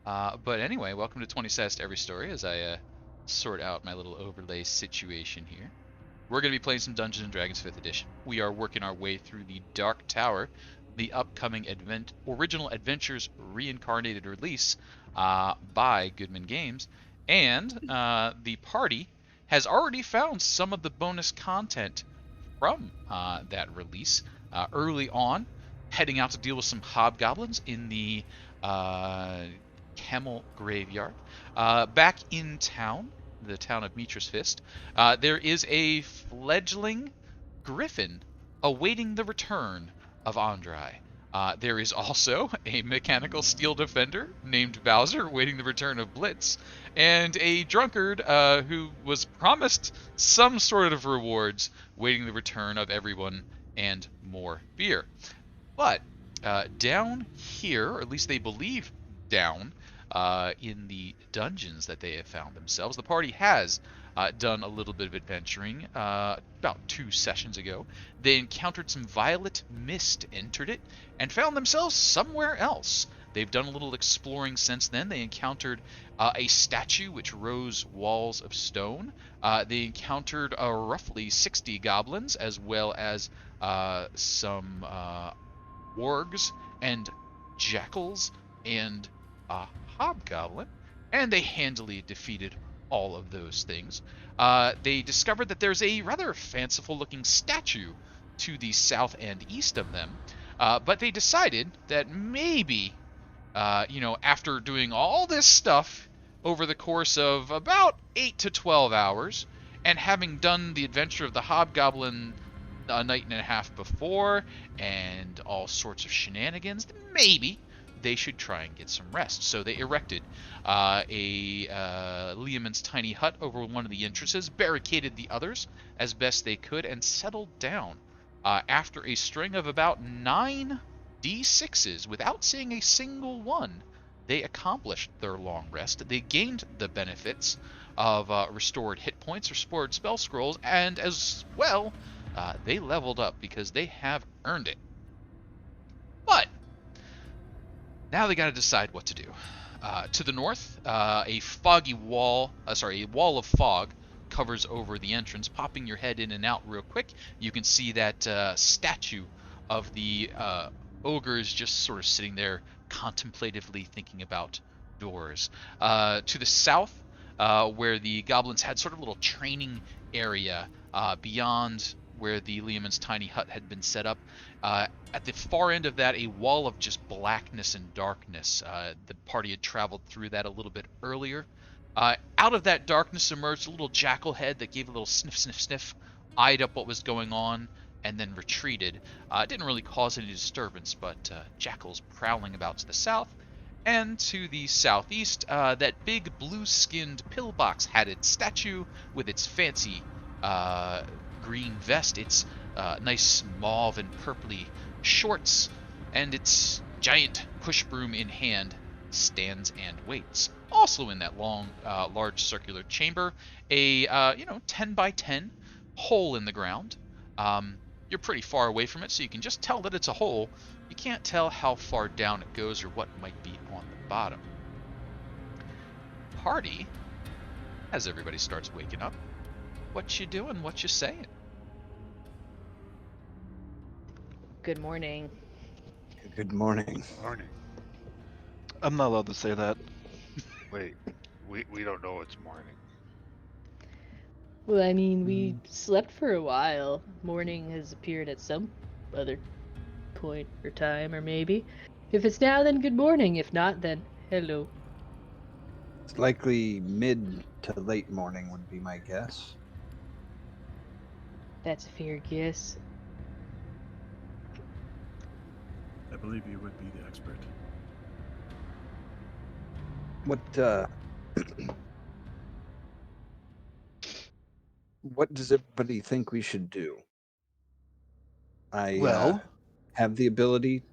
But anyway, welcome to 20 Sides to Every Story as I sort out my little overlay situation here. We're going to be playing some Dungeons & Dragons 5th Edition. We are working our way through the Dark Tower, the upcoming original Adventures Reincarnated release by Goodman Games, and the party has already found some of the bonus content from that release early on, heading out to deal with some hobgoblins in the Camel Graveyard. Back in town, the town of Mitra's Fist, there is a fledgling griffin awaiting the return of Andry. There is also a mechanical steel defender named Bowser awaiting the return of Blitz, and a drunkard who was promised some sort of rewards waiting the return of everyone and more beer. But down here, or at least they believe down in the dungeons that they have found themselves, the party has done a little bit of adventuring about 2 sessions ago. They encountered some violet mist, entered it, and found themselves somewhere else. They've done a little exploring since then. They encountered a statue which rose walls of stone. They encountered roughly 60 goblins, as well as some wargs and jackals and a hobgoblin, and they handily defeated all of those things. They discovered that there's a rather fanciful looking statue to the south and east of them, but they decided that maybe, after doing all this stuff over the course of about 8 to 12 hours, and having done the adventure of the hobgoblin a night and a half before, and all sorts of shenanigans, maybe they should try and get some rest. So they erected Liamon's tiny hut over one of the entrances, barricaded the others as best they could, and settled down. After a string of about 9 D6s, without seeing a single one, they accomplished their long rest. They gained the benefits of restored hit points, restored spell scrolls, and as well, they leveled up because they have earned it. But now they got to decide what to do. To the north, a wall of fog covers over the entrance. Popping your head in and out real quick, you can see that statue of the ogres just sort of sitting there contemplatively thinking about doors. To the south, where the goblins had sort of a little training area beyond where the Liamon's tiny hut had been set up. At the far end of that, a wall of just blackness and darkness. The party had traveled through that a little bit earlier. Out of that darkness emerged a little jackal head that gave a little sniff, sniff, sniff, eyed up what was going on, and then retreated. It didn't really cause any disturbance, but jackals prowling about to the south. And to the southeast, that big blue-skinned pillbox-hatted statue with its fancy green vest, its nice mauve and purpley shorts, and its giant push broom in hand stands and waits. Also in that long, large circular chamber, a 10 by 10 hole in the ground. You're pretty far away from it, so you can just tell that it's a hole. You can't tell how far down it goes or what might be on the bottom. Party, as everybody starts waking up, what you doing? What you saying? Good morning. Good morning. Morning. I'm not allowed to say that. Wait, we don't know it's morning. Well, I mean, we slept for a while. Morning has appeared at some other point or time, or maybe. If it's now, then good morning. If not, then hello. It's likely mid to late morning would be my guess. That's a fair guess. I believe you would be the expert. What does everybody think we should do? I Well- have the ability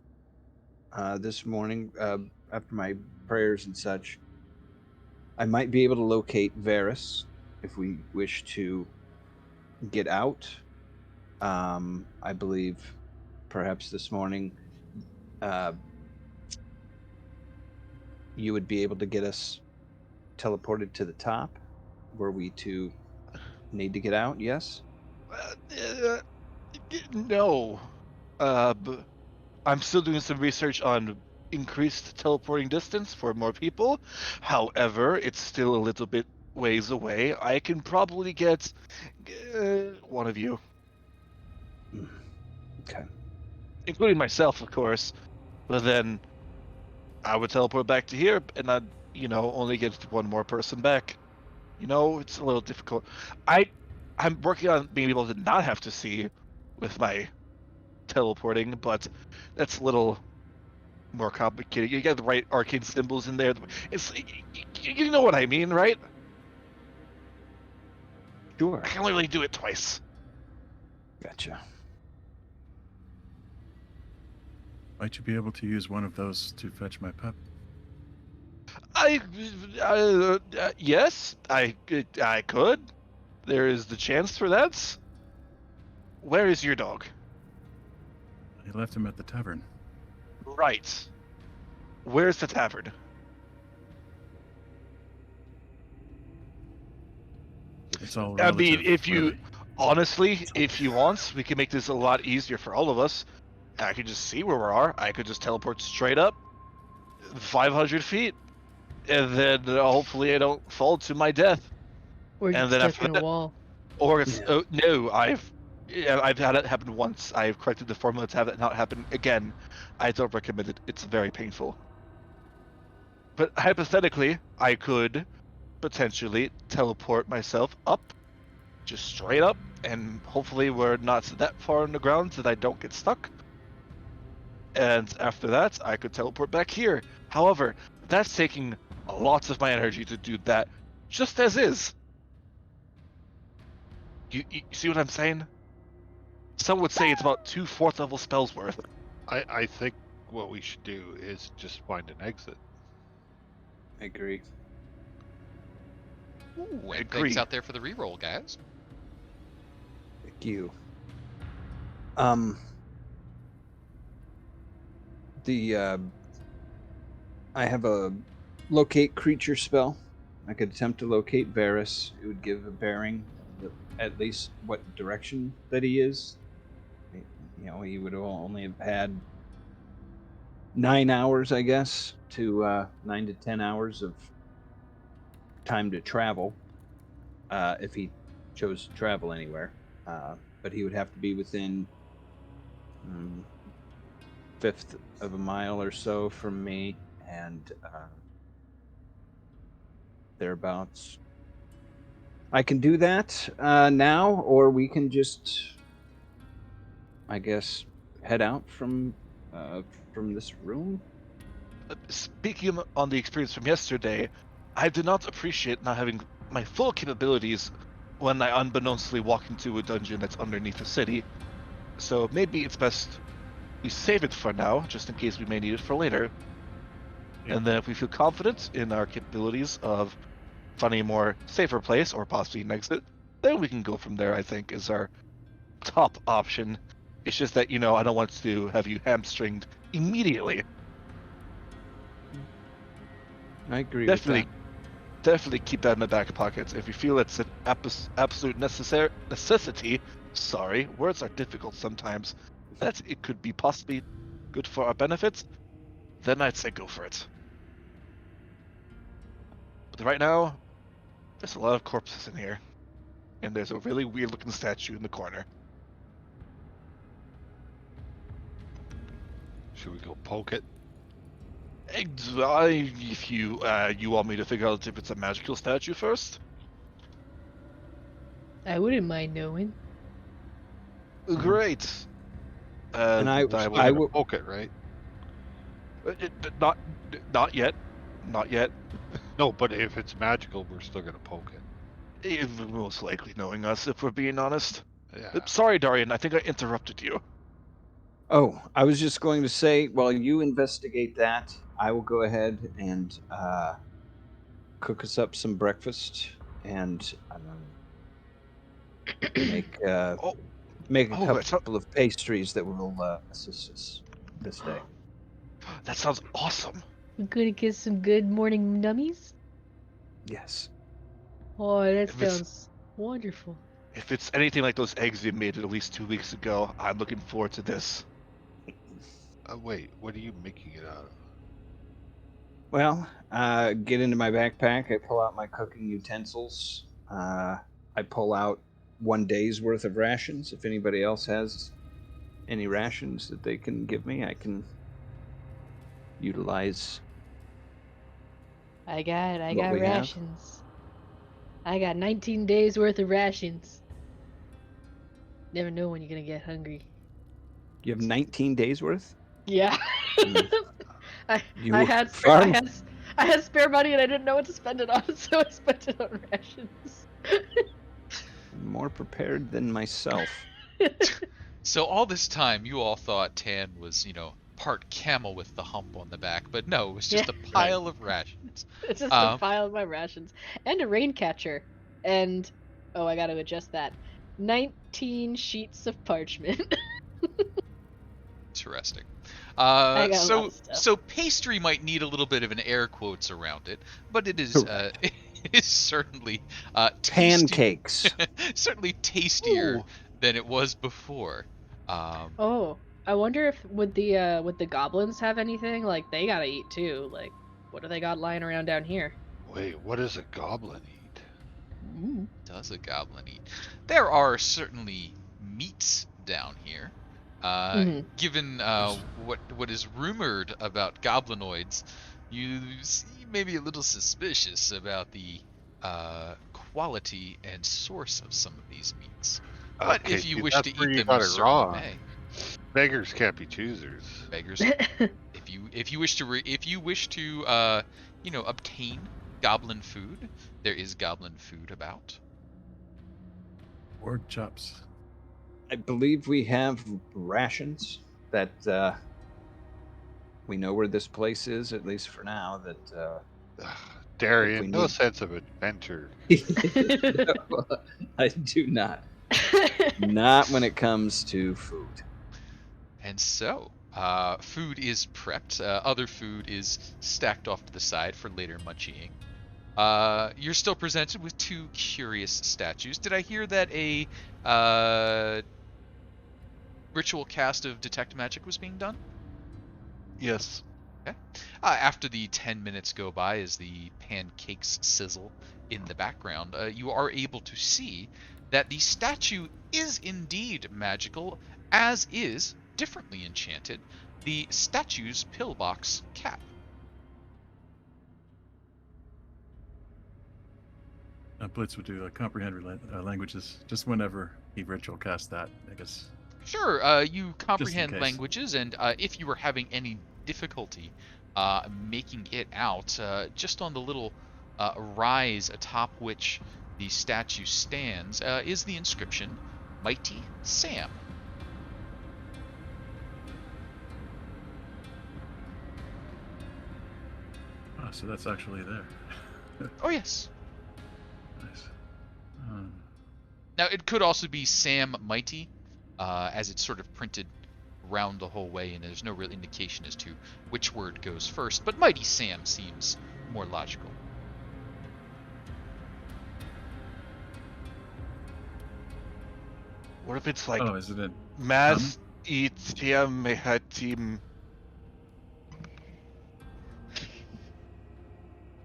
this morning, after my prayers and such, I might be able to locate Varus if we wish to get out. I believe perhaps this morning you would be able to get us teleported to the top. Were we to need to get out? Yes. No. But I'm still doing some research on increased teleporting distance for more people. However, it's still a little bit ways away. I can probably get one of you, Okay. including myself, of course. But then I would teleport back to here, and I'd, only get one more person back. It's a little difficult. I'm working on being able to not have to see with my teleporting, but that's a little more complicated. You got the right arcane symbols in there. It's you know what I mean, right? Sure. I can only really do it twice. Gotcha. Might you be able to use one of those to fetch my pup? Yes, I could. There is the chance for that. Where is your dog? I left him at the tavern. Right. Where's the tavern? It's all I mean, relative, if you really. honestly, if you want, we can make this a lot easier for all of us. I could just see where we are. I could just teleport straight up 500 feet, and then hopefully I don't fall to my death. Or And get then stuck after in that- a wall. Or it's Yeah. no, I've had it happen once. I've corrected the formula to have that not happen again. I don't recommend it. It's very painful. But hypothetically, I could potentially teleport myself up, just straight up, and hopefully we're not that far on the ground that I don't get stuck. And after that, I could teleport back here. However, that's taking lots of my energy to do that, just as is. You see what I'm saying? Some would say it's about 2 4th level spells worth. I think what we should do is just find an exit. I agree. Ooh, and Agreed. thanks out there for the reroll, guys. Thank you. I have a locate creature spell. I could attempt to locate Varus. It would give a bearing of at least what direction that he is. He would only have had 9 hours, I guess, to 9 to 10 hours of time to travel, if he chose to travel anywhere. But he would have to be within 1/5 of a mile or so from me, and thereabouts. I can do that now, or we can just, I guess, head out from this room. Speaking on the experience from yesterday, I did not appreciate not having my full capabilities when I unbeknownstly walk into a dungeon that's underneath the city. So maybe it's best we save it for now, just in case we may need it for later. Yeah. And then if we feel confident in our capabilities of finding a more safer place, or possibly an exit, then we can go from there, I think, is our top option. It's just that, I don't want to have you hamstringed immediately. I agree Definitely, with definitely keep that in the back pocket. If you feel it's an absolute necessity, sorry, words are difficult sometimes, that it could be possibly good for our benefits, then I'd say go for it. But right now, there's a lot of corpses in here, and there's a really weird looking statue in the corner. Should we go poke it? If you want me to figure out if it's a magical statue first? I wouldn't mind knowing. Great. And I We're still I gonna will- poke it, right? Not yet. Not yet. No, but if it's magical, we're still gonna poke it. Most likely knowing us, if we're being honest. Yeah. Sorry, Dahrian, I think I interrupted you. Oh, I was just going to say, while you investigate that, I will go ahead and cook us up some breakfast and make Oh, make a oh, that's couple of pastries that will assist us this day. that sounds awesome. We're gonna get some good morning nummies? Yes. Oh, that If it's- sounds wonderful. If it's anything like those eggs you made at least 2 weeks ago, I'm looking forward to this. Wait, what are you making it out of? Well, get into my backpack. I pull out my cooking utensils. I pull out 1 day's worth of rations. If anybody else has any rations that they can give me, I can utilize. I got What we have? rations. I got 19 days worth of rations. Never know when you're gonna get hungry. You have 19 days worth? Yeah. Mm. I You had farm- I had spare money and I didn't know what to spend it on, so I spent it on rations. More prepared than myself. So all this time, you all thought Tann was, part camel with the hump on the back, but no, it was just Yeah. a pile of rations. It's just a pile of my rations. And a rain catcher. And, oh, I gotta adjust that. 19 sheets of parchment. Interesting. I got a lot of stuff. So pastry might need a little bit of an air quotes around it, but it is it is certainly Pancakes. certainly tastier Ooh. than it was before. Oh, I wonder if would the goblins have anything? Like, they gotta eat too. Like, what do they got lying around down here? Wait, what does a goblin eat? Mm. Does a goblin eat? There are certainly meats down here. Mhm. Given what is rumored about goblinoids, you may be a little suspicious about the quality and source of some of these meats. But Okay, if you see, wish that's to where eat you them, got you it certainly wrong. may. Beggars can't be choosers. Beggars. If you wish to obtain goblin food, there is goblin food about. Org chops. I believe we have rations that we know where this place is, at least for now. That Dahrian, no need- sense of adventure. No, I do not. Not when it comes to food. And so, food is prepped. Other food is stacked off to the side for later munching. You're still presented with 2 curious statues. Did I hear that a ritual cast of detect magic was being done? Yes. Okay. After the 10 minutes go by as the pancakes sizzle in the background, you are able to see that the statue is indeed magical, as is, differently enchanted, the statue's pillbox cap. Blitz would do comprehend languages just whenever he ritual cast that, I guess. Sure, you comprehend case. languages, and if you were having any difficulty making it out, just on the little rise atop which the statue stands is the inscription, Mighty Sam. Oh, so that's actually there. Oh, yes. Nice. Now, it could also be Sam Mighty, as it's sort of printed around the whole way, and there's no real indication as to which word goes first, but Mighty Sam seems more logical. What if it's like oh, is it in? Mas Itiam Mehatim?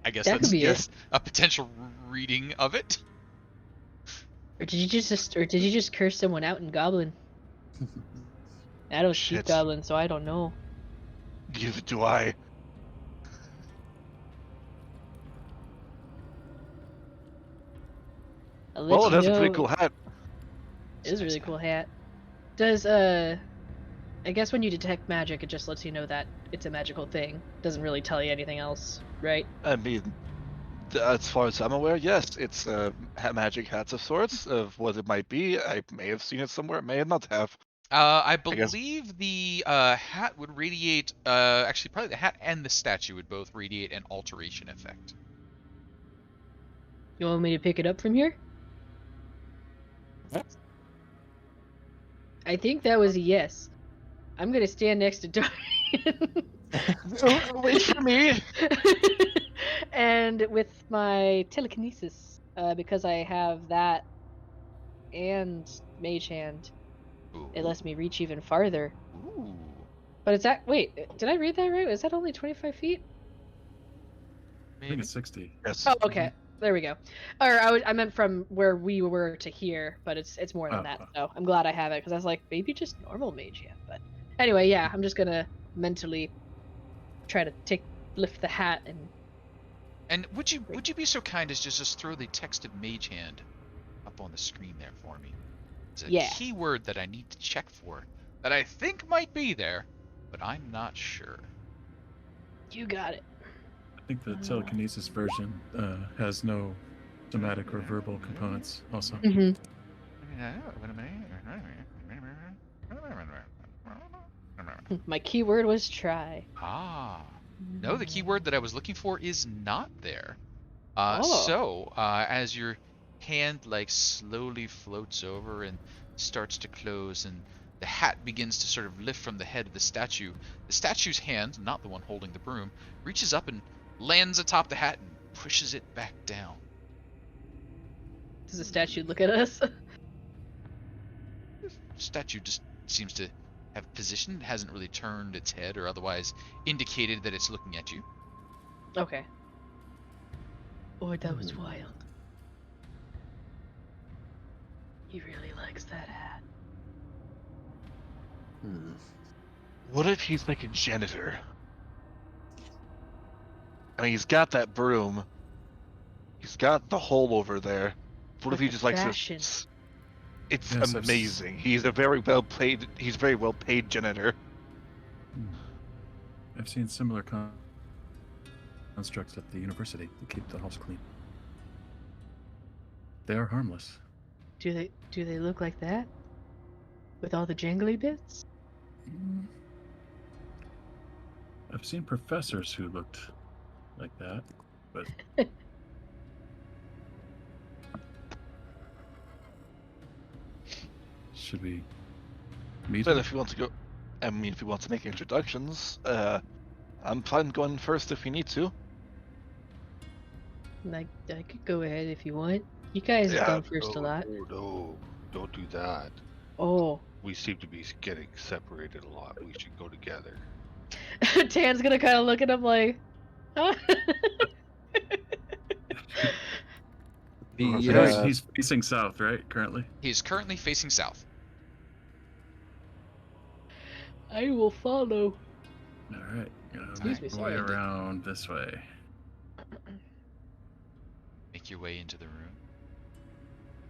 I guess That that's could be it. a potential reading of it. Or did you just curse someone out in Goblin? I don't speak Shit. Goblin, so I don't know. Neither do I. I'll let Well, you that's a know. pretty cool hat. It is a really cool hat. Does I guess when you detect magic, it just lets you know that it's a magical thing. Doesn't really tell you anything else, right? I mean, as far as I'm aware, yes, it's magic hats of sorts. Of what it might be, I may have seen it somewhere, may not have. I guess- believe the hat would radiate. Actually, probably the hat and the statue would both radiate an alteration effect. You want me to pick it up from here? I think that was a yes. I'm gonna stand next to Dahrian. Wait for me. And with my telekinesis, because I have that and Mage Hand, Ooh. it lets me reach even farther. Ooh. But it's that. Wait, did I read that right? Is that only 25 feet? I think Maybe. it's 60. Yes. Oh, okay. There we go. Or I meant from where we were to here, but it's more than that. So I'm glad I have it because I was like, maybe just normal Mage Hand. But anyway, yeah, I'm just gonna mentally try to lift the hat and. And would you be so kind as just throw the text of Mage Hand up on the screen there for me? It's a Yeah. keyword that I need to check for that I think might be there, but I'm not sure. You got it. I think the telekinesis version has no somatic or verbal components also. Mm-hmm. My keyword was try. Ah. No, the keyword that I was looking for is not there. Oh. So, as your hand like slowly floats over and starts to close, and the hat begins to sort of lift from the head of the statue's hand, not the one holding the broom, reaches up and lands atop the hat and pushes it back down. Does the statue look at us? The statue just seems to have positioned, hasn't really turned its head or otherwise indicated that it's looking at you. Okay. Boy, that was wild. He really likes that hat. What if he's like a janitor? I mean, he's got that broom. He's got the hole over there. What if he just likes fashion. to... It's Yes, I've amazing. He's a very well paid janitor. I've seen similar constructs at the university to keep the house clean. They are harmless. Do they look like that? With all the jingly bits? I've seen professors who looked like that, but should we meet But him? if you want to go, I mean, if you want to make introductions, I'm fine going first if you need to. Like, I could go ahead if you want. You guys have gone first a lot. No, don't do that. Oh. We seem to be getting separated a lot. We should go together. Tann's gonna kind of look at him like, huh? He's facing south, right? Currently. He is currently facing south. I will follow. All right. Excuse me, Way sorry. around this way. Make your way into the room.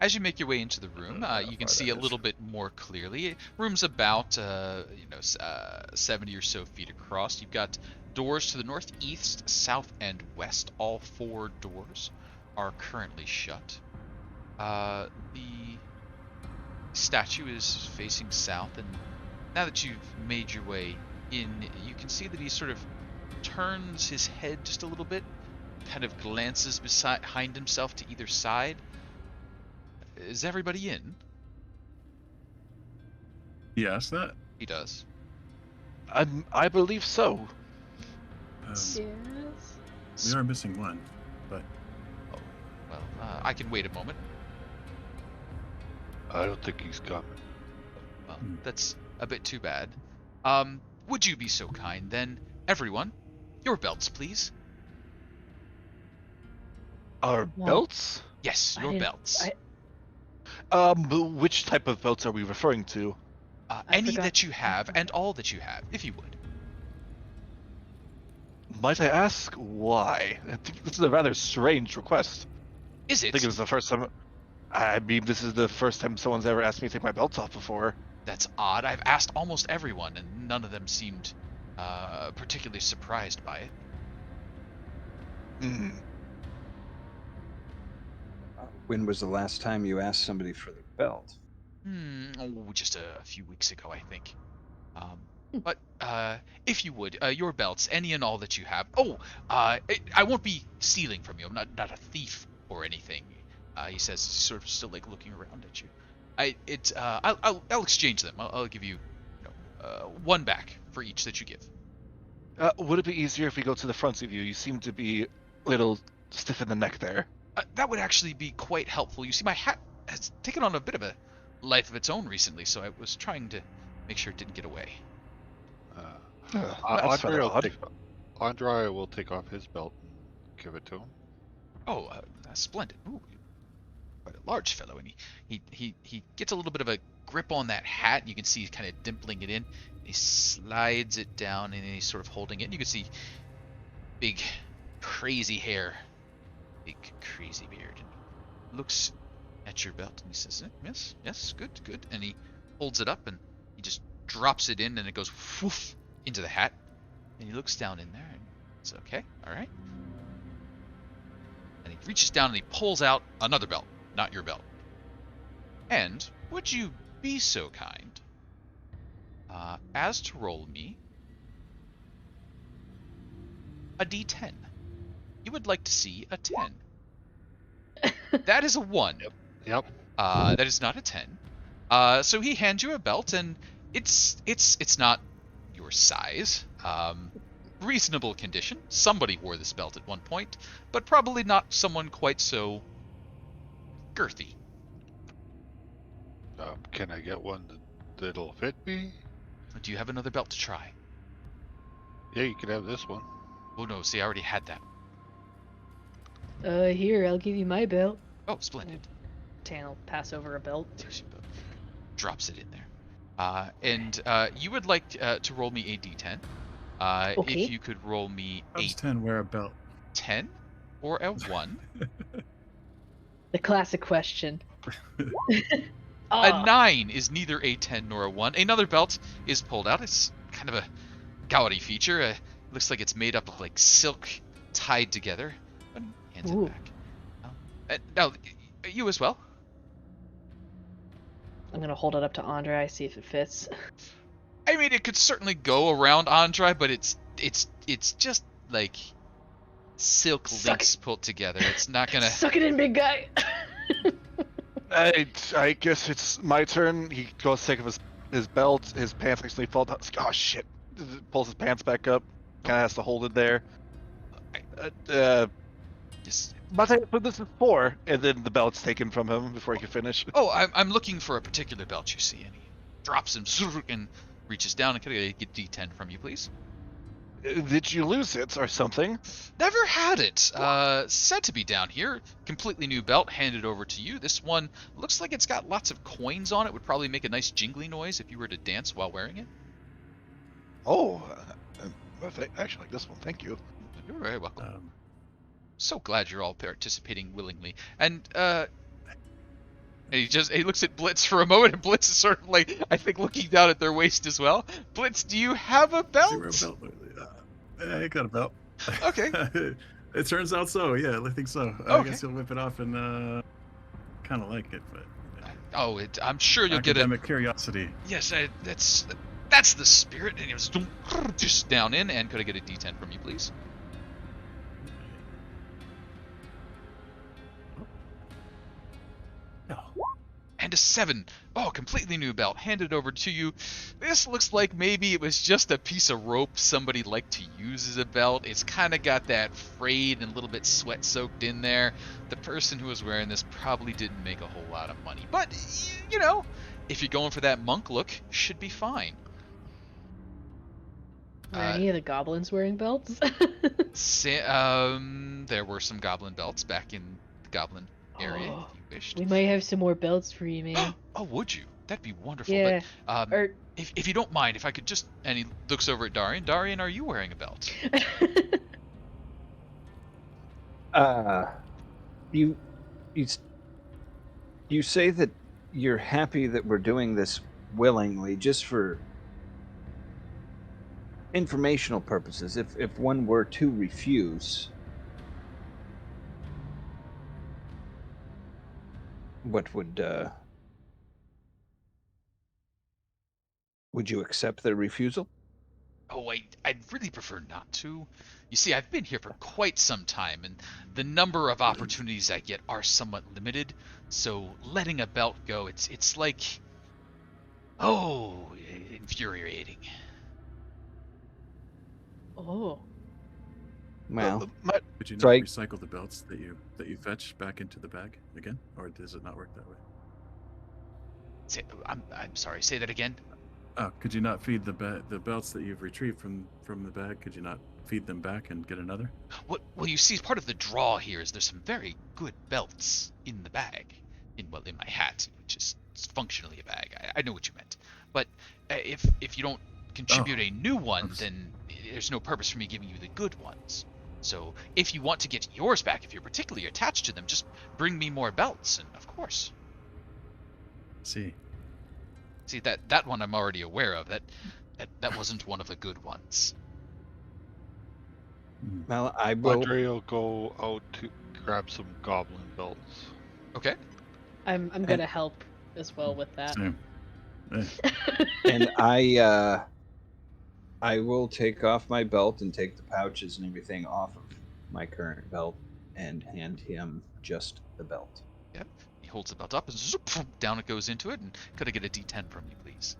As you make your way into the room, you can see a little bit more clearly. Room's about 70 or so feet across. You've got doors to the northeast, south, and west. All 4 doors are currently shut. The statue is facing south, and now that you've made your way in, you can see that he sort of turns his head just a little bit, kind of glances behind himself to either side. Is everybody in? He asked that? He does. I believe so. Yes. We are missing one, but Oh, well, I can wait a moment. I don't think he's coming. Well, that's a bit too bad. Would you be so kind, then, everyone, your belts, please? Our Well, belts? Yes, your belts. Which type of belts are we referring to? Any forgot- that you have, and all that you have, if you would. Might I ask why? I think this is a rather strange request. Is I it? think it was the first time. I mean, this is the first time someone's ever asked me to take my belts off before. That's odd. I've asked almost everyone, and none of them seemed particularly surprised by it. Hmm. When was the last time you asked somebody for the belt? Just a few weeks ago, I think. But if you would, your belts, any and all that you have. I won't be stealing from you. I'm not a thief or anything. He says, sort of still like looking around at you. I'll exchange them. I'll give you, one back for each that you give. Would it be easier if we go to the front of you? You seem to be a little stiff in the neck there. That would actually be quite helpful. You see, my hat has taken on a bit of a life of its own recently, so I was trying to make sure it didn't get away. That's rather odd. Andry will take off his belt and give it to him. Oh, that's splendid. Ooh, quite a large fellow, and he gets a little bit of a grip on that hat, and you can see he's kind of dimpling it in. He slides it down, and he's sort of holding it. And you can see big, crazy hair, big, crazy beard, and he looks at your belt, and he says, yes, good. And he holds it up, and he just drops it in, and it goes whoof into the hat. And he looks down in there, and it's okay, all right. And he reaches down, and he pulls out another belt, not your belt. And would you be so kind as to roll me a d10? You would like to see a 10. That is a 1. Yep. That is not a 10. So he hands you a belt, and it's not your size. Reasonable condition. Somebody wore this belt at one point, but probably not someone quite so girthy. Can I get one that'll fit me? Do you have another belt to try? Yeah, you can have this one. Oh no, see, I already had that. Here, I'll give you my belt. Oh, splendid. Tann will pass over a belt. There's your belt. Drops it in there. And you would like to roll me a d10. Okay. If you could roll me How a does 10 wear a belt? 10 or a 1. The classic question. A 9 is neither a 10 nor a 1. Another belt is pulled out. It's kind of a gaudy feature. Looks like it's made up of like silk tied together. And hands it back. Now, you as well. I'm gonna hold it up to Andry, see if it fits. I mean, it could certainly go around Andry, but it's just like silk links pulled together. It's not gonna. Suck it in, big guy. I guess it's my turn. He goes to take off his belt. His pants actually fall down. Oh shit! Pulls his pants back up. Kind of has to hold it there. Just. But this is 4, and then the belt's taken from him before he can finish. Oh, I'm looking for a particular belt you see, and he drops him and reaches down and can I get D10 from you, please? Did you lose it or something? Never had it. Said to be down here. Completely new belt handed over to you. This one looks like it's got lots of coins on it. Would probably make a nice jingly noise if you were to dance while wearing it. Oh, I actually like this one. Thank you. You're very welcome. So glad you're all participating willingly. And he looks at Blitz for a moment, and Blitz is sort of like, I think, looking down at their waist as well. Blitz, do you have a belt? Zero belt. I got a belt. Okay. It turns out so. Yeah, I think so. Okay. I guess he'll whip it off and kind of like it, but. Oh, I'm sure you'll get it. Academic curiosity. Yes, that's the spirit. And he was just down in. And could I get a D10 from you, please? No. And a 7. Oh, completely new belt handed over to you. This looks like maybe it was just a piece of rope somebody liked to use as a belt. It's kind of got that frayed and a little bit sweat soaked in there. The person who was wearing this probably didn't make a whole lot of money. But, you know, if you're going for that monk look, should be fine. Are any of the goblins wearing belts? There were some goblin belts back in the goblin area, if you wished. We might have some more belts for you, man. Oh, would you? That'd be wonderful. Yeah. But, if you don't mind, if I could just... And he looks over at Dahrian. Dahrian, are you wearing a belt? You say that you're happy that we're doing this willingly, just for informational purposes. If one were to refuse, what would you accept their refusal? Oh, I'd really prefer not to. You see, I've been here for quite some time, and the number of opportunities I get are somewhat limited. So letting a belt go, it's like, infuriating. Oh. Well, Could you not Sorry. recycle the belts that you fetch back into the bag again, or does it not work that way? I'm sorry. Say that again. Oh, could you not feed the belts that you've retrieved from the bag? Could you not feed them back and get another? Well, you see, part of the draw here is there's some very good belts in the bag, in my hat, which is functionally a bag. I know what you meant, but if you don't contribute a new one, then there's no purpose for me giving you the good ones. So if you want to get yours back, if you're particularly attached to them, just bring me more belts, and of course. See, that one I'm already aware of. That wasn't one of the good ones. well, I will. Andry will go out to grab some goblin belts. Okay. I'm gonna help as well with that. same. And I will take off my belt and take the pouches and everything off of my current belt and hand him just the belt. Yep. He holds the belt up and zoop, down it goes into it. And could I get a D10 from you, please?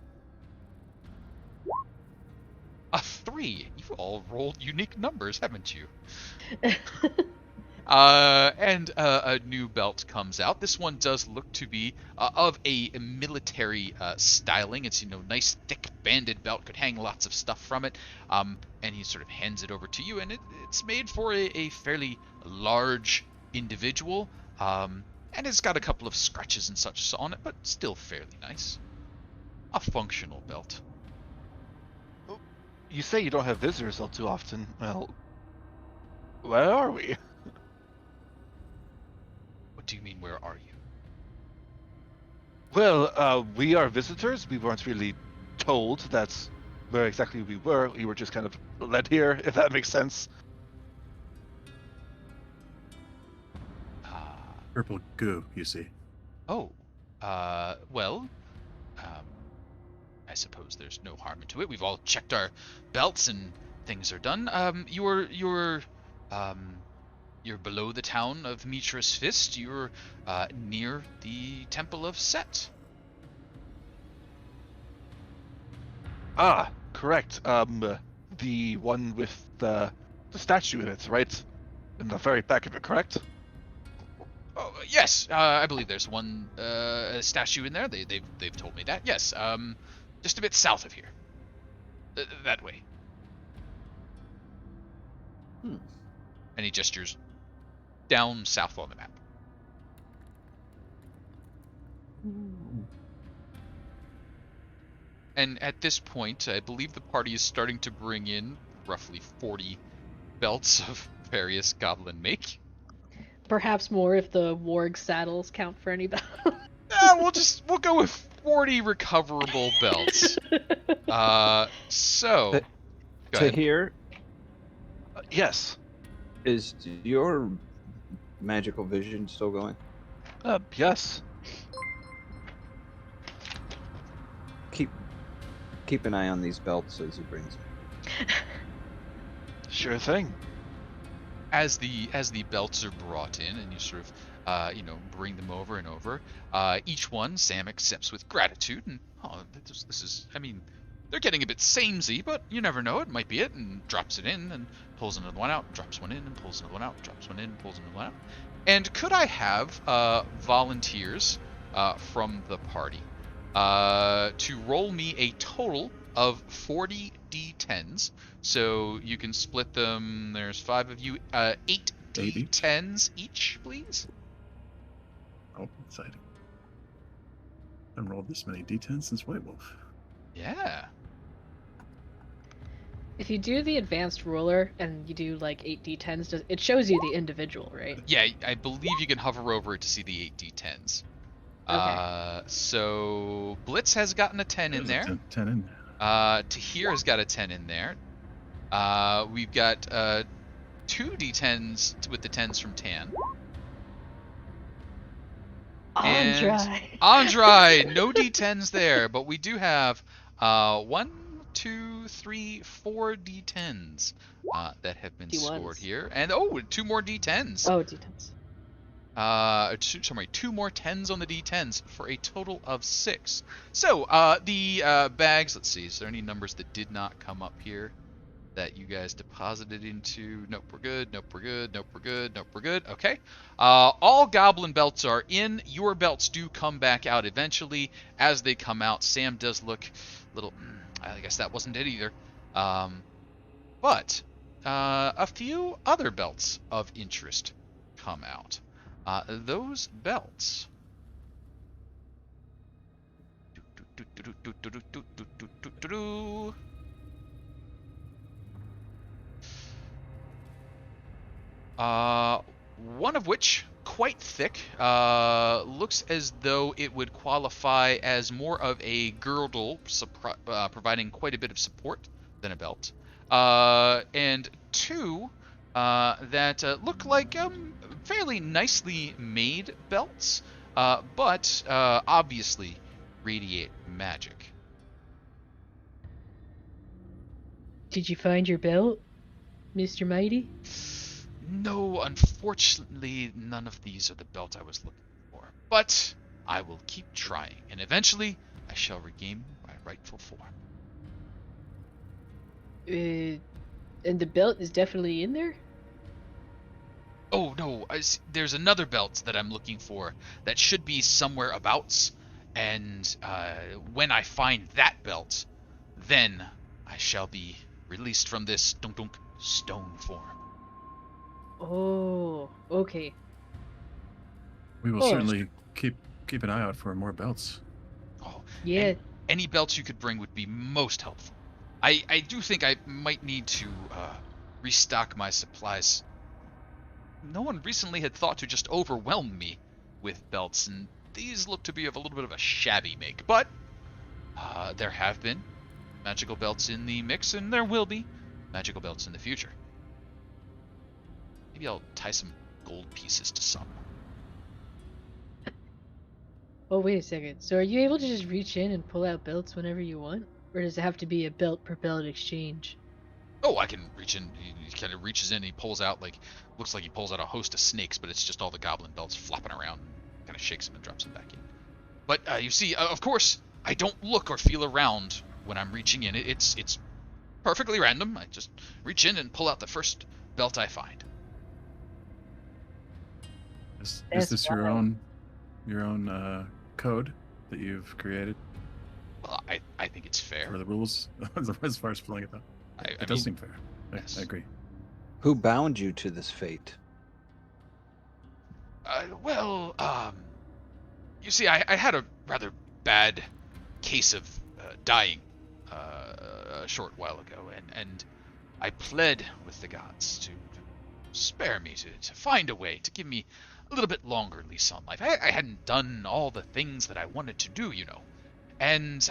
A 3. You've all rolled unique numbers, haven't you? And a new belt comes out. This one does look to be of a military styling. It's, nice thick banded belt, could hang lots of stuff from it. And he sort of hands it over to you, and it's made for a fairly large individual. And it's got a couple of scratches and such on it, but still fairly nice. A functional belt. You say you don't have visitors all too often. Well, where are we? What do you mean, where are you? Well, we are visitors. We weren't really told that's where exactly we were. We were just kind of led here, if that makes sense. Purple goo, you see. Oh, well, I suppose there's no harm into it. We've all checked our belts and things are done. You're below the town of Mitra's Fist. You're near the Temple of Set. Ah, correct. The one with the statue in it, right? In the very back of it, correct? Oh, yes, I believe there's one statue in there. They've told me that. Yes, just a bit south of here. That way. And he gestures down south on the map. And at this point, I believe the party is starting to bring in roughly 40 belts of various goblin make. Perhaps more if the warg saddles count for any belt. We'll go with 40 recoverable belts. So go ahead. Tahir, Yes. is your magical vision still going? Yes. Keep an eye on these belts as he brings them. Sure thing. As the belts are brought in and you sort of bring them over and over, each one Sam accepts with gratitude, and this is, I mean, they're getting a bit samey, but you never know, it might be it, and drops it in and pulls another one out, drops one in and pulls another one out, drops one in and pulls another one out. And could I have volunteers from the party to roll me a total of 40 d10s? So you can split them, there's 5 of you, 8 d10s each, please? Oh, exciting. I haven't rolled this many d10s since White Wolf. Yeah. If you do the advanced ruler and you do like 8 d10s, it shows you the individual, right? Yeah, I believe you can hover over it to see the 8 d10s. Okay. So Blitz has gotten a 10 in there. 10 in there. Tahir has got a 10 in there. We've got 2 d10s with the 10s from Tann. Andry. Andry, no d10s there, but we do have 1, 2, 3, 4 d10s that have been scored here, and 2 more d10s. Oh, d10s. Two more 10s on the d10s for a total of 6. So the bags. Let's see. Is there any numbers that did not come up here? that you guys deposited into. Nope, we're good. Nope, we're good. Nope, we're good. Nope, we're good. Okay. All goblin belts are in. Your belts do come back out eventually. As they come out, Sam does look a little... I guess that wasn't it either. But a few other belts of interest come out. Those belts... one of which, quite thick, looks as though it would qualify as more of a girdle, providing quite a bit of support than a belt. And two that look like fairly nicely made belts, but obviously radiate magic. Did you find your belt, Mr. Mighty? No, unfortunately, none of these are the belt I was looking for. But I will keep trying, and eventually I shall regain my rightful form. And the belt is definitely in there? Oh, no, there's another belt that I'm looking for that should be somewhere abouts, and when I find that belt, then I shall be released from this dunk-dunk stone form. Oh, okay. We will certainly keep an eye out for more belts. Oh, yeah. Any belts you could bring would be most helpful. I do think I might need to restock my supplies. No one recently had thought to just overwhelm me with belts, and these look to be of a little bit of a shabby make. But there have been magical belts in the mix, and there will be magical belts in the future. Maybe I'll tie some gold pieces to some. Oh, wait a second. So are you able to just reach in and pull out belts whenever you want? Or does it have to be a belt per belt exchange? Oh, I can reach in. He kind of reaches in and he pulls out, looks like he pulls out a host of snakes, but it's just all the goblin belts flopping around. Kind of shakes them and drops them back in. But you see, of course, I don't look or feel around when I'm reaching in. It's perfectly random. I just reach in and pull out the first belt I find. Is this your own code that you've created? Well, I think it's fair. For the rules, as far as pulling it up, it does seem fair. Yes. I agree. Who bound you to this fate? You see, I had a rather bad case of dying a short while ago, and I pled with the gods to spare me, to find a way to give me a little bit longer lease on life. I hadn't done all the things that I wanted to do, and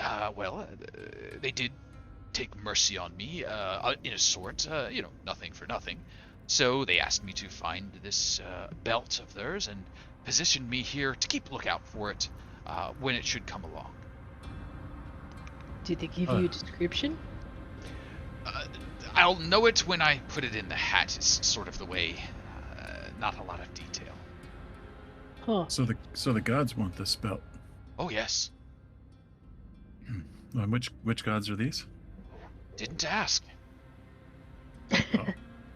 they did take mercy on me in a sort, nothing for nothing. So they asked me to find this belt of theirs and position me here to keep lookout for it when it should come along. Did they give you a description? I'll know it when I put it in the hat, is sort of the way. Not a lot of detail. Huh. So the gods want this belt. Oh, yes. Which gods are these? Didn't ask.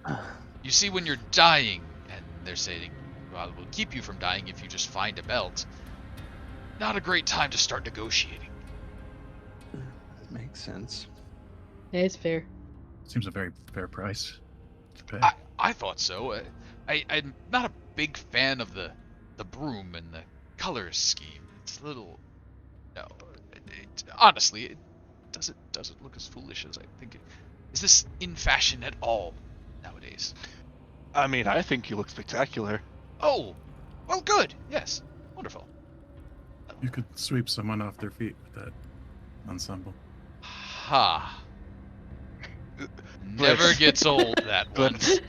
Oh. You see, when you're dying, and they're saying, well, we'll keep you from dying if you just find a belt, not a great time to start negotiating. Makes sense. Yeah, it's fair. Seems a very fair price to pay. I thought so. I'm not a big fan of the broom and the color scheme. It's a little... No. Honestly, it doesn't look as foolish as I think it... Is this in fashion at all nowadays? I mean, I think you look spectacular. Oh! Well, good. Yes. Wonderful. You could sweep someone off their feet with that ensemble. Ha. Never gets old, that one. Blitz,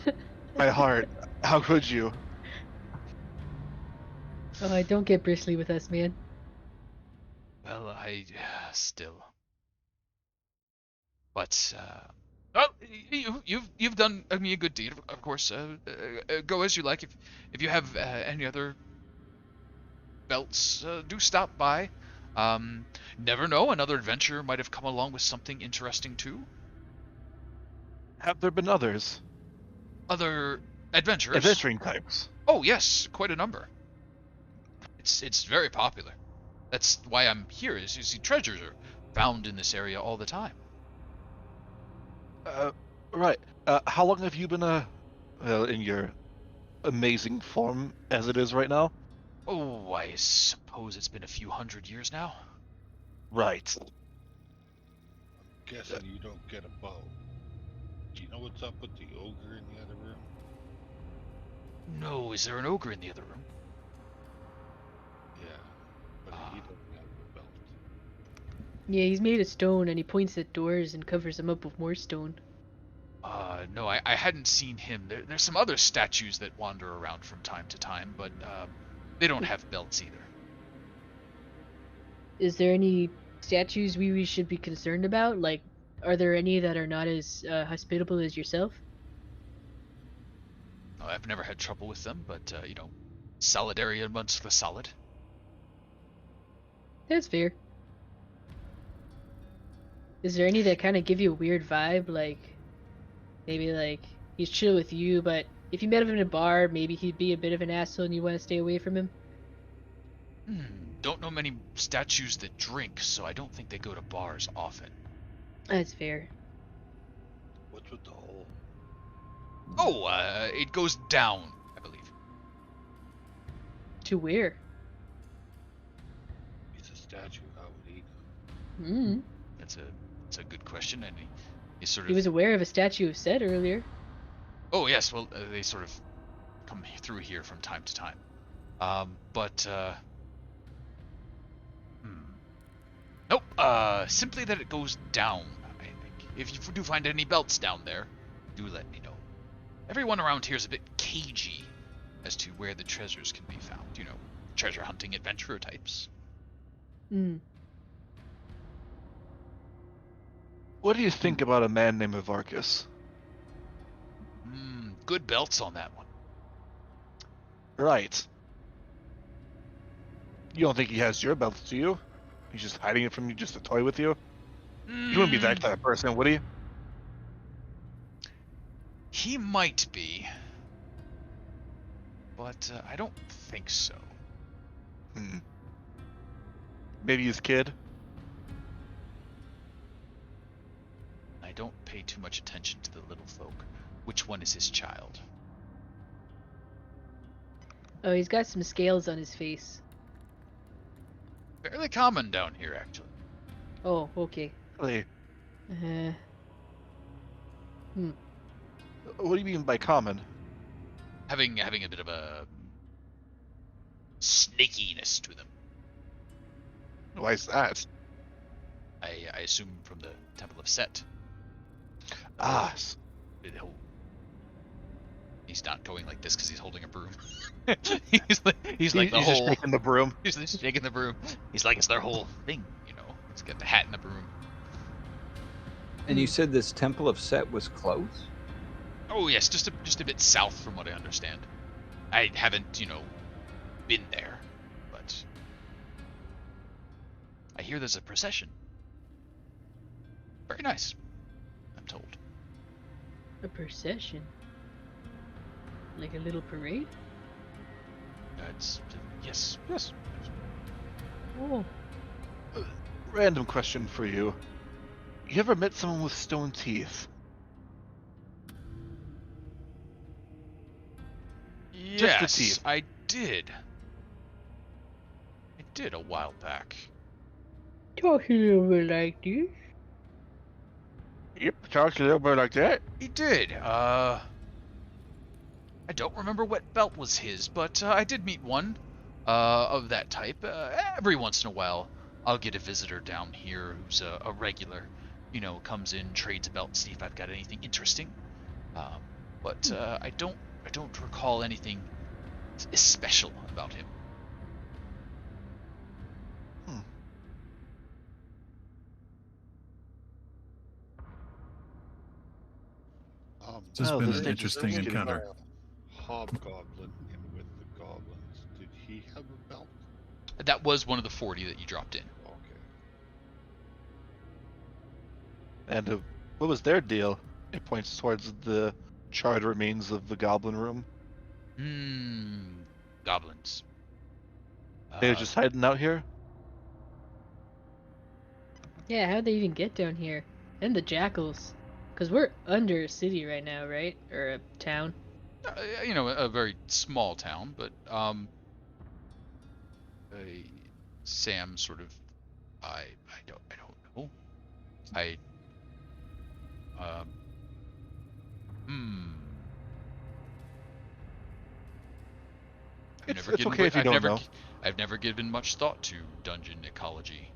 my heart. How could you? Oh, don't get bristly with us, man. Well, I still. But well, you've done me a good deed, of course. Go as you like. If you have any other belts, do stop by. Never know, another adventurer might have come along with something interesting too. Have there been others? Other adventurers? Adventuring types. Oh yes, quite a number. It's very popular. That's why I'm here. Is you see, treasures are found in this area all the time. Right. How long have you been in your amazing form as it is right now? Oh, I suppose it's been a few hundred years now. Right. Guessing you don't get a bow. Do you know what's up with the ogre in the other room? No, is there an ogre in the other room? Yeah, but he doesn't have a belt. Yeah, he's made of stone and he points at doors and covers them up with more stone. No, I hadn't seen him. There's some other statues that wander around from time to time, but they don't have belts either. Is there any statues we should be concerned about? Like, are there any that are not as hospitable as yourself? No, I've never had trouble with them, but, solidarity amongst the solid. That's fair. Is there any that kind of give you a weird vibe? Like, maybe like he's chill with you, but if you met him in a bar, maybe he'd be a bit of an asshole and you want to stay away from him? Don't know many statues that drink, so I don't think they go to bars often. That's fair. What's with the hole? Oh, it goes down, I believe. To where? He's a statue. How would he know? Hmm. That's a good question, and he sort of... He was aware of a statue of Set earlier. Oh, yes, well, they sort of come through here from time to time. Nope, simply that it goes down, I think. If you do find any belts down there, do let me know. Everyone around here is a bit cagey as to where the treasures can be found. Treasure hunting adventurer types. Hmm. What do you think about a man named Avarkus? Good belts on that one. Right. You don't think he has your belts, do you? He's just hiding it from you just to toy with you? He wouldn't be that type of person, would he? He might be. But I don't think so. Maybe his kid? I don't pay too much attention to the little folk. Which one is his child? Oh, he's got some scales on his face. Fairly common down here, actually. Oh, okay. Really? What do you mean by common? Having a bit of a snakiness to them. Why is that? I assume from the Temple of Set. Ah, He's not going like this because he's holding a broom. he's like he's the just whole. shaking the broom. He's just shaking the broom. He's like it's their whole thing, He's got the hat and the broom. And you said this Temple of Set was close? Oh yes, just a bit south from what I understand. I haven't, been there, but I hear there's a procession. Very nice, I'm told. A procession? Like a little parade? Yes. Oh. Random question for you. You ever met someone with stone teeth? Just the Yes, teeth. I did. I did a while back. Talk a little bit like this. Yep, talks a little bit like that. He did. I don't remember what belt was his, but I did meet one of that type. Every once in a while, I'll get a visitor down here who's a regular. Comes in, trades a belt, see if I've got anything interesting. But I don't recall anything special about him. It's just been this an interesting is encounter. Hobgoblin in with the goblins. Did he have a belt? That was one of the 40 that you dropped in. Okay. And what was their deal? It points towards the charred remains of the goblin room. Goblins. They're just hiding out here? Yeah, how'd they even get down here? And the jackals. Because we're under a city right now, right? Or a town. A very small town, but Sam sort of, I don't know. Um, hmm. It's okay if you don't know. I've never given much thought to dungeon ecology.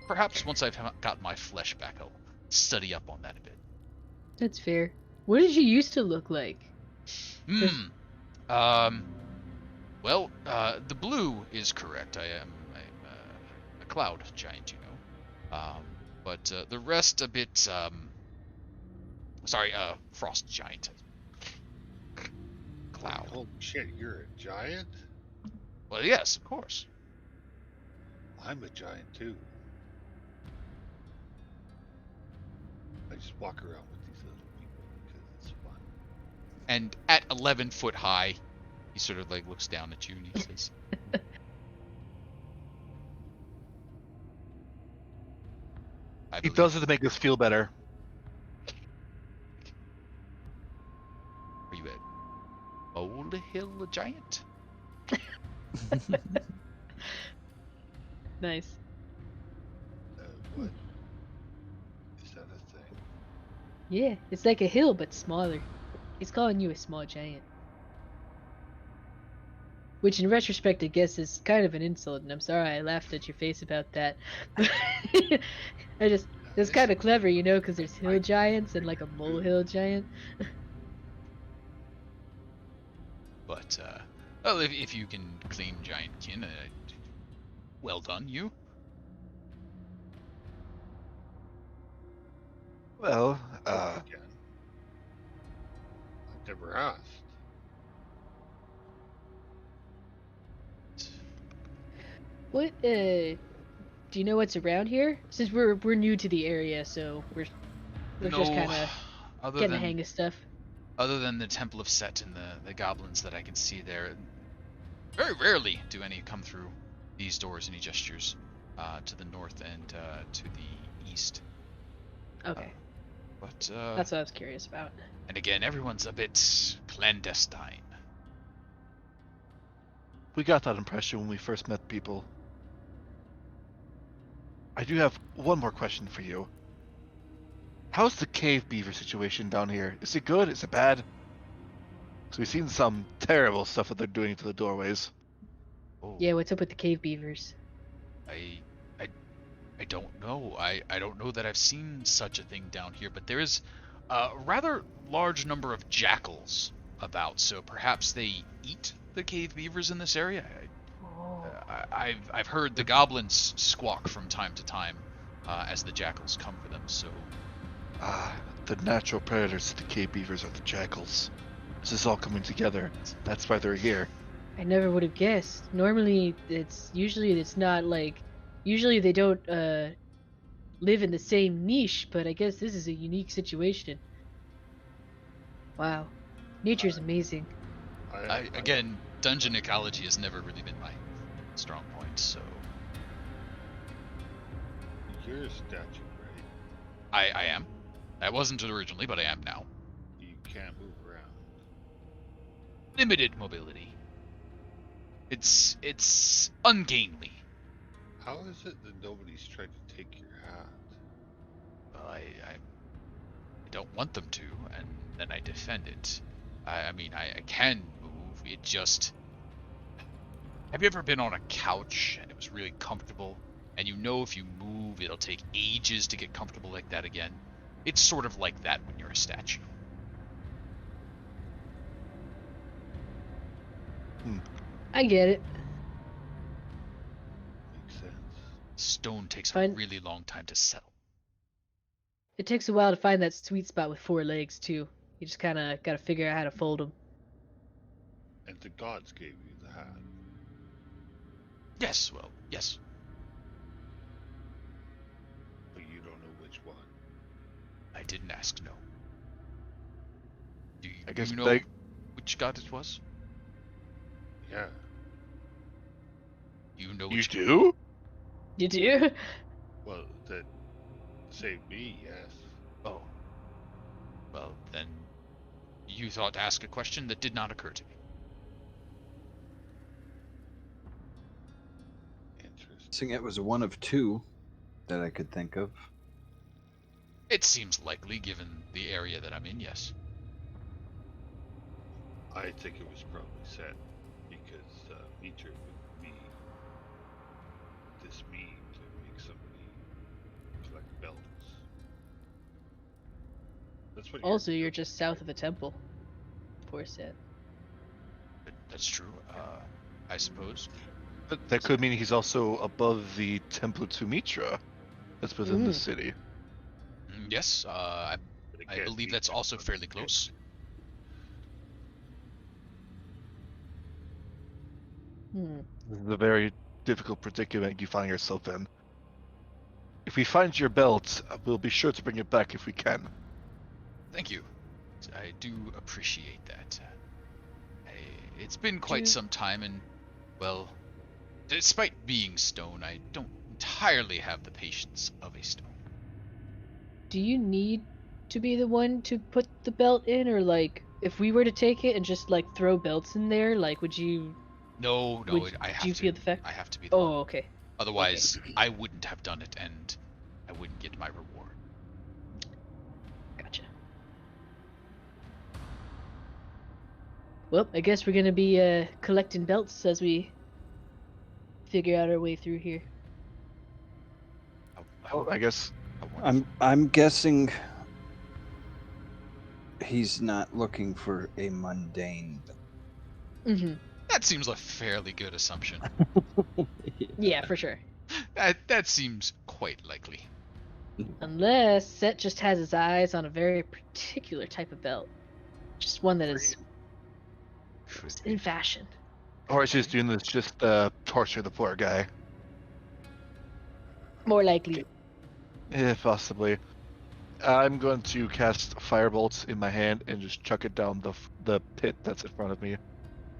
Perhaps once I've got my flesh back, I'll study up on that a bit. That's fair. What did you used to look like? Well, the blue is correct. I'm a cloud giant, but the rest a bit, sorry, frost giant. Cloud. Holy shit, you're a giant? Well, yes, of course. I'm a giant too. I just walk around with these little people because it's fun. And at 11 foot high, he sort of like looks down at you and he says, He does it to make us feel better. Are you a molehill giant? Nice. What? Is that a thing? Yeah, it's like a hill, but smaller. He's calling you a small giant. Which, in retrospect, I guess is kind of an insult, and I'm sorry I laughed at your face about that. It's kind of clever, because there's hill giants and like a molehill giant. But, well, if you can claim giant kin, well done, you. Well, Again. I've never asked. What, do you know what's around here? Since we're new to the area, so we're just kind of getting the hang of stuff. Other than the Temple of Set and the goblins that I can see there, very rarely do any come through these doors, and he gestures to the north and to the east. Okay. But that's what I was curious about. And again, everyone's a bit clandestine. we got that impression when we first met people. I do have one more question for you. How's the cave beaver situation down here? Is it good? Is it bad? So we've seen some terrible stuff that they're doing to the doorways. Oh, Yeah, what's up with the cave beavers? I don't know. I don't know that I've seen such a thing down here, but there is a rather large number of jackals about, so perhaps they eat the cave beavers in this area. I've heard the goblins squawk from time to time as the jackals come for them, so... The natural predators to the cave beavers are the jackals. This is all coming together. That's why they're here. I never would have guessed. Normally, it's not like... Usually they don't live in the same niche, but I guess this is a unique situation. Wow. Nature's amazing. Again, dungeon ecology has never really been my strong point, so... You're a statue, right? I am. I wasn't originally, but I am now. You can't move around. Limited mobility. It's ungainly. How is it that nobody's tried to take your hat? Well, I don't want them to, and then I defend it. I mean, I can move. It just... Have you ever been on a couch and it was really comfortable, and you know if you move, it'll take ages to get comfortable like that again? It's sort of like that when you're a statue. I get it. Makes sense. Stone takes a Fine. really long time to settle. It takes a while to find that sweet spot with 4 legs, too. You just kind of got to figure out how to fold them. And the gods gave you the hat. Yes, well, yes. But you don't know which one. I didn't ask, no. Do I guess you know they- which god it was? Yeah. You know You which do? You do? Well, that saved me, yes. Oh. Well, then you thought to ask a question that did not occur to me. Interesting. Guessing it was one of two that I could think of. It seems likely given the area that I'm in, yes. I think it was probably Set, because Mitra would be this mean to make somebody collect belts. That's what. Also, you're just south of the temple. Poor Set. That's true, I suppose. That could mean he's also above the Temple to Mitra that's within the city. Yes, I believe that's also fairly close. This is a very difficult predicament you find yourself in. If we find your belt, we'll be sure to bring it back if we can. Thank you. I do appreciate that. It's been quite some time, and, well, despite being stone, I don't entirely have the patience of a stone. Do you need to be the one to put the belt in, or like, if we were to take it and just like throw belts in there, like, would you? No, I have do you to. feel the fact? I have to be the one. Oh, okay. Otherwise, I wouldn't have done it, and I wouldn't get my reward. Gotcha. Well, I guess we're gonna be collecting belts as we figure out our way through here. Oh, I guess I'm guessing he's not looking for a mundane. Mm-hmm. That seems a fairly good assumption. Yeah, for sure. That seems quite likely. Unless Set just has his eyes on a very particular type of belt. Just one that is in fashion. or she's doing this just to torture the poor guy. More likely. Yeah, possibly. I'm going to cast Firebolt in my hand and just chuck it down the pit that's in front of me.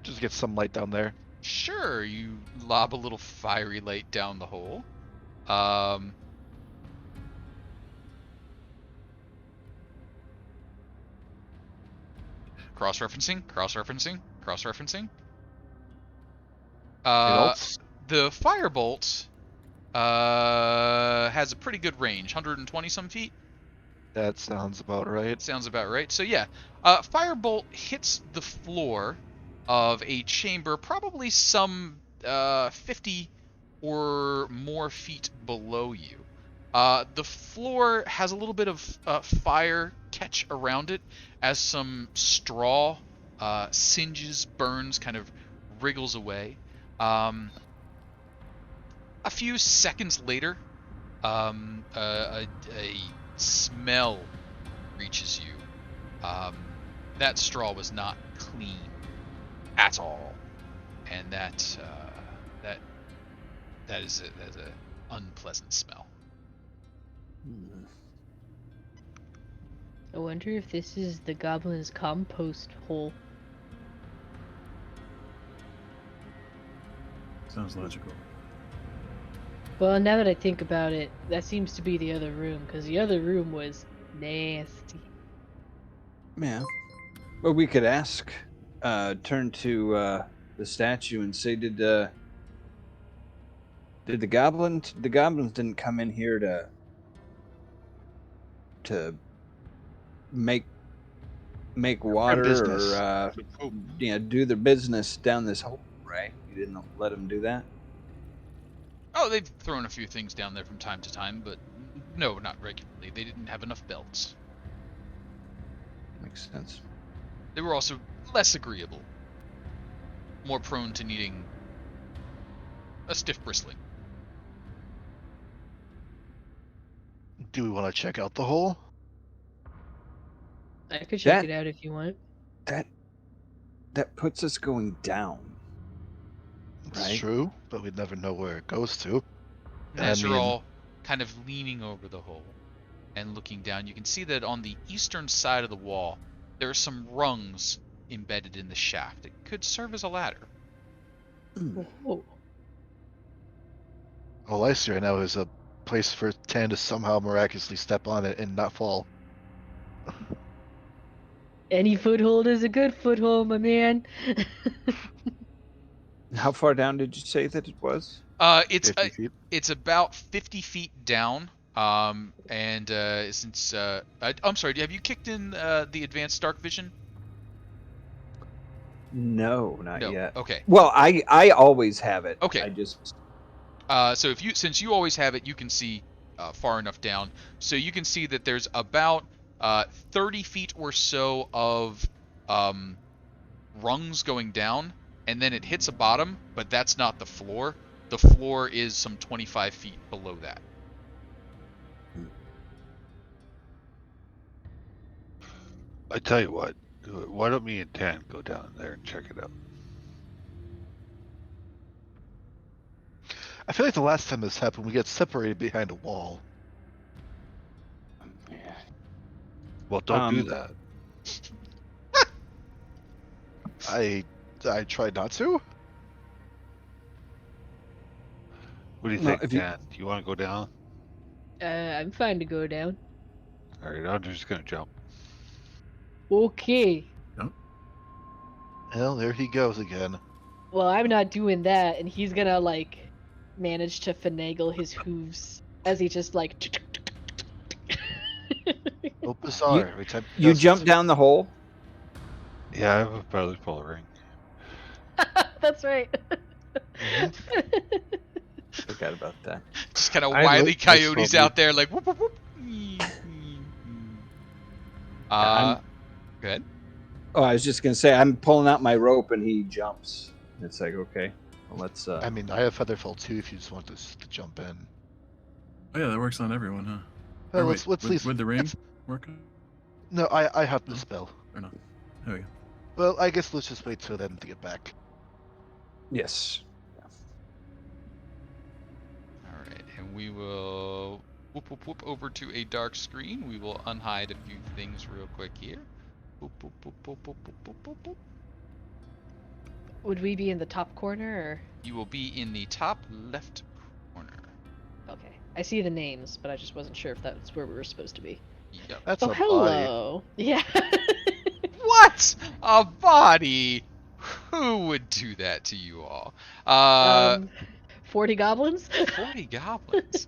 Just get some light down there. Sure, you lob a little fiery light down the hole. Cross-referencing. Adults? The firebolt has a pretty good range, 120 some feet. That sounds about right. Sounds about right. So yeah, firebolt hits the floor of a chamber, probably some 50 or more feet below you. The floor has a little bit of fire catch around it as some straw singes, burns, kind of wriggles away. A few seconds later, a smell reaches you. That straw was not clean at all, and that is an unpleasant smell. I wonder if this is the goblin's compost hole. Sounds logical. Well, now that I think about it, that seems to be the other room, because the other room was nasty. Yeah. Well, we could ask, turn to the statue and say, did the goblins didn't come in here to make water business. or do their business down this hole, right? You didn't let them do that? Oh, they've thrown a few things down there from time to time, but no, not regularly. They didn't have enough belts. Makes sense. They were also less agreeable, more prone to needing a stiff bristling. Do we want to check out the hole? I could check it out if you want. That puts us going down. It's Right. true, but we'd never know where it goes to. As you're all kind of leaning over the hole and looking down, you can see that on the eastern side of the wall, There are some rungs embedded in the shaft. It could serve as a ladder. Oh. All I see right now is a place for Tann to somehow miraculously step on it and not fall. Any foothold is a good foothold, my man. How far down did you say that it was? It's 50 feet. it's about 50 feet down. And since I'm sorry, have you kicked in the advanced dark vision? No, not No. yet. Okay. Well, I always have it. Okay. I just So since you always have it, you can see far enough down. So you can see that there's about 30 feet or so of rungs going down, and then it hits a bottom, but that's not the floor. The floor is some 25 feet below that. I tell you what, why don't me and Tann go down there and check it out? I feel like the last time this happened, we got separated behind a wall. Well, don't do Um, that. I tried not to. What do you No, think, if you- Tann? Do you want to go down? I'm fine to go down. All right, I'm just gonna jump. Okay. Well, there he goes again. Well, I'm not doing that, and he's gonna like manage to finagle his hooves as he just like. Oh, bizarre. Every time he you does jump it. down the hole. Yeah, I have a belly full of ring. That's right. Forgot about that. Just kind of I wily looked nice coyotes for you. out there, like whoop whoop whoop. I'm- Go ahead. Oh, I was just gonna say I'm pulling out my rope and he jumps. It's like okay, well let's. I mean, I have Featherfall too. If you just want us to jump in. Oh yeah, that works on everyone, huh? Well, Or let's wait, leave. would the ring let's- work? No, I have the spell. Or not? There we go. Well, I guess let's just wait till then to get back. Yes. All right, and we will whoop whoop whoop over to a dark screen. We will unhide a few things real quick here. Whoop, whoop, whoop, whoop, whoop, whoop, whoop, whoop, whoop. Would we be in the top corner You will be in the top left corner. or? Okay. I see the names, but I just wasn't sure if that's where we were supposed to be. Yep. That's Oh, a body. hello. Yeah. What? A body? Who would do that to you all? 40 goblins? 40 goblins.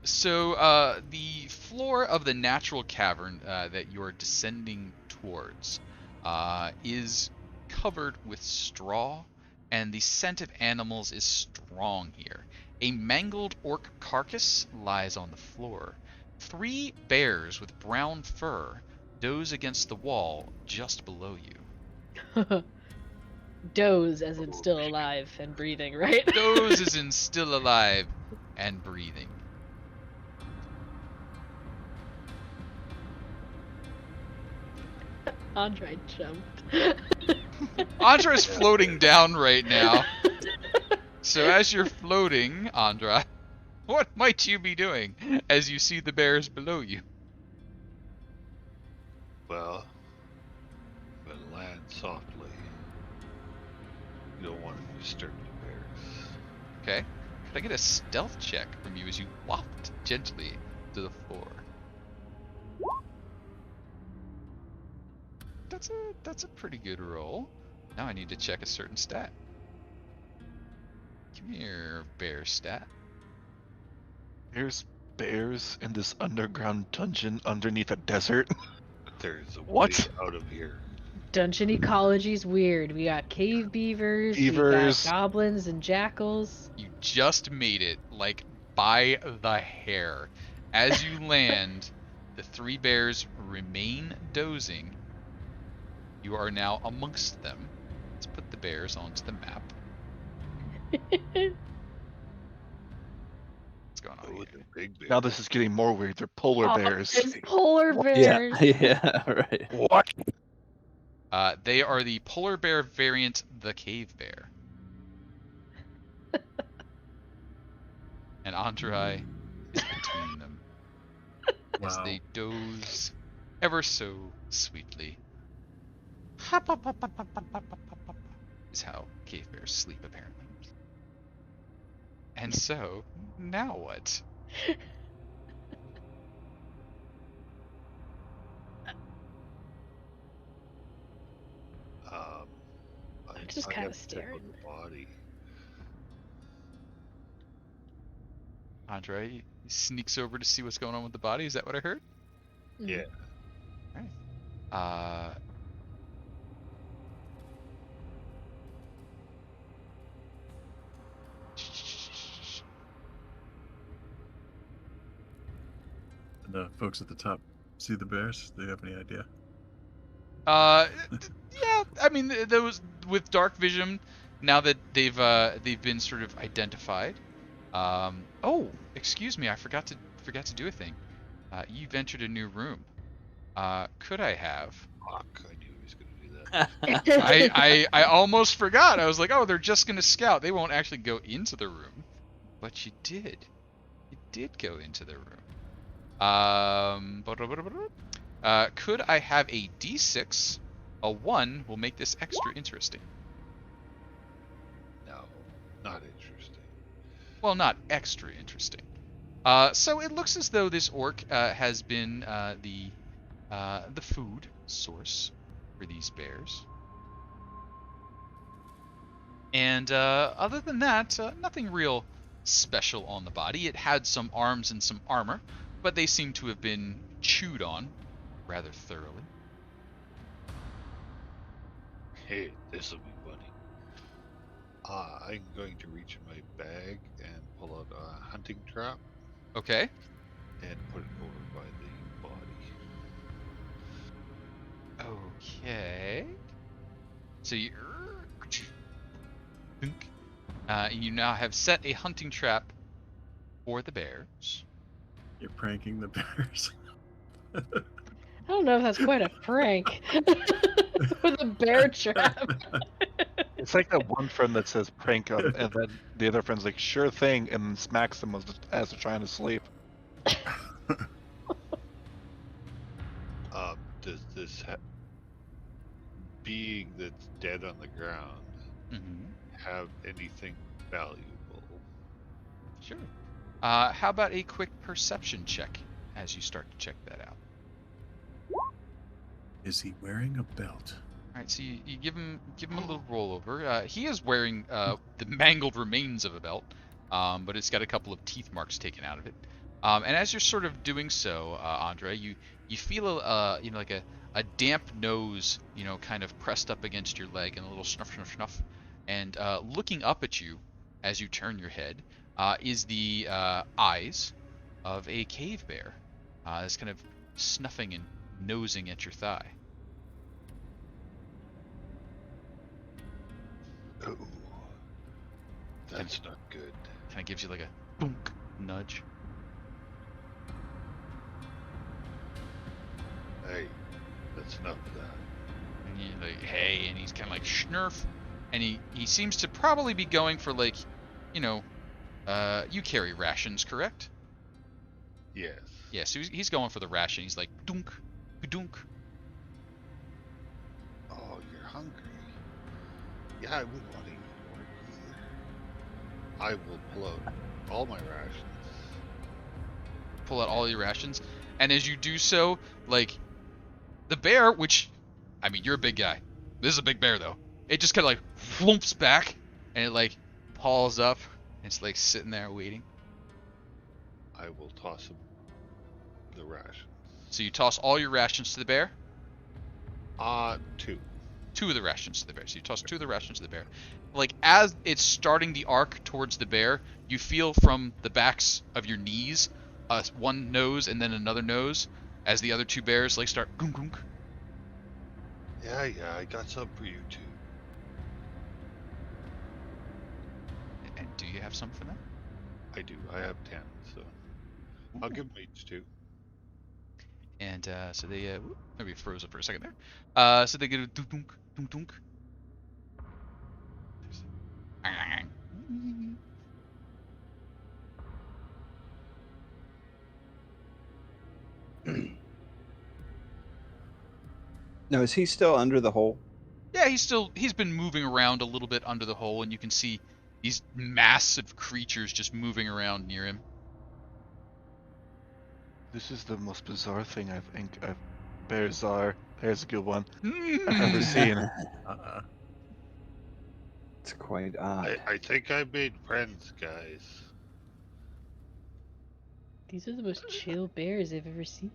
So the floor of the natural cavern that you're descending towards is covered with straw, and the scent of animals is strong here. A mangled orc carcass lies on the floor. 3 bears with brown fur doze against the wall just below you. Doze as in still alive and breathing, right? Doze is in still alive and breathing. Andry jumped. Andry's floating down right now. So as you're floating, Andry, what might you be doing as you see the bears below you? Well, I'm gonna land softly. You don't want to disturb the bears. Okay. Could I get a stealth check from you as you waft gently to the floor? That's a pretty good roll. Now I need to check a certain stat. Come here, bear stat. There's bears in this underground dungeon underneath a desert. There's a What? way out of here. Dungeon ecology's weird. We got cave beavers, we Beavers. got goblins and jackals. You just made it, like, by the hair. As you land, the 3 bears remain dozing. You are now amongst them. Let's put the bears onto the map. What's going on Oh, here? look at the big bear. Now this is getting more weird. They're polar Oh, bears. it's polar Yeah. bears. Yeah. Right. What? They are the polar bear variant, the cave bear. And Andry is between them as Wow. they doze ever so sweetly. Is how cave bears sleep, apparently. And so, now what? I'm just I kind have of to check staring. on the body. Andry sneaks over to see what's going on with the body. Is that what I heard? Mhm. Yeah. Uh, And the folks at the top see the bears. Do you have any idea? yeah. I mean, those with dark vision, now that they've been sort of identified. Oh, excuse me, I forgot to do a thing. You've entered a new room. Could I have? Fuck, I knew he was gonna do that. I almost forgot. I was like, oh, they're just gonna scout. They won't actually go into the room. But you did. You did go into the room. Could I have a D6? A 1 will make this extra interesting. No, not interesting. Well, not extra interesting. So it looks as though this orc has been the food source for these bears. And other than that, nothing real special on the body. It had some arms and some armor, but they seem to have been chewed on rather thoroughly. Hey, this'll be funny. I'm going to reach in my bag and pull out a hunting trap Okay. and put it over by the body. Okay. So you now have set a hunting trap for the bears. You're pranking the bears. I don't know if that's quite a prank. With a bear trap. It's like that one friend that says prank them, and then the other friend's like, sure thing, and then smacks them as they're trying to sleep. Does this being that's dead on the ground have anything valuable? Sure. How about a quick perception check as you start to check that out? Is he wearing a belt? All right, so you give him a little rollover. He is wearing the mangled remains of a belt, but it's got a couple of teeth marks taken out of it. And as you're sort of doing so, Andry, you feel like a damp nose, kind of pressed up against your leg, and a little snuff, snuff, snuff. And looking up at you as you turn your head is the eyes of a cave bear. That's kind of snuffing and nosing at your thigh. Oh, that's not good. Kind of gives you like a boonk nudge. Hey, that's enough of that. And you're like, hey, and he's kind of like schnurf. And he seems to probably be going for like, you carry rations, correct? Yes. Yeah, so he's going for the ration. He's like, dunk, dunk. Oh, you're hungry. Yeah, I wouldn't want to eat more either. I will pull out all my rations. Pull out all your rations. And as you do so, like, the bear, which, I mean, you're a big guy. This is a big bear, though. It just kind of, like, flumps back, and it, like, paws up. And it's, like, sitting there waiting. I will toss him the rations. So you toss all your rations to the bear? 2. 2 of the rations to the bear. So you toss 2 of the rations to the bear. Like, as it's starting the arc towards the bear, you feel from the backs of your knees one nose and then another nose as the other 2 bears, like, start gunk gunk. Yeah, I got some for you too. And do you have some for them? I do. I have 10, so I'll give them each 2. And so they maybe froze up for a second there. So they get a dunk dunk dunk dunk. Now, is he still under the hole? Yeah, he's been moving around a little bit under the hole, and you can see these massive creatures just moving around near him. This is the most bizarre thing I think bears are. There's a good one. I've ever seen. It's quite odd. I think I made friends, guys. These are the most chill bears I've ever seen.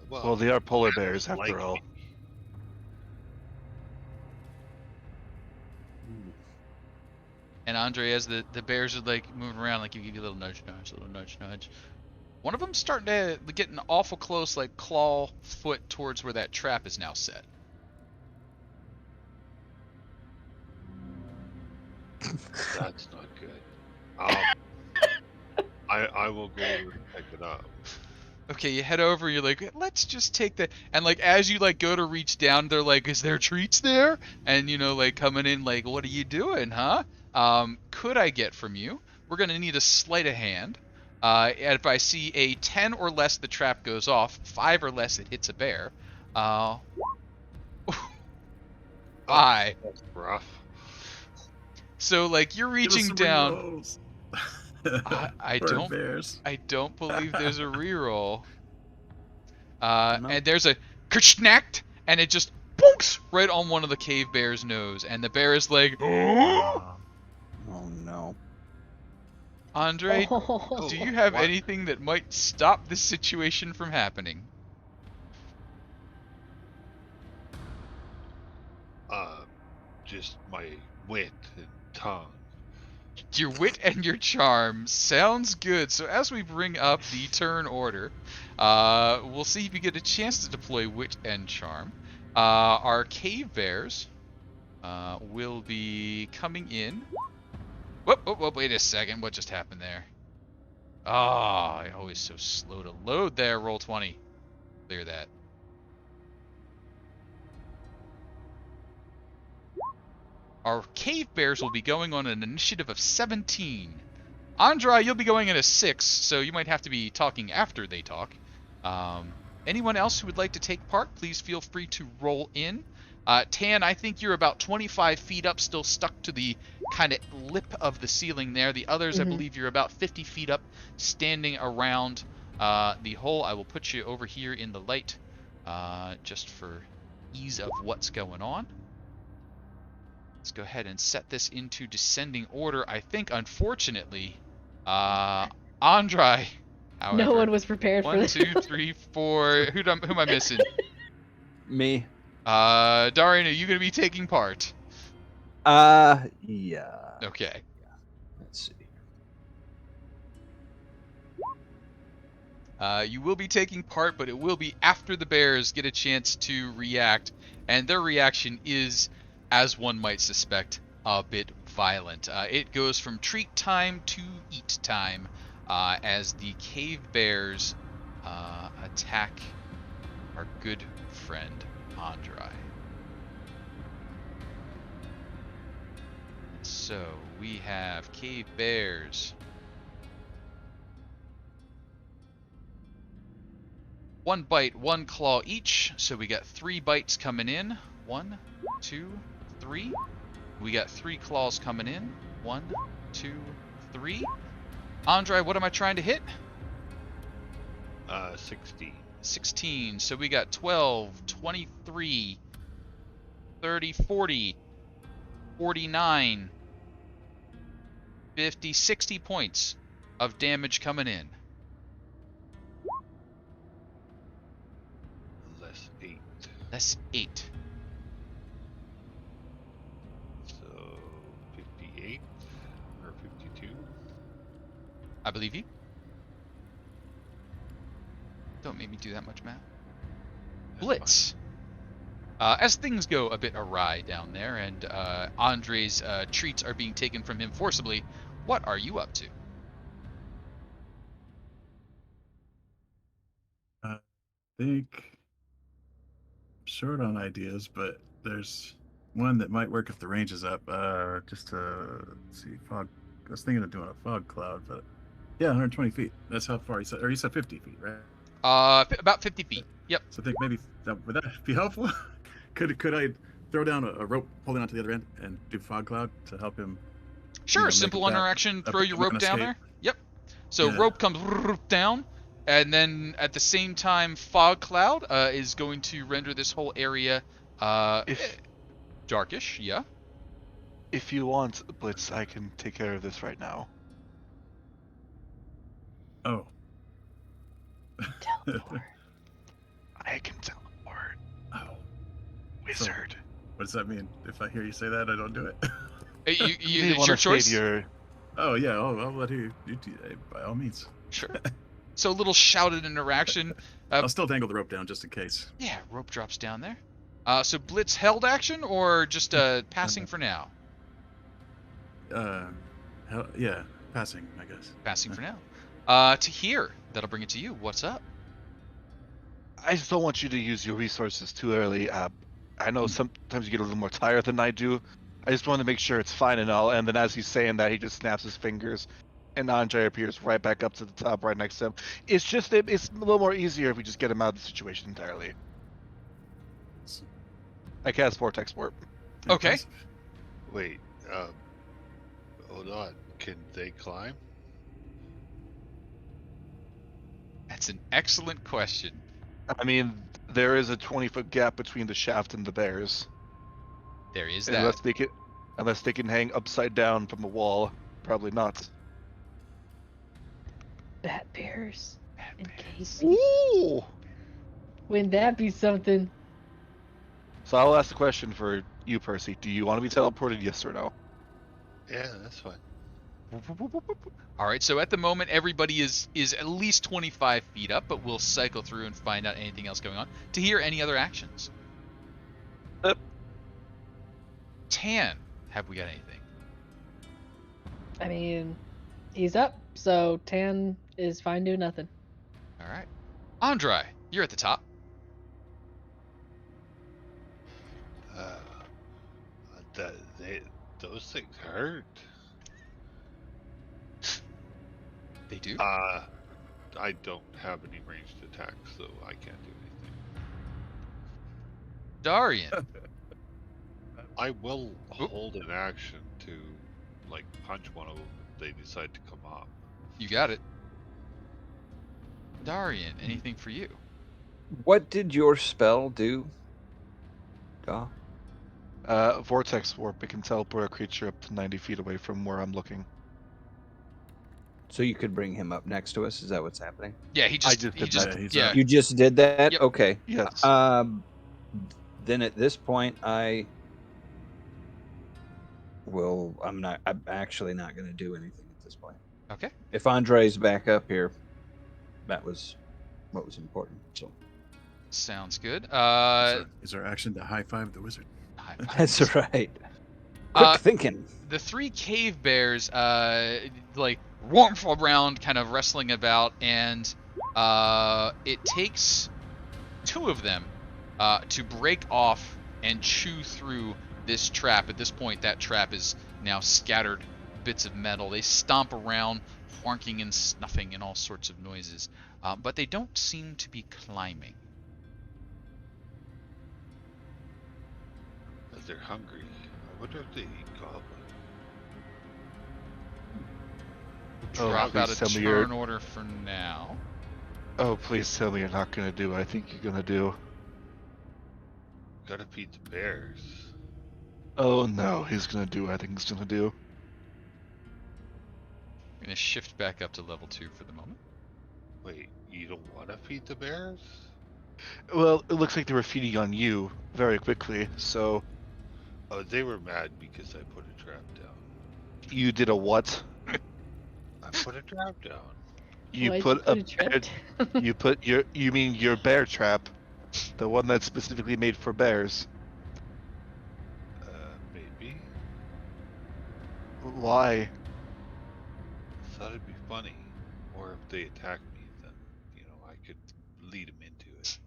Well, they are polar bears after like all. me. And Andry, as the bears are like moving around, like you give you a little nudge, nudge. One of them's starting to get an awful close, like claw foot towards where that trap is now set. That's not good. I will go over and pick it up. Okay, you head over, you're like, let's just take the, and like as you like go to reach down, they're like, is there treats there? And you know, like coming in, like, what are you doing, huh? Could I get from you? We're gonna need a sleight of hand. If I see a 10 or less, the trap goes off. 5 or less, it hits a bear. 5. That's rough. So like you're reaching down. I don't. Bears. I don't believe there's a reroll. And there's a kerschnacked, and it just boonks right on one of the cave bear's nose, and the bear is like, Oh no. Andry, Oh. do you have What? anything that might stop this situation from happening? Just my wit and tongue. Your wit and your charm sounds good. So as we bring up the turn order, we'll see if you get a chance to deploy wit and charm. Our cave bears will be coming in. Whoop, wait a second. What just happened there? Ah, always so slow to load there. Roll 20. Clear that. Our cave bears will be going on an initiative of 17. Andry, you'll be going in a 6, so you might have to be talking after they talk. Anyone else who would like to take part, please feel free to roll in. Tann, I think you're about 25 feet up, still stuck to the kind of lip of the ceiling there. The others, I believe you're about 50 feet up, standing around the hole. I will put you over here in the light, just for ease of what's going on. Let's go ahead and set this into descending order. I think, unfortunately, Andry, however, No one was prepared for this. 1, 2, 3, 4. Who am I missing? Me. Dahrian, are you going to be taking part? Yeah. Okay. Let's see. You will be taking part, but it will be after the bears get a chance to react, and their reaction is, as one might suspect, a bit violent. It goes from treat time to eat time, as the cave bears attack our good friend Andry. So we have cave bears. One bite, one claw each, so we got 3 bites coming in. 1, 2, 3. We got 3 claws coming in. 1, 2, 3. Andry, what am I trying to hit? 16. 16. So we got 12, 23, 30, 40, 49, 50, 60 points of damage coming in. Less 8. That's 8. So 58 or 52. I believe you. Don't make me do that much math. That's Blitz. As things go a bit awry down there, and Andry's treats are being taken from him forcibly, what are you up to? I think I'm short on ideas, but there's one that might work if the range is up. Just to let's see, fog. I was thinking of doing a fog cloud, but yeah, 120 feet. That's how far you said. Or you said 50 feet, right? About 50 feet. Yep. So I think maybe would that be helpful? could I throw down a rope holding onto the other end and do fog cloud to help him? Sure, make simple that interaction. a Throw your rope down escape. there. Yep. So Yeah. rope comes down, and then at the same time, fog cloud is going to render this whole area darkish. Yeah. If you want, Blitz, I can take care of this right now. Oh. Teleport. I can teleport. Oh. Wizard. What does that mean? If I hear you say that, I don't do it. It's wanna your choice. save your- Oh yeah, I'll let you by all means. Sure. So a little shouted interaction. I'll still dangle the rope down just in case. Yeah, rope drops down there. So Blitz held action or just passing for now? Yeah, passing, I guess. Passing for now. Tahir, that'll bring it to you. What's up? I just don't want you to use your resources too early. I know sometimes you get a little more tired than I do. I just want to make sure it's fine and all. And then as he's saying that, he just snaps his fingers, and Andry appears right back up to the top, right next to him. It's just it's a little more easier if we just get him out of the situation entirely. I cast Vortex Warp. Okay. Wait, hold on. Can they climb? That's an excellent question. I mean, there is a 20-foot gap between the shaft and the bears. There is that. Unless they can hang upside down from a wall, probably not. Bat bears. In case. Ooh! Wouldn't that be something? So I'll ask the question for you, Percy. Do you want to be teleported, yes or no? Yeah, that's fine. All right, so at the moment, everybody is at least 25 feet up, but we'll cycle through and find out anything else going on. To hear any other actions? Tann, have we got anything? I mean, he's up, so Tann is fine doing nothing. All right. Andry, you're at the top. Those things hurt. They do? I don't have any ranged attacks, so I can't do anything. Dahrian. I will hold an action to, like, punch one of them if they decide to come up. You got it. Dahrian, anything for you? What did your spell do? Dah? Vortex Warp. It can teleport a creature up to 90 feet away from where I'm looking. So you could bring him up next to us? Is that what's happening? Yeah, he just did he just that. yeah. You just did that? Yep. Okay. Yes. Then at this point, I'm actually not going to do anything at this point. Okay. If Andre's back up here, that was what was important. So Sounds good. Is our action to high five the wizard? high five. that's right. Quick thinking. The three cave bears like warmth around, kind of wrestling about, and it takes two of them to break off and chew through this trap. At this point, that trap is now scattered bits of metal. They stomp around, whonking and snuffing and all sorts of noises, but they don't seem to be climbing. They're hungry. I wonder if they eat goblin. Drop out a please tell me turn order for now. Oh, please tell me you're not going to do what I think you're going to do. Gotta feed the bears. Oh no, he's going to do what I think he's going to do. I'm going to shift back up to level 2 for the moment. Wait, you don't want to feed the bears? Well, it looks like they were feeding on you very quickly, so... Oh, they were mad because I put a trap down. You did a what? I put a trap down. You Why'd put you a trap bear, you mean your bear trap, the one that's specifically made for bears. Maybe. Why? Thought it'd be funny. Or if they attack me, then, I could lead them into it.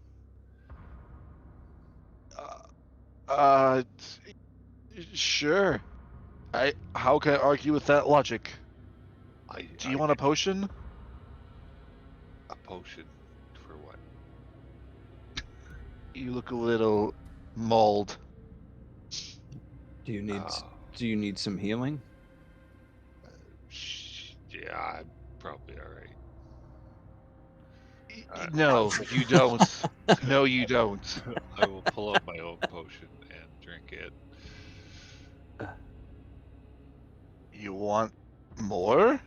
Sure. How can I argue with that logic? Do you want a potion? A potion for what? You look a little mauled. Do you need Uh, do you need some healing? Yeah, I'm probably all right. No, you don't. No, you don't. I will pull out my own potion and drink it. You want more?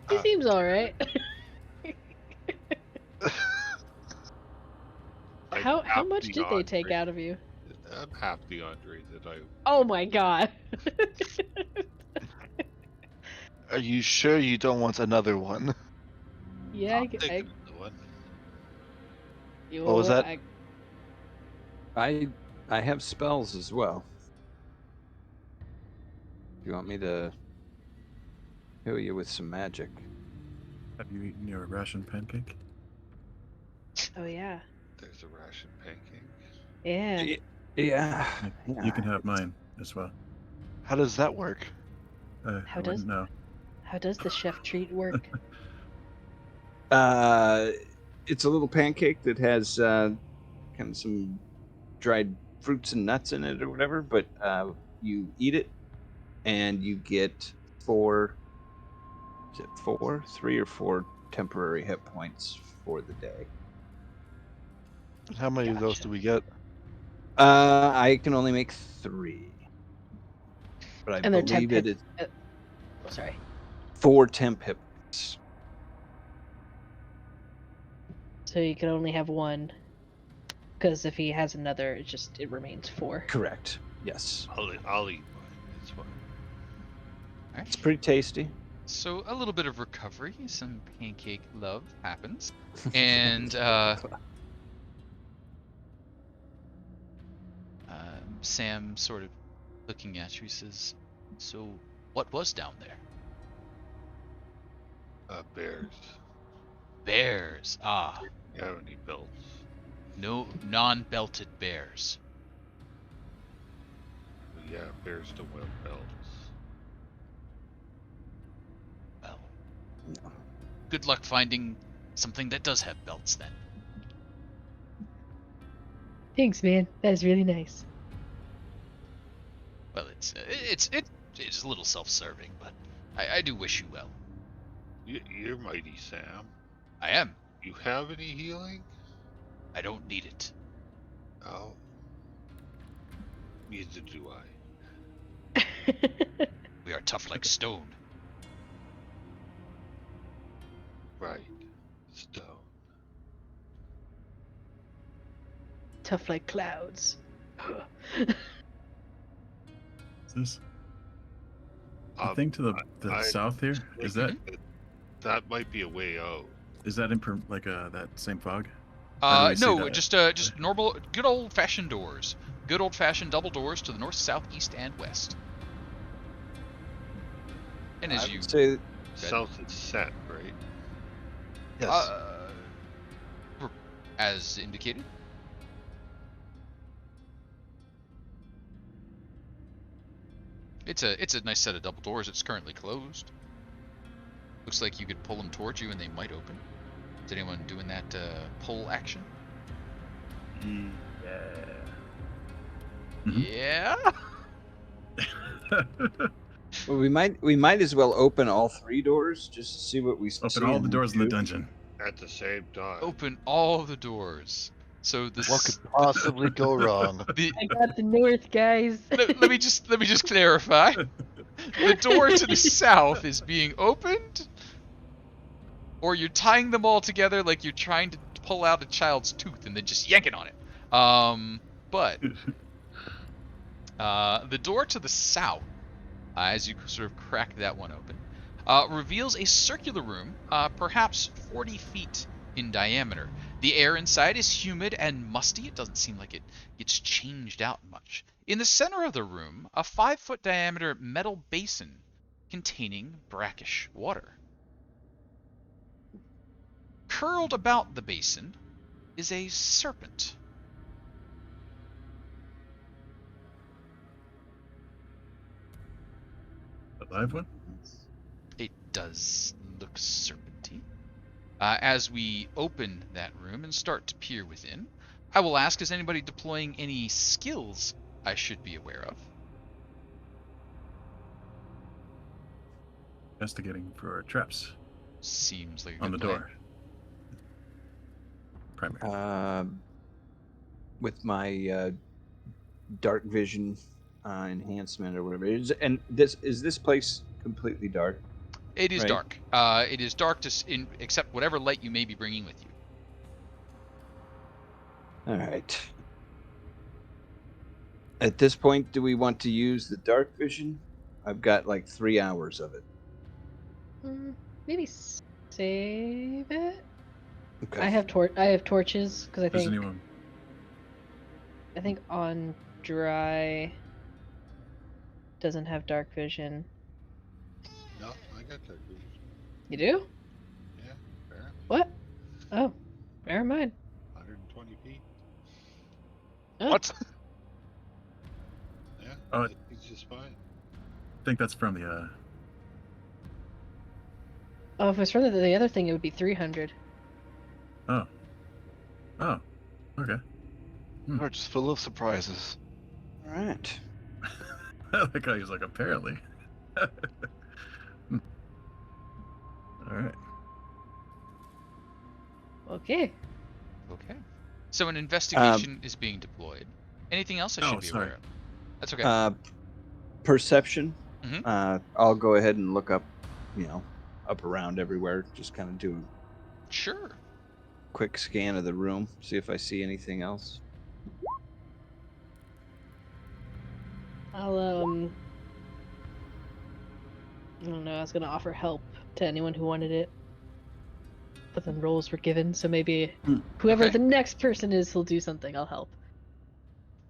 He seems all right. How half much the did they take Andry- out of you? I'm half the Andry that I. Oh my god. Are you sure you don't want another one? Yeah, I'm taking the one. What was that? I have spells as well. Do you want me to heal you with some magic? Have you eaten your ration pancake? Oh yeah. There's a ration pancake. Yeah. Yeah. You can have mine as well. How does that work? I does- wouldn't know. How does the chef treat work? It's a little pancake that has kind of some dried fruits and nuts in it or whatever, but you eat it and you get 4, is it 4? 3 or 4 temporary hit points for the day. How many of those Gotcha. do we get? I can only make 3. But I And they're temp believe it hit- is Oh, sorry. 4 temp hit points. So you can only have one. Because if he has another, it remains 4. Correct. Yes. I'll eat mine. It's fine. It's pretty tasty. So a little bit of recovery, some pancake love happens, and Sam sort of looking at you says, "So what was down there?" Bears. Bears. Ah, You have any belts? no non-belted bears. Yeah, bears don't wear belts. Well, good luck finding something that does have belts then. Thanks, man. That is really nice. Well, it's a little self-serving, but I do wish you well. You're mighty, Sam. I am. You have any healing? I don't need it. Oh. Neither do I. We are tough like stone. Right. Stone. Tough like clouds. Is this the Um, thing to the I- south here? Is that That might be a way out. in like that same fog? How do we see No, that? just normal, good old-fashioned doors. Good old-fashioned double doors to the north, south, east, and west. And as I you would say South is set, right? Yes. as indicated. It's a nice set of double doors. It's currently closed. Looks like you could pull them towards you and they might open. Is anyone doing that pull action? Yeah. Yeah. well, we might as well open all 3 doors just to see what we see. Open all the and doors in the do. dungeon. At the same time. Open all the doors. So the What could possibly go wrong? I got the north, guys. let me just clarify. The door to the south is being opened, or you're tying them all together like you're trying to pull out a child's tooth and then just yanking on it. But the door to the south, as you sort of crack that one open, reveals a circular room, perhaps 40 feet in diameter. The air inside is humid and musty. It doesn't seem like it gets changed out much. In the center of the room, a 5-foot diameter metal basin containing brackish water. Curled about the basin is a serpent. live one? It does look serpentine. As we open that room and start to peer within, I will ask, is anybody deploying any skills I should be aware of? Investigating for traps Seems like a on the good plan. door. Primary. With my dark vision enhancement or whatever. And is this place completely dark? It is Right. dark. It is dark except whatever light you may be bringing with you. All right. At this point, do we want to use the dark vision? I've got like 3 hours of it. Maybe save it. Okay. I have torches because Does anyone? I think Andry doesn't have dark vision. No, I got that vision. You do? Yeah, fair. What? Oh, never mind. 120 feet. Oh. What? Yeah, it's just fine. I think that's from the. Oh, if it's from the other thing, it would be 300. Oh. Oh. Okay. We're just full of surprises. All right. That guy was like, apparently. All right. Okay. Okay. So an investigation is being deployed. Anything else I should be sorry. aware of? That's okay. Perception. Mhm. I'll go ahead and look up, up around everywhere. Just kind of do Sure. a quick scan of the room, see if I see anything else. I'll I don't know. I was gonna offer help to anyone who wanted it, but then roles were given, so maybe whoever Okay. the next person is, who'll do something. I'll help.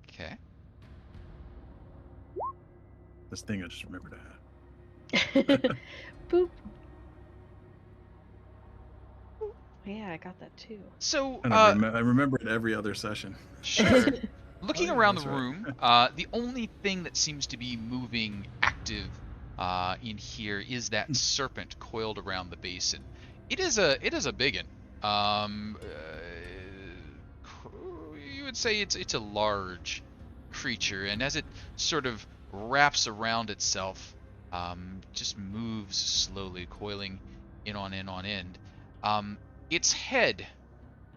Okay. This thing I just remembered to have. Boop. Yeah, I got that too. So, And I remember it every other session. sure. Looking Oh, yeah, around that's the right. room, the only thing that seems to be moving active in here is that serpent coiled around the basin. It is a biggin. You would say it's a large creature, and as it sort of wraps around itself, just moves slowly, coiling in on end. Its head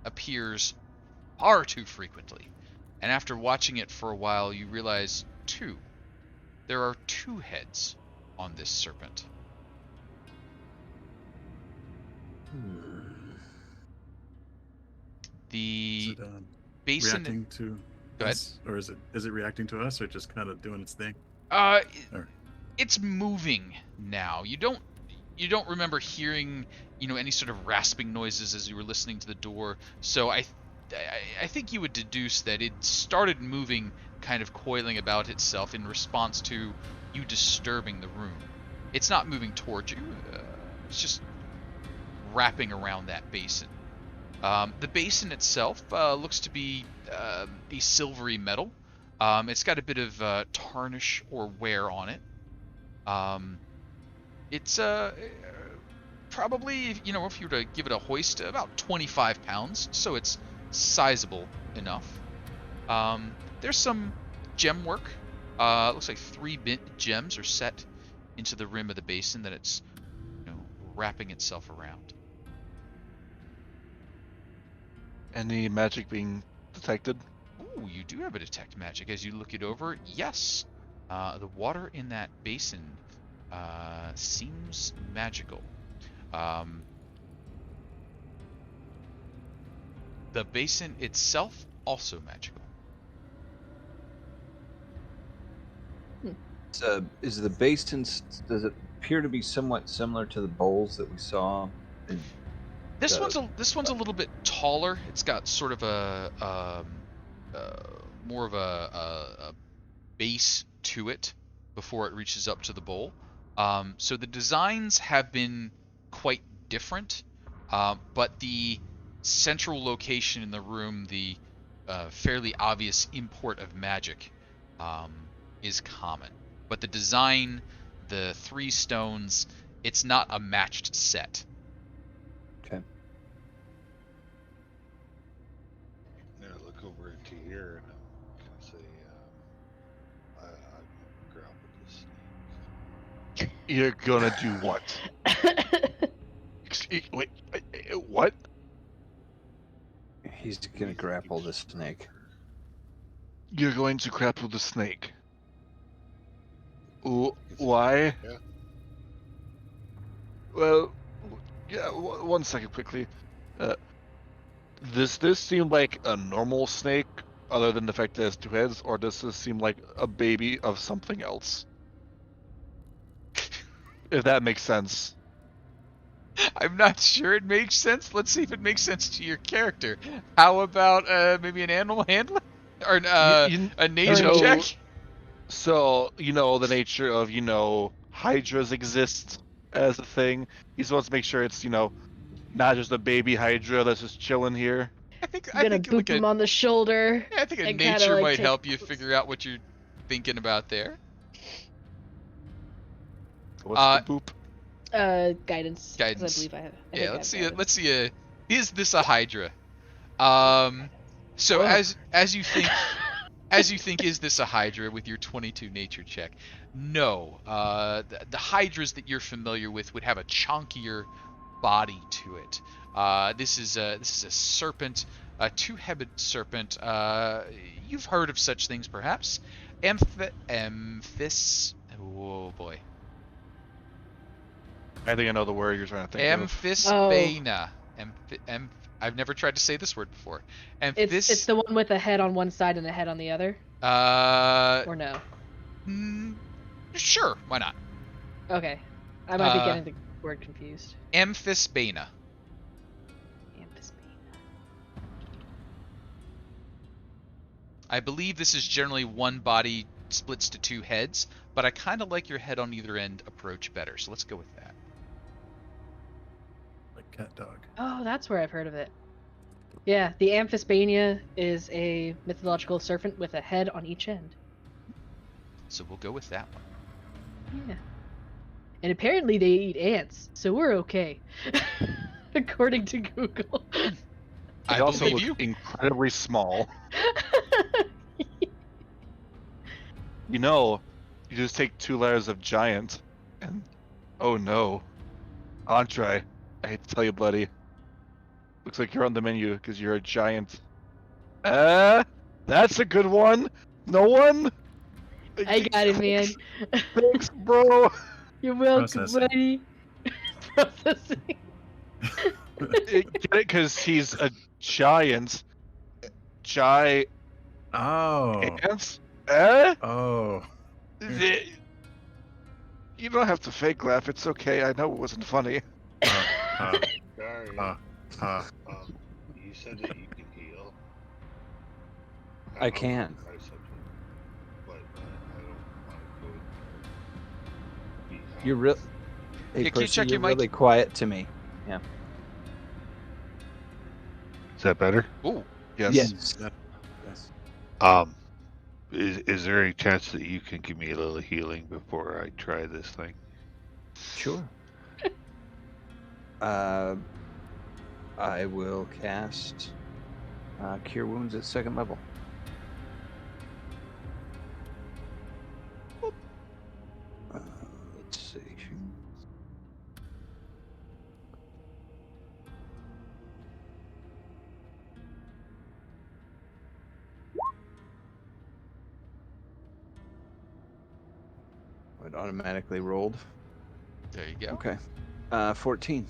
appears far too frequently, and after watching it for a while, you realize there are two heads on this serpent. Is The it basin. reacting to Go ahead. us, or is it reacting to us, or just kind of doing its thing? Or- It's moving now. You don't remember hearing, any sort of rasping noises as you were listening to the door. So I think you would deduce that it started moving, kind of coiling about itself in response to you disturbing the room. It's not moving towards you. It's just wrapping around that basin. The basin itself looks to be a silvery metal. It's got a bit of tarnish or wear on it. It's probably, if you were to give it a hoist, about 25 pounds, so it's sizable enough. There's some gem work. Looks like 3 gems are set into the rim of the basin that it's wrapping itself around. Any magic being detected? Ooh, you do have a detect magic. As you look it over, yes. The water in that basin seems magical. The basin itself, also magical. Is the basin, does it appear to be somewhat similar to the bowls that we saw? This one's a little bit taller. It's got sort of a more of a base to it before it reaches up to the bowl. So the designs have been quite different, but the central location in the room, the fairly obvious import of magic, is common. But the design the 3 stones, it's not a matched set. Okay. Yeah, look over at Tahir and I'm gonna say, I'm gonna grapple this snake. You're gonna do what? Wait, what? He's gonna grapple the snake. You're going to grapple the snake. Why? Yeah. Well, yeah, one second quickly. Does this seem like a normal snake, other than the fact that it has 2 heads, or does this seem like a baby of something else? If that makes sense. I'm not sure it makes sense. Let's see if it makes sense to your character. How about maybe an animal handler? Or a nature check? So, the nature of, hydras exist as a thing. He's supposed to make sure it's, not just a baby hydra that's just chilling here. I think boop him on the shoulder. Yeah, I think a and kinda, nature like, might take- help you figure out what you're thinking about there. What's the boop? Guidance. 'Cause Guidance. I believe I have. Yeah, let's see. Guidance. Let's see. Is this a hydra? So Well. as you think, is this a hydra with your 22 nature check? No. The hydras that you're familiar with would have a chunkier body to it. This is a serpent, a 2-headed serpent. You've heard of such things, perhaps? Amphis. Oh boy. I think I know the word you're trying to think of. Amphisbaena. I've never tried to say this word before. It's the one with a head on one side and a head on the other. Or no? Sure, why not? Okay, I might be getting the word confused. Amphisbaena. I believe this is generally one body splits to 2 heads, but I kind of like your head on either end approach better, so let's go with that. Like cat dog. Oh, that's where I've heard of it. Yeah, the Amphisbaena is a mythological serpent with a head on each end. So we'll go with that one. Yeah. And apparently they eat ants, so we're okay. According to Google. I I also believe look you. incredibly small. You just take 2 layers of giant, and oh no, Andry, I hate to tell you, buddy. Looks like you're on the menu because you're a giant. That's a good one. No one. I got it, man. Thanks, bro. You're welcome, Processing. buddy. Processing. Get it? Because he's a giant. Giant. Oh. Oh. You don't have to fake laugh. It's okay. I know it wasn't funny. Dahrian, you said that you can heal. I can. I said that, but I don't want to go behind. You're real. Hey, Yeah, can you Percy, check you're your mic? really quiet to me. Yeah. Is that better? Ooh, Yes. Yes. Yeah. Yes. Is there any chance that you can give me a little healing before I try this thing? Sure. I will cast Cure Wounds at 2nd level. Let's see. It automatically rolled. there you go. Okay. 14.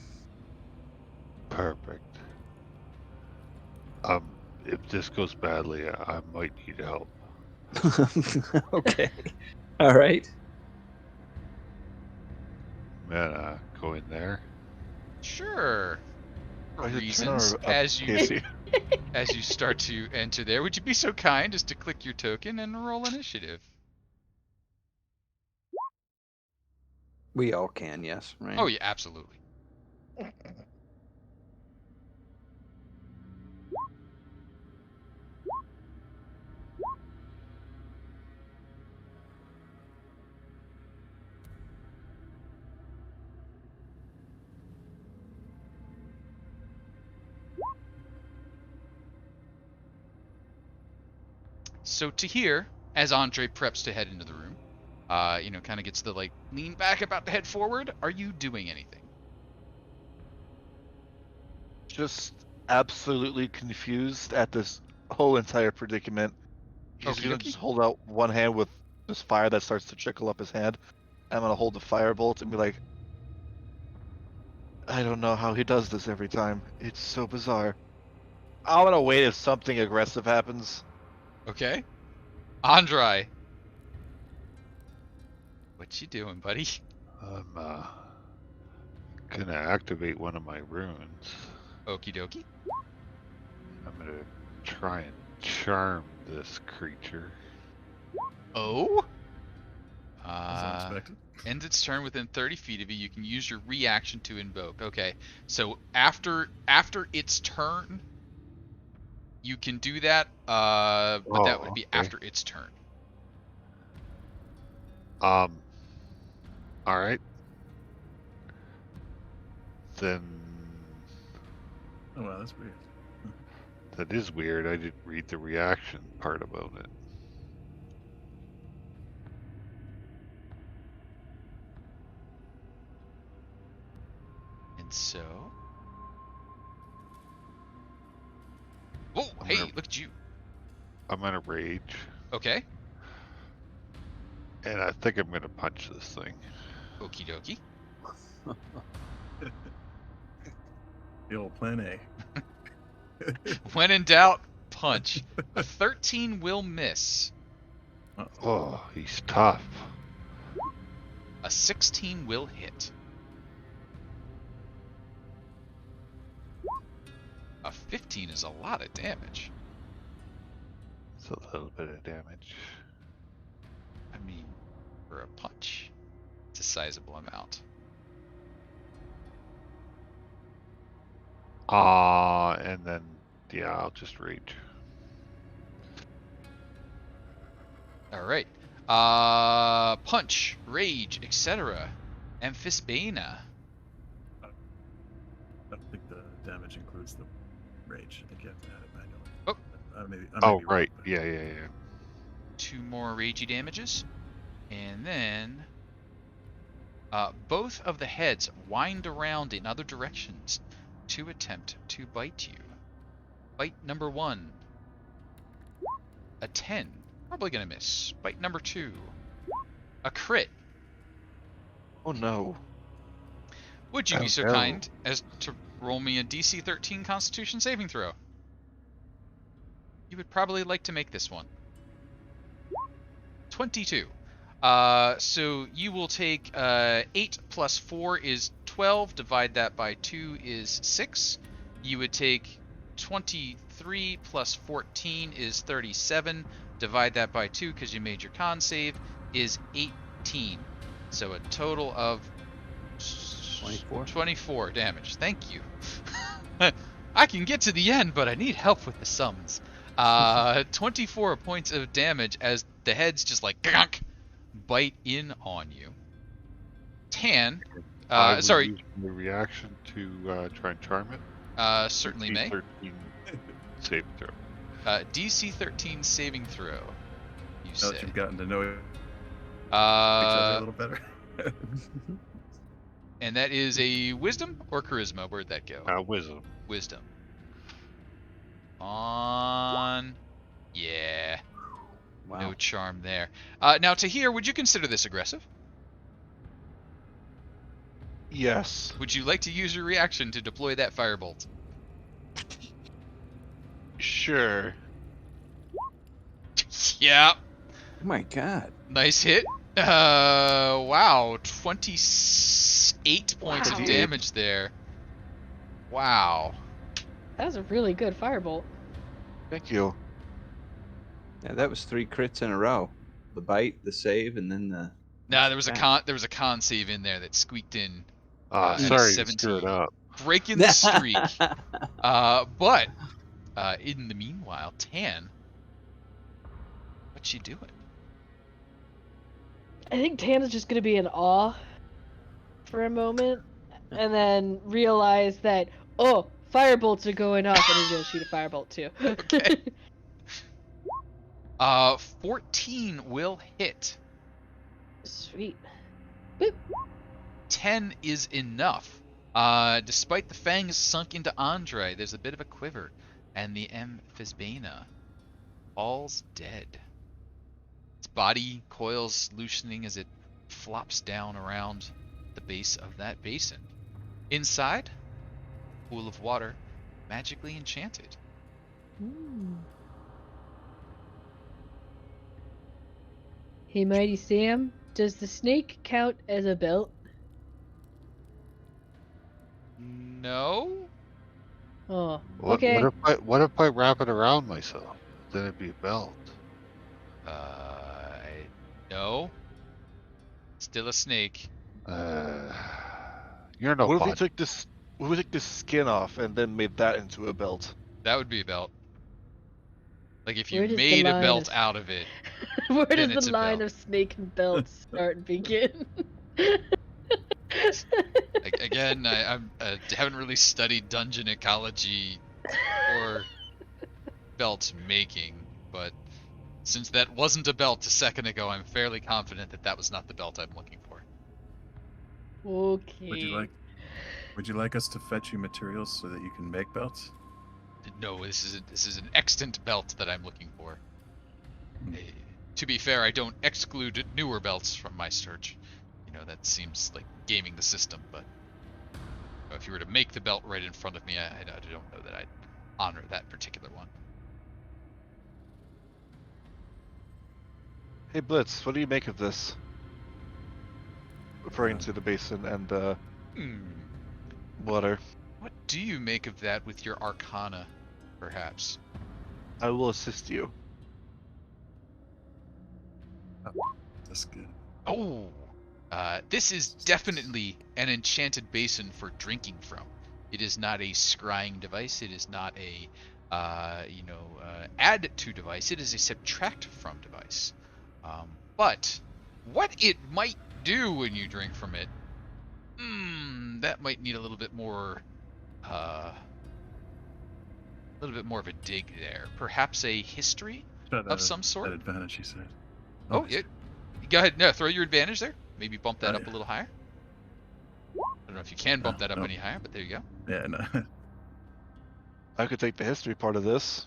Perfect. If this goes badly, I might need help. Okay. All right. Man, go in there. Sure. For I should turn reasons, her up, as you Casey. as you start to enter there, would you be so kind as to click your token and roll initiative? We all can, yes, right? Oh yeah, absolutely. So Tahir, as Andry preps to head into the room, kind of gets the lean back, about to head forward. Are you doing anything? Just absolutely confused at this whole entire predicament. He's gonna Okey-dokey. just hold out one hand with this fire that starts to trickle up his hand. I'm gonna hold the firebolt and be like, I don't know how he does this every time. It's so bizarre. I'm gonna wait if something aggressive happens. Okay. Andry. What you doing, buddy? I'm gonna activate one of my runes. Okie dokie. I'm gonna try and charm this creature. Oh? As unexpected. Ends its turn within 30 feet of you. You can use your reaction to invoke. Okay. So after its turn, you can do that, but that would be okay. after its turn. Alright. Then Oh wow, that's weird. that is weird. I didn't read the reaction part about it. And so... Whoa, I'm hey, gonna- look at you. I'm gonna rage, Okay. and I think I'm gonna punch this thing. Okie dokie. The old plan A. When in doubt, punch. A 13 will miss. Oh, he's tough. A 16 will hit. A 15 is a lot of damage. It's a little bit of damage. I mean, for a punch, it's a sizable amount. And then, yeah, I'll just rage. Alright. Punch, rage, etc. Amphisbaena. I don't think the damage includes the rage. I think you have to add it manually. Oh. I may be Oh, wrong, right. but- Yeah. 2 more ragey damages. And then... both of the heads wind around in other directions to attempt to bite you. Bite number 1. A 10. Probably gonna miss. Bite number 2. A crit. Oh no. Would you be Oh, so no. kind as to roll me a DC 13 Constitution saving throw? You would probably like to make this one. 22. So you will take 8 plus 4 is 12. Divide that by 2 is 6. You would take 23 plus 14 is 37. Divide that by 2 because you made your con save is 18. So a total of 24 damage. Thank you. I can get to the end, but I need help with the sums. 24 points of damage as the heads just gunk, bite in on you. Tann, I would sorry, use the reaction to try and charm it. certainly DC may. 13 save throw. DC 13 saving throw. You Now say. that you've gotten to know each other a Uh, little better. and that is a wisdom or charisma? Where'd that go? Wisdom. Wisdom. On. Yeah. Wow. No charm there. Now, Tahir, would you consider this aggressive? Yes. Would you like to use your reaction to deploy that firebolt? Sure. Yeah. Oh my god. Nice hit. Wow. 28 points of Wow. damage there. Wow. That was a really good firebolt. Thank you. Yeah, that was 3 crits in a row. The bite, the save, and then the... Nah, there was Yeah. a con save in there that squeaked in. Sorry to 17. screw it up. Breaking the streak. But in the meanwhile, Tann, what's she doing? I think Tann is just gonna be in awe for a moment, and then realize that, oh, firebolts are going off, and he's gonna shoot a firebolt too. Okay. 14 will hit. Sweet. Boop. 10 is enough. Despite the fangs sunk into Andry, there's a bit of a quiver, and the amphisbaena falls dead. Its body coils loosening as it flops down around the base of that basin. Inside, pool of water, magically enchanted. Ooh. Hey, Mighty Sam, does the snake count as a belt? No? Oh, What, okay. what if I wrap it around myself? Then it'd be a belt. No. Still a snake. You're no What if we fun. took this? What if we took the skin off and then made that into a belt? That would be a belt. Like if you Where does the made a line belt of- out of it. Where Then does it's the a line belt. of snake and belts start and begin? Again, I haven't really studied dungeon ecology or belt making, but since that wasn't a belt a second ago, I'm fairly confident that that was not the belt I'm looking for. Okay. Would you like us to fetch you materials so that you can make belts? No, this is an extant belt that I'm looking for. To be fair, I don't exclude newer belts from my search. You know, that seems like gaming the system, but if you were to make the belt right in front of me, I don't know that I'd honor that particular one. Hey Blitz, what do you make of this? Referring to the basin and the water. What do you make of that with your arcana, perhaps? I will assist you. That's good. Oh, this is definitely an enchanted basin for drinking from. It is not a scrying device. It is not a, add to device. It is a subtract from device. But what it might do when you drink from it, that might need a little bit more of a dig there. Perhaps a history of some sort. That advantage, he said. Oh, yeah. Go ahead. No, throw your advantage there. Maybe bump that up a little higher. I don't know if you can bump that up any higher, but there you go. Yeah, no. I could take the history part of this.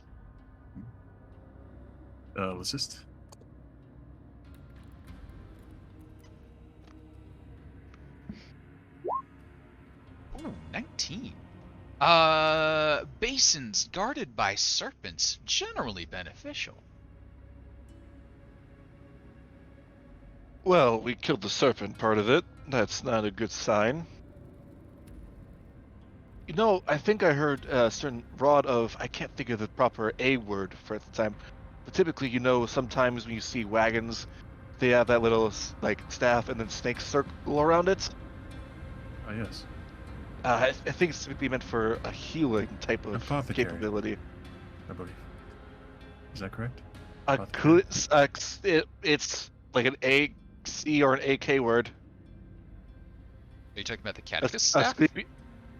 Assist. Ooh, 19. Basins guarded by serpents, generally beneficial. Well, we killed the serpent part of it. That's not a good sign. You know, I think I heard a certain rod of, I can't think of the proper A word for at the time, but typically, you know, sometimes when you see wagons, they have that little, like, staff and then snakes circle around it. Oh, yes. I think it's typically meant for a healing type of Apothecary. capability. I believe. Is that correct? It's like an AC or an AK word. Are you talking about the catechist staff?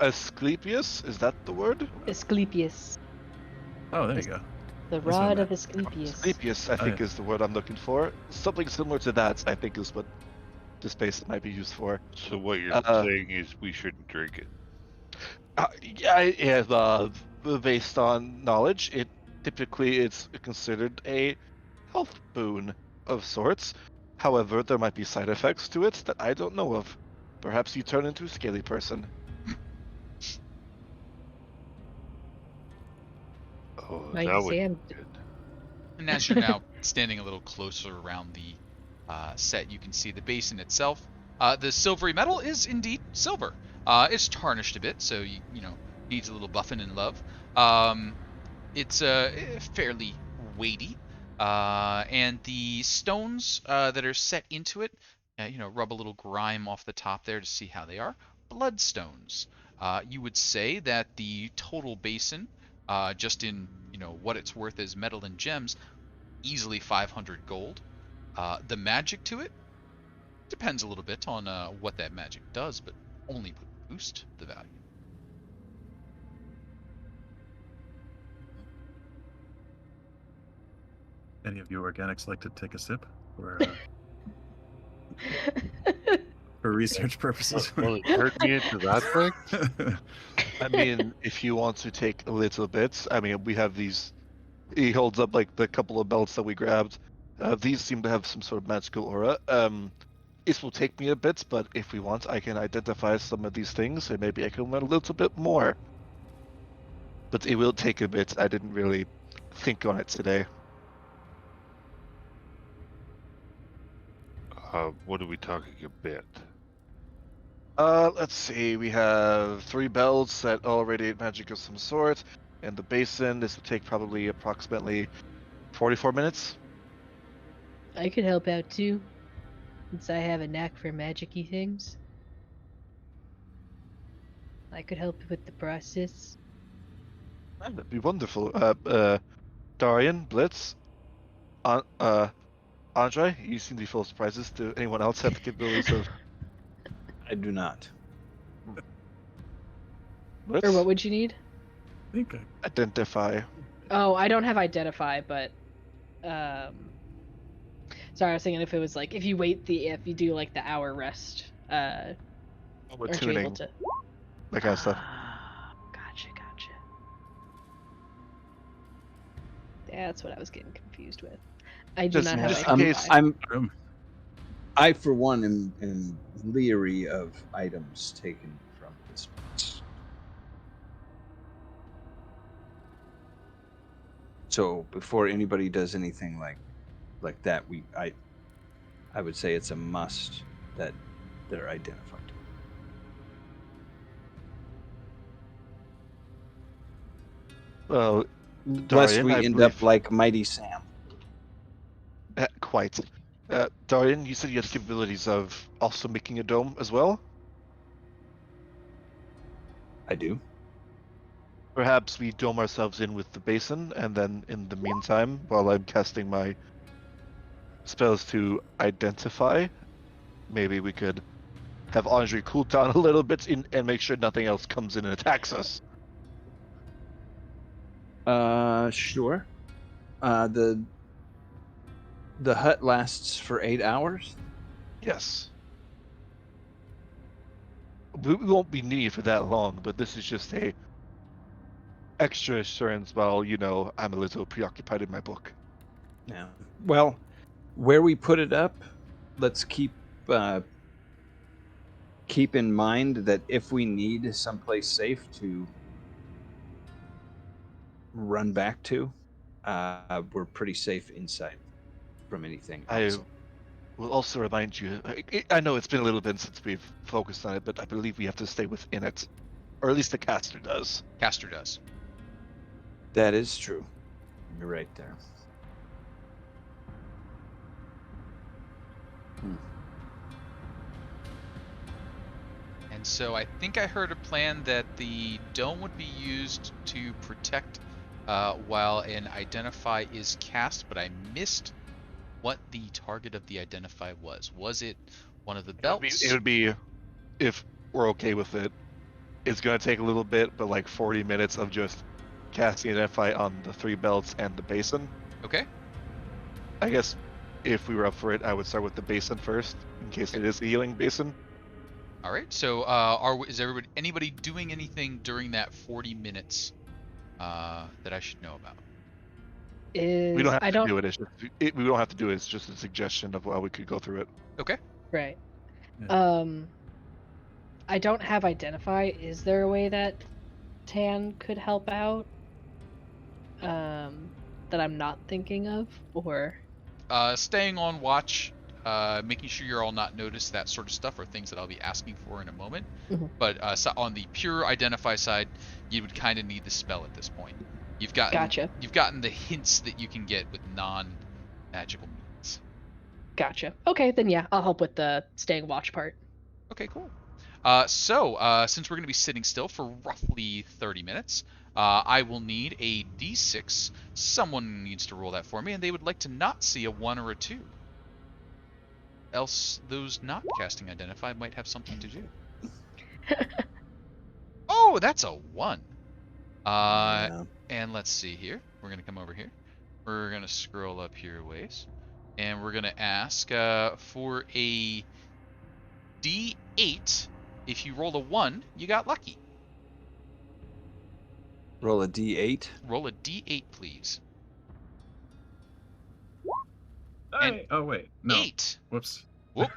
Asclepius? Is that the word? Asclepius. Oh, there you go. The That's what I rod meant. of Asclepius. Asclepius, I think, is the word I'm looking for. Something similar to that, I think, is what this base might be used for. So what you're saying is we shouldn't drink it. Based on knowledge, it typically it's considered a health boon of sorts. However, there might be side effects to it that I don't know of. Perhaps you turn into a scaly person. Oh, Mighty that would Sam. be good. And as you're now standing a little closer around the set, you can see the basin itself. The silvery metal is indeed silver. It's tarnished a bit, so you needs a little buffing and love. It's fairly weighty, and the stones that are set into it, rub a little grime off the top there to see how they are. Bloodstones. You would say that the total basin, just in what it's worth as metal and gems, easily 500 gold. The magic to it depends a little bit on what that magic does, but only would boost the value. Any of you organics like to take a sip? Or, for research purposes? Will it hurt me into that thing? I mean, if you want to take a little bit, I mean, we have these. He holds up like the couple of belts that we grabbed. These seem to have some sort of magical aura. This will take me a bit, but if we want, I can identify some of these things, and maybe I can learn a little bit more. But it will take a bit. I didn't really think on it today. What are we talking a bit? Let's see. We have 3 belts that all radiate magic of some sort, and the basin. This will take probably approximately 44 minutes. I could help out too, since I have a knack for magic-y things. I could help with the process. That'd be wonderful. Dahrian, Blitz, Andry, you seem to be full of surprises. Do anyone else have the capabilities of I do not. Blitz? Or what would you need? I think Identify. Oh, I don't have identify, but sorry, I was thinking if it was like if you do like the hour rest, With aren't you able tuning, to? that kind of stuff. Gotcha. That's what I was getting confused with. I do Just- not have just in identify. case- room. I for one am leery of items taken from this place. So before anybody does anything like that, I would say it's a must that they're identified. Well, Lest Dahrian, we I end believe- up like Mighty Sam. Quite. Dahrian, you said you had the capabilities of also making a dome as well? I do. Perhaps we dome ourselves in with the basin, and then in the meantime, while I'm casting my spells to identify, maybe we could have Andry cool down a little bit and make sure nothing else comes in and attacks us. Sure. The hut lasts for 8 hours. Yes. We won't be needed for that long, but this is just a extra assurance while, I'm a little preoccupied in my book. Yeah. Well, where we put it up, let's keep in mind that if we need someplace safe to run back to, we're pretty safe inside from anything I outside. will also remind you, I know it's been a little bit since we've focused on it, but I believe we have to stay within it. Or at least the caster does. Caster does. That is true. You're right there. And so I think I heard a plan that the dome would be used to protect while an identify is cast, but I missed what the target of the identify was. Was it one of the belts? It would be, if we're okay with it, it's going to take a little bit, but like 40 minutes of just casting identify on the 3 belts and the basin. Okay. I guess if we were up for it, I would start with the basin first, in case it is a healing basin. All right. So, is anybody doing anything during that 40 minutes that I should know about? We don't have to do it. It's just, we don't have to do it. It's just a suggestion of how we could go through it. Okay. Right. Yeah. I don't have identify. Is there a way that Tann could help out? That I'm not thinking of, or Staying on watch, making sure you're all not noticed, that sort of stuff are things that I'll be asking for in a moment. Mhm. But so on the pure identify side, you would kind of need the spell at this point. You've gotten the hints that you can get with non-magical means. Gotcha. Okay, then yeah, I'll help with the staying watch part. Okay, cool. So since we're going to be sitting still for roughly 30 minutes, I will need a d6. Someone needs to roll that for me, and they would like to not see a 1 or a 2. Else, those not casting identify might have something to do. Oh, that's a 1. Yeah. And let's see here. We're going to come over here. We're going to scroll up here a ways. And we're going to ask for a D8. If you rolled a 1, you got lucky. Roll a D8. Roll a D8, please. Hey, oh wait, no. 8. Whoops. Whoop.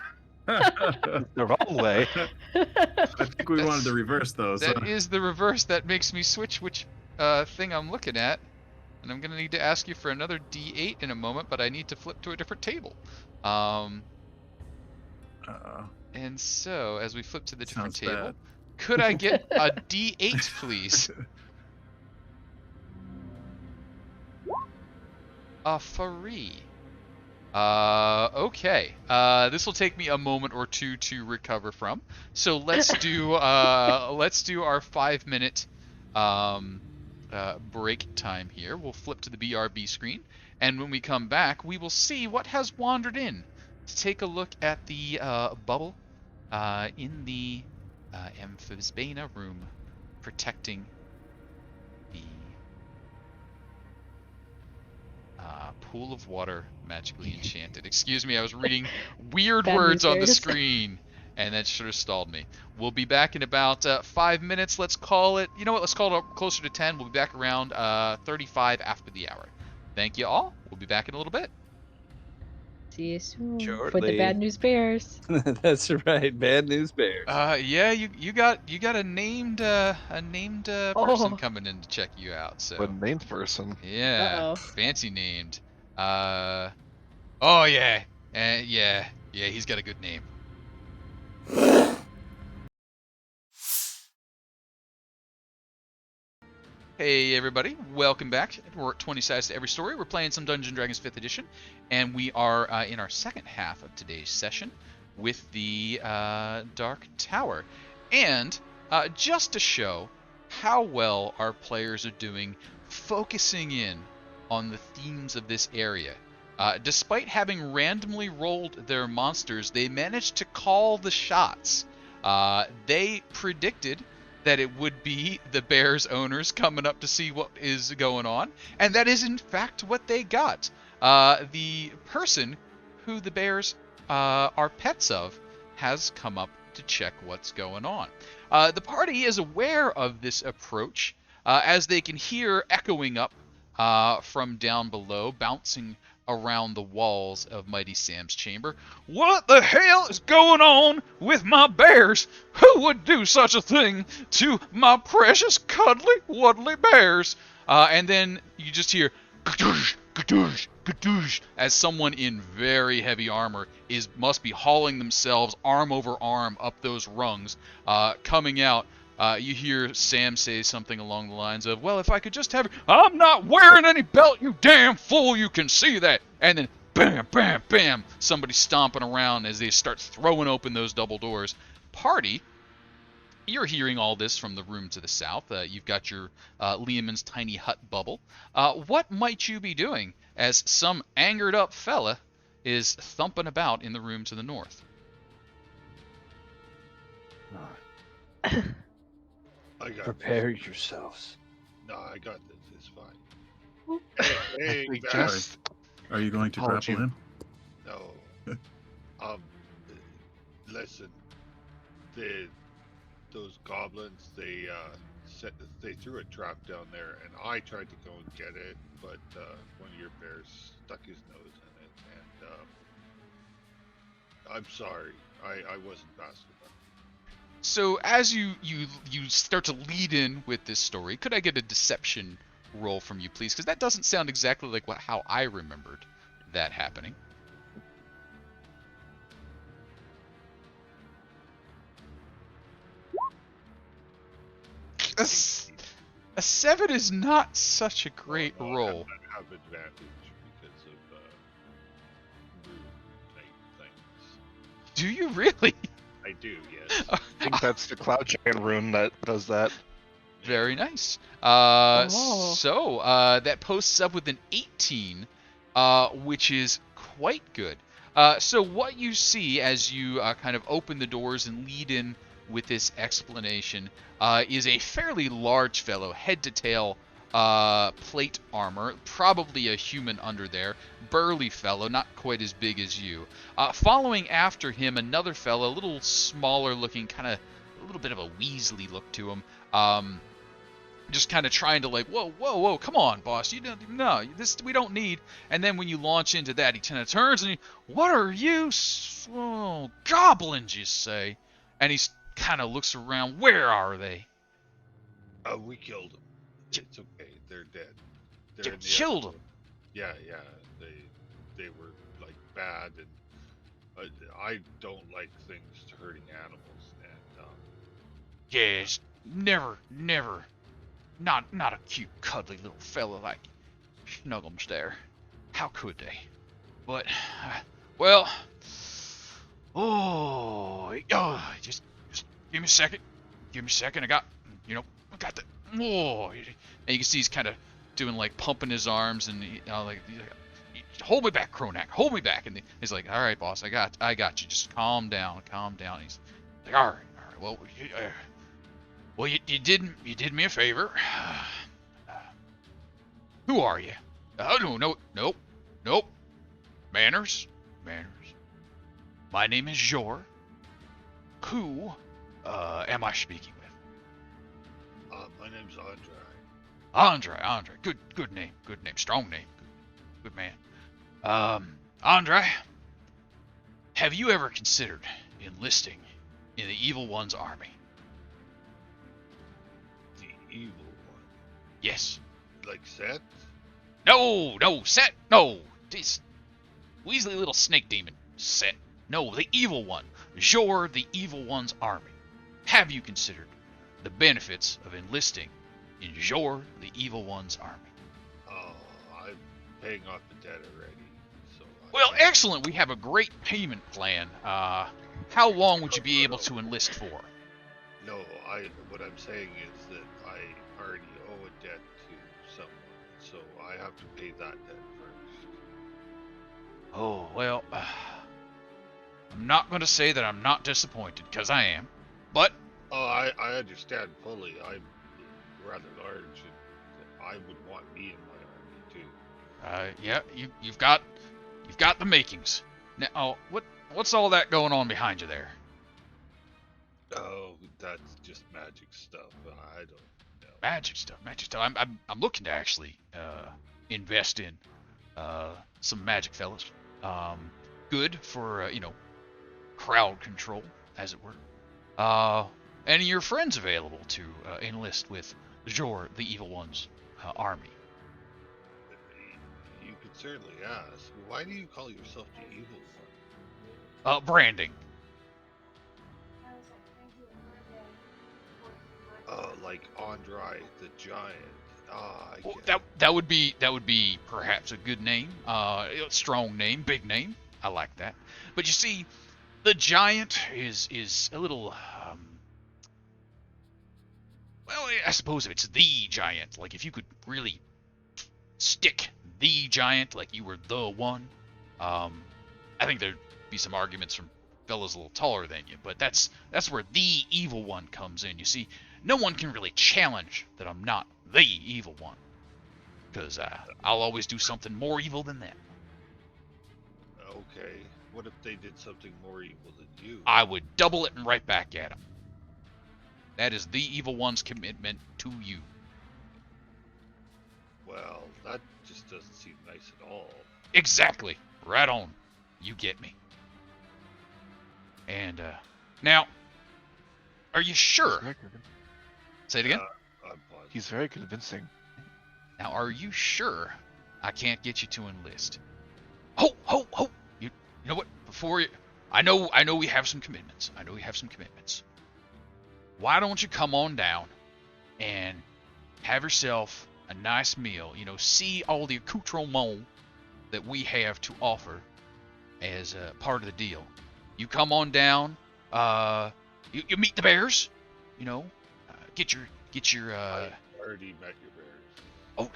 The wrong way. I think we wanted to reverse those. That is the reverse. That makes me switch which thing I'm looking at. And I'm going to need to ask you for another D8 in a moment, but I need to flip to a different table. And so, as we flip to the different Sounds table, bad. could I get a D8, please? A free. Okay. This will take me a moment or two to recover from. So let's do our 5-minute break time here. We'll flip to the BRB screen, and when we come back, we will see what has wandered in to take a look at the bubble in the Amphisbaena room, protecting the pool of water magically enchanted. Excuse me, I was reading weird Bad words on the news. screen, and that should have stalled me. We'll be back in about 5 minutes. Let's call it, you know what, let's call it closer to 10. We'll be back around 35 after the hour. Thank you all. We'll be back in a little bit. See you soon. For the Shortly. bad news bears. That's right. Bad news bears. Yeah, you got a named person Oh. coming in to check you out. So One named person. yeah, Uh-oh. fancy named. Oh yeah, yeah, he's got a good name. Hey everybody, welcome back. We're at 20 Sides to Every Story. We're playing some Dungeons & Dragons 5th edition, and we are in our second half of today's session with the Dark Tower. And just to show how well our players are doing focusing in on the themes of this area. Despite having randomly rolled their monsters, they managed to call the shots. They predicted that it would be the Bears owners coming up to see what is going on, and that is in fact what they got. The person who the Bears are pets of has come up to check what's going on. The party is aware of this approach, as they can hear echoing up from down below, bouncing around the walls of Mighty Sam's chamber. What the hell is going on with my bears? Who would do such a thing to my precious cuddly wuddly bears? And then you just hear gadoosh, gadoosh, gadoosh, as someone in very heavy armor must be hauling themselves arm over arm up those rungs, coming out. You hear Sam say something along the lines of, well, if I could just have... I'm not wearing any belt, you damn fool, you can see that. And then, bam, bam, bam, somebody stomping around as they start throwing open those double doors. Party, you're hearing all this from the room to the south. You've got your Leomund's tiny hut bubble. What might you be doing as some angered up fella is thumping about in the room to the north? I got Prepare yourselves. No, I got this. It's fine. Hey, We guys. just Are you going to Told grapple you. him? No. Listen. Those goblins, they threw a trap down there, and I tried to go and get it, but one of your bears stuck his nose in it, and I'm sorry. I wasn't fast enough. So as you start to lead in with this story, could I get a deception roll from you, please? Because that doesn't sound exactly like how I remembered that happening. A 7 is not such a great Well, roll. I have advantage because of rune type things. Do you really? I do, yes. I think that's the Cloud Giant rune that does that. Very nice. Oh. So that posts up with an 18, which is quite good. So what you see as you kind of open the doors and lead in with this explanation is a fairly large fellow, head to tail, plate armor, probably a human under there, burly fellow, not quite as big as you. Following after him, another fellow, a little smaller looking, kind of a little bit of a Weasley look to him. Just kind of trying to like, whoa, come on, boss, no, this we don't need. And then when you launch into that, he kind of turns and what are you, goblins, you say? And he kind of looks around. Where are they? We killed them. It's okay. They're dead. You killed them? Yeah. They were like bad, and I don't like things hurting animals. And yes, never. Not a cute, cuddly little fella like Snuggums there. How could they? But well, just give me a second. I got the. Oh, and you can see he's kind of doing like pumping his arms and like hold me back, Kronak, hold me back. And he's like, all right, boss, I got you. Just calm down. He's like, all right. Well, you did me a favor. Who are you? Nope. Manners. My name is Jor. Who am I speaking with? My name's Andry. Andry. Good name. Strong name. Good man. Andry, have you ever considered enlisting in the Evil One's army? The Evil One? Yes. Like Set? No, Set. No. This Weasley little snake demon. Set. No, the Evil One. Jor, the Evil One's army. Have you considered the benefits of enlisting in Jor, the Evil One's army? Oh, I'm paying off the debt already. So well, excellent. We have a great payment plan. How long would you be able to enlist for? No, what I'm saying is that I already owe a debt to someone, so I have to pay that debt first. Oh, well, I'm not going to say that I'm not disappointed, because I am, but... Oh, I understand fully. I'm rather large, and I would want me in my army, too. Yeah, you've got the makings. Now, what's all that going on behind you there? Oh, that's just magic stuff. I don't know. Magic stuff. I'm looking to actually invest in some magic fellas. Good for crowd control, as it were. Any of your friends available to enlist with Jor, the Evil One's army? You could certainly ask. Why do you call yourself the Evil One? Branding. Like Andry the Giant. That would be perhaps a good name, strong name, big name. I like that. But you see, the Giant is a little. Well, I suppose if it's the Giant, like if you could really stick the Giant, like you were the one, I think there'd be some arguments from fellas a little taller than you. But that's where the Evil One comes in. You see, no one can really challenge that I'm not the Evil One, because I'll always do something more evil than that. Okay, what if they did something more evil than you? I would double it and right back at them. That is the Evil One's commitment to you. Well, that just doesn't seem nice at all. Exactly. Right on. You get me. And, now, are you sure? Say it again? He's very convincing. Now, are you sure I can't get you to enlist? Ho! You know what? Before you... I know we have some commitments. Why don't you come on down and have yourself a nice meal? See all the accoutrements that we have to offer as part of the deal. You come on down. You meet the bears. Get your. I already met your bears. Oh,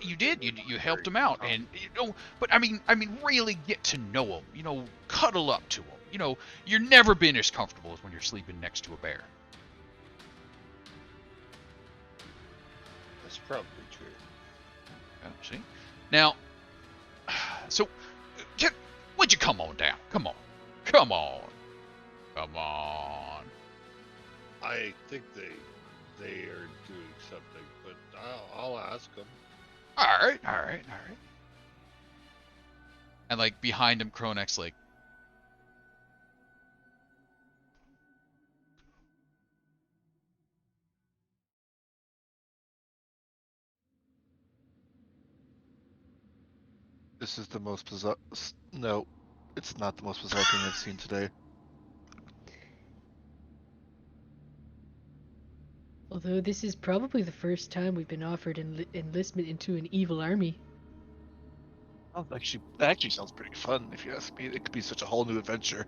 you did. You helped them out, and But I mean, really get to know them. Cuddle up to them. You're never been as comfortable as when you're sleeping next to a bear. That's probably true. See? Now, so, would you come on down? Come on. Come on. Come on. I think they are doing something, but I'll ask them. All right. And like behind him, Kronek's like, This is the most bizarre. No, it's not the most bizarre thing I've seen today. Although this is probably the first time we've been offered enlistment into an evil army. Oh, that actually sounds pretty fun. If you ask me, it could be such a whole new adventure.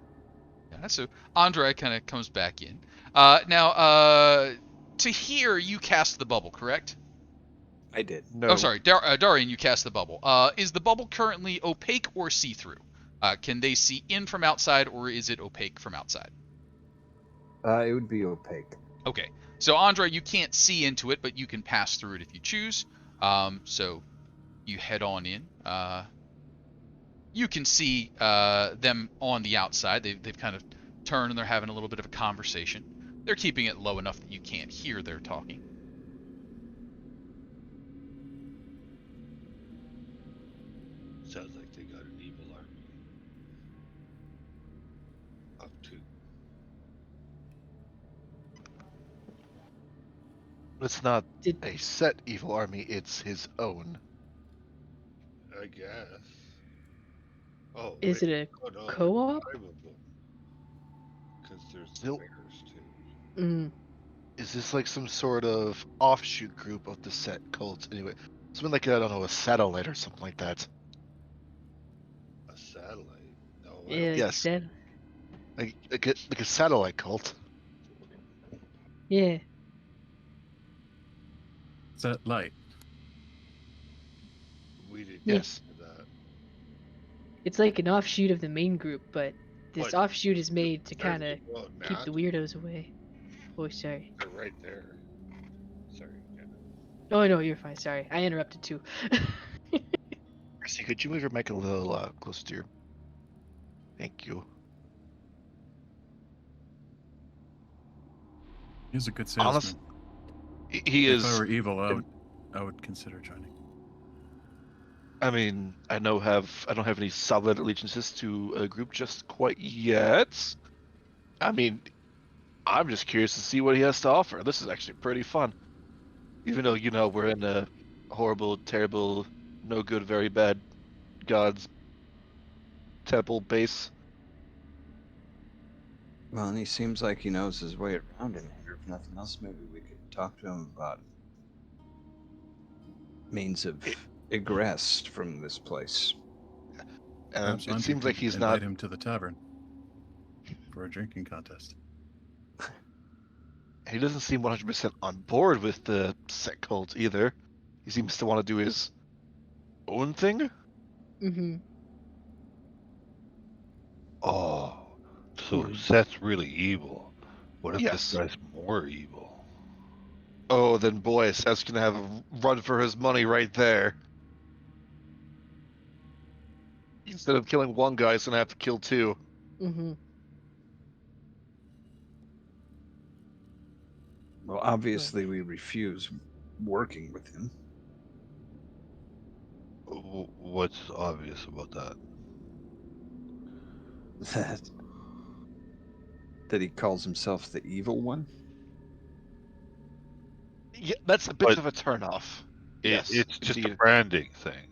yeah. So Andry kind of comes back in. Now, Tahir, you cast the bubble, correct? I did. No. Oh, sorry, Dahrian, you cast the bubble. Is the bubble currently opaque or see-through? Can they see in from outside, or is it opaque from outside? It would be opaque. Okay, so Andry, you can't see into it, but you can pass through it if you choose. So you head on in. You can see them on the outside. They've kind of turned and they're having a little bit of a conversation. They're keeping it low enough that you can't hear their talking. Sounds like they got an evil army. Up to. It's not Did- a set evil army, it's his own. I guess. Oh, Is wait. it Oh, no, a co-op? there's 5 of them. Because there's Nope. bears too. Mm. Is this like some sort of offshoot group of the set cult? Anyway, something like, I don't know, a satellite or something like that. A satellite? No. I don't- Yeah, Yes. said- Like a satellite cult. yeah. Set light. We didn't Yes. get to that. It's like an offshoot of the main group, but this What? offshoot is made to There's kind of well, keep the weirdos away. Oh, sorry. They're right there. Sorry. Yeah. Oh, no, you're fine. Sorry. I interrupted too. Percy, could you move your mic a little closer to your... Thank you. He's a good Honest- salesman. He If is... I were evil, I would consider joining. I mean, I don't have any solid allegiances to a group just quite yet. I mean, I'm just curious to see what he has to offer. This is actually pretty fun. Even though, we're in a horrible, terrible, no good, very bad god's temple base. Well, and he seems like he knows his way around in here. If nothing else, maybe we could talk to him about means of egress from this place. Perhaps It Andry seems like could he's invite not... him to the tavern for a drinking contest. He doesn't seem 100% on board with the set cult either. He seems to want to do his own thing. Mm-hmm. Oh, so Set's really evil. What if Yes. this guy's more evil? Oh, then boy, Seth's gonna have a run for his money right there. Instead of killing one guy, he's gonna have to kill two. Mm-hmm. Well, obviously, we refuse working with him. What's obvious about that? That he calls himself the evil one. Yeah, that's a bit But of a turnoff. Yes, It's just a indeed. branding thing.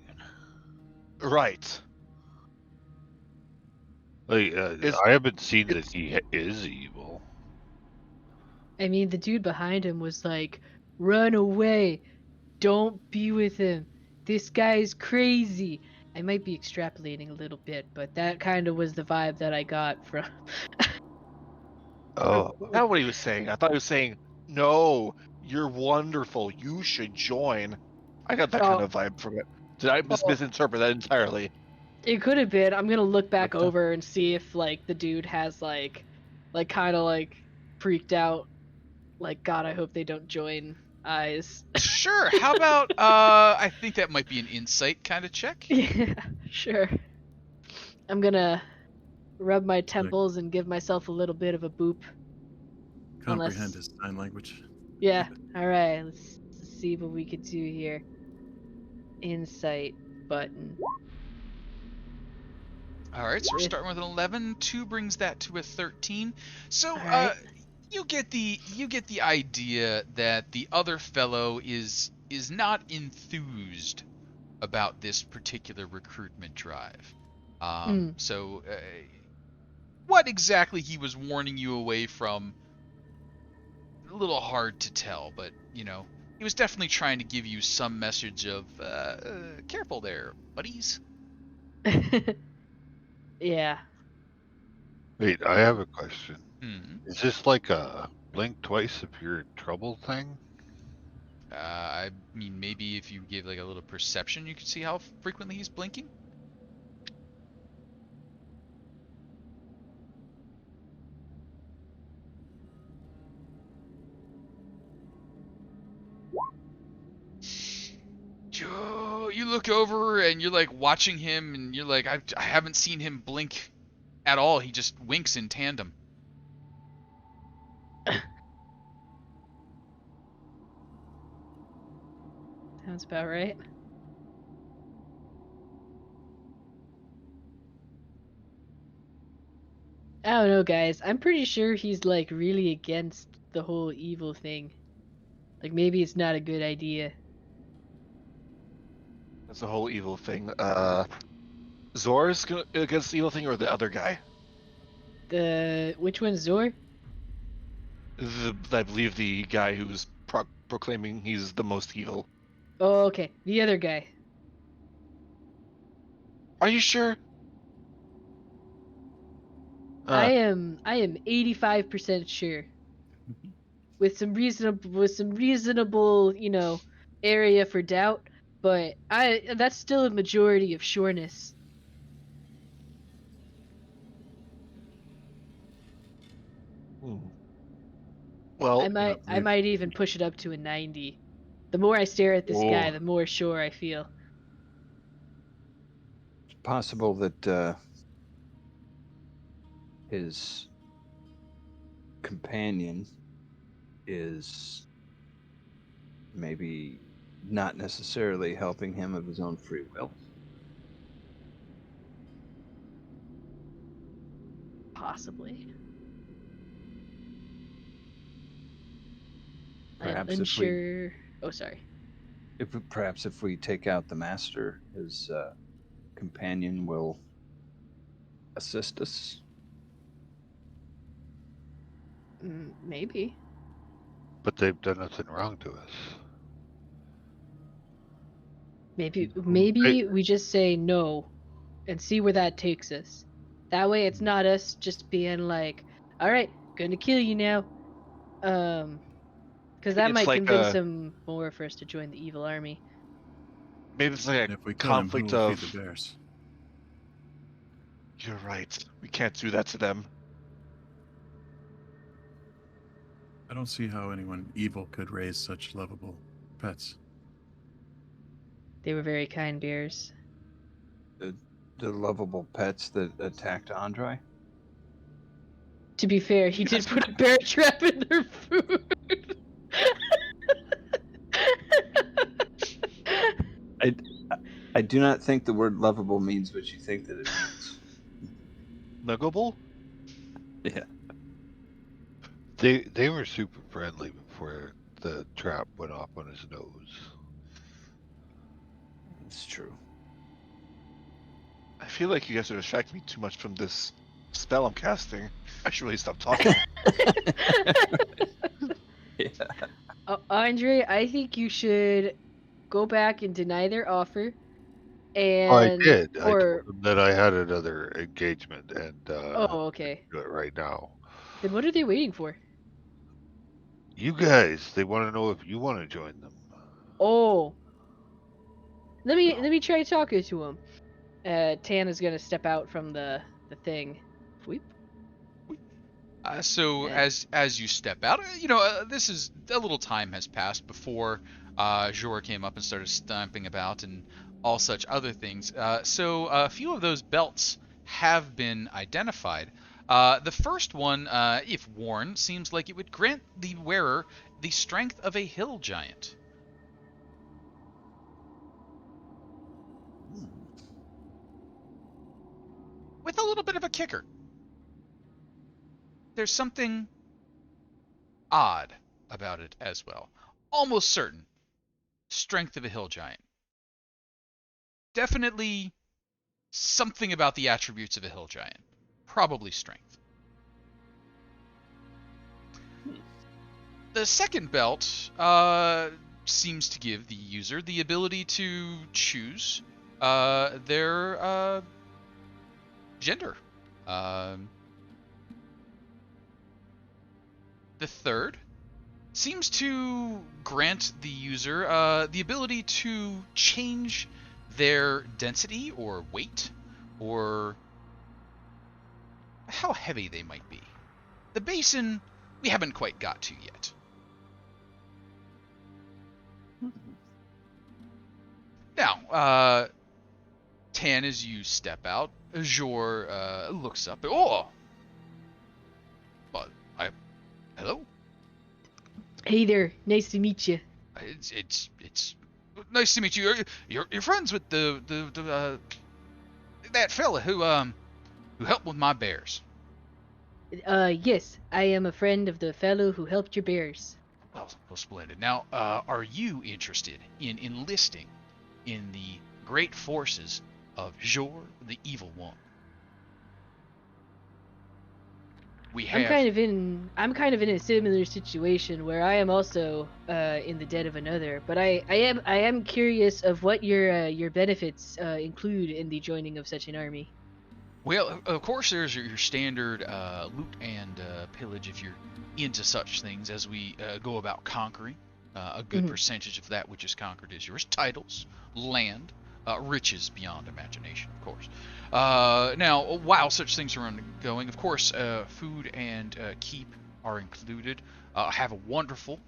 Right. Like, I haven't seen that he is evil. I mean, the dude behind him was like, "Run away! Don't be with him. This guy is crazy." I might be extrapolating a little bit, but that kind of was the vibe that I got from. Oh, Not what he was saying. I thought he was saying, "No, you're wonderful. You should join." I got that kind of vibe from it. Did I misinterpret that entirely? It could have been. I'm gonna look back Okay. over and see if like the dude has like kind of like freaked out. Like, God, I hope they don't join eyes. Sure. How about I think that might be an insight kind of check. Yeah, sure. I'm gonna rub my temples and give myself a little bit of a boop. Comprehend his sign language. Yeah. All right. Let's see what we could do here. Insight button. All right, so we're starting with an 11. 2 brings that to a 13. So Alright. you get the idea that the other fellow is not enthused about this particular recruitment drive. So what exactly he was warning you away from, a little hard to tell, but you know, he was definitely trying to give you some message of careful there, buddies. Yeah. Wait, I have a question. Hmm. Is this like a blink twice if you're in trouble thing? I mean, maybe if you gave like a little perception, you could see how frequently he's blinking. Joe, you look over and you're like watching him, and you're like, I haven't seen him blink at all. He just winks in tandem. Sounds about right. I don't know, guys. I'm pretty sure he's like really against the whole evil thing. Like maybe it's not a good idea. That's the whole evil thing. Zor's against the evil thing, or the other guy? Which one's Zor? I believe the guy who's proclaiming he's the most evil. Oh, okay. The other guy. Are you sure? I am 85% sure. With some reasonable, you know, area for doubt, but that's still a majority of sureness. Well, I might even push it up to a 90. The more I stare at this guy, the more sure I feel. It's possible that his companion is maybe not necessarily helping him of his own free will. Possibly. Perhaps I'm unsure. Oh, sorry. Perhaps if we take out the master, his companion will assist us. Maybe. But they've done nothing wrong to us. Maybe Hey. we just say no and see where that takes us. That way it's not us just being like, all right, gonna kill you now. Because that It's might like convince him more for us to join the evil army. maybe it's like And a if we kill him, who conflict will of. feed the bears? You're right. We can't do that to them. I don't see how anyone evil could raise such lovable pets. They were very kind bears. The lovable pets that attacked Andry. To be fair, he did put a bear trap in their food. I do not think the word lovable means what you think that it means. Nuggable? Yeah. They were super friendly before the trap went off on his nose. It's true. I feel like you guys are distracting me too much from this spell I'm casting. I should really stop talking. Yeah. Andry, I think you should go back and deny their offer. And I did. I Or told them that I had another engagement, and oh, okay. do it right now. Then what are they waiting for? You guys, they want to know if you want to join them. Oh. Let me try talking to him. Tann is gonna step out from the thing. Whoop. So Yeah. as you step out, this is a little time has passed before Jor came up and started stomping about and all such other things. So a few of those belts have been identified. The first one, if worn, seems like it would grant the wearer the strength of a hill giant. With a little bit of a kicker. There's something odd about it as well. Almost certain. Strength of a hill giant. Definitely something about the attributes of a hill giant. Probably strength. The second belt seems to give the user the ability to choose their gender. The third seems to grant the user the ability to change their density or weight or how heavy they might be. The basin we haven't quite got to yet. Now, Tann, as you step out, Jor looks up. Oh, but hello. Hey there, nice to meet you. It's nice to meet you. You're friends with the that fella who helped with my bears. Yes, I am a friend of the fellow who helped your bears. Well, splendid. Now, are you interested in enlisting in the great forces of Jor, the Evil One? I'm kind of in a similar situation where I am also in the debt of another, but I am curious of what your benefits include in the joining of such an army. Well, of course, there's your standard loot and pillage if you're into such things as we go about conquering. A good percentage of that which is conquered is yours. Titles, land, riches beyond imagination, of course. Now, while such things are ongoing, of course, food and keep are included. Have a wonderful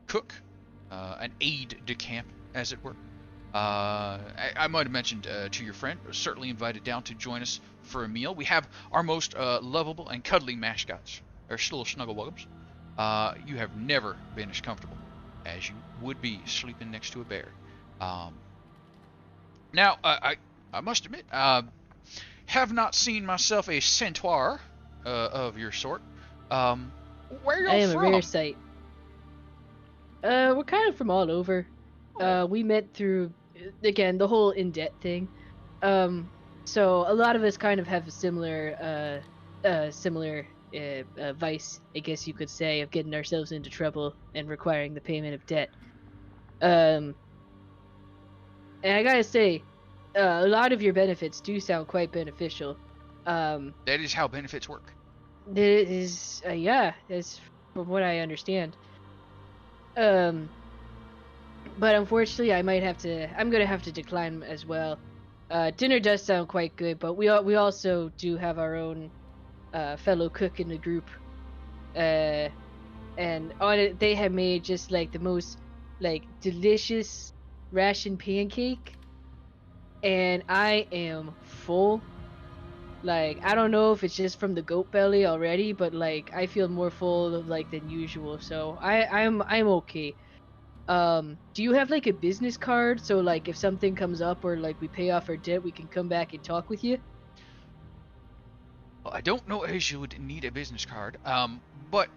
cook, an aide de camp, as it were. I might have mentioned to your friend, certainly invited down to join us for a meal. We have our most lovable and cuddly mascots, our little snuggle-wuggums. You have never been as comfortable as you would be sleeping next to a bear. Now, I must admit, have not seen myself a centaur of your sort. Where are y'all I am from? a rare sight. We're kind of from all over. We met through, again, the whole in debt thing. So a lot of us kind of have a similar vice, I guess you could say, of getting ourselves into trouble and requiring the payment of debt. And I gotta say, a lot of your benefits do sound quite beneficial. That is how benefits work. It is, yeah, that's from what I understand. But unfortunately, I'm gonna have to decline as well. Dinner does sound quite good, but we also do have our own fellow cook in the group, and on it they have made just like the most like delicious ration pancake, and I am full. Like, I don't know if it's just from the goat belly already, but like I feel more full of like than usual, so I'm okay. Do you have like a business card so like if something comes up or like we pay off our debt, we can come back and talk with you? Well, I don't know as you would need a business card, but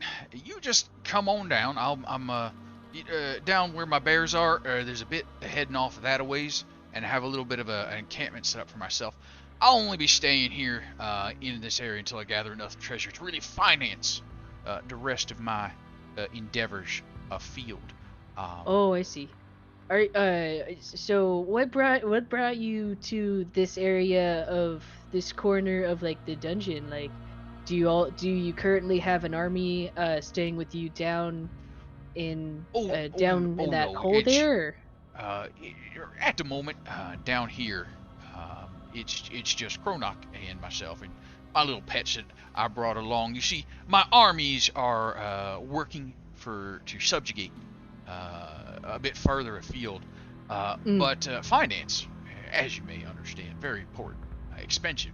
you just come on down. I'm down where my bears are. There's a bit heading off of that a ways, and I have a little bit of an encampment set up for myself. I'll only be staying here in this area until I gather enough treasure to really finance the rest of my endeavors afield. Oh, I see. So what brought you to this area of this corner of like the dungeon? Like, do you currently have an army staying with you down in in that no, hole there? At the moment, down here, it's just Kronok and myself, and my little pets that I brought along. You see, my armies are working to subjugate a bit further afield, but finance, as you may understand, very important, expensive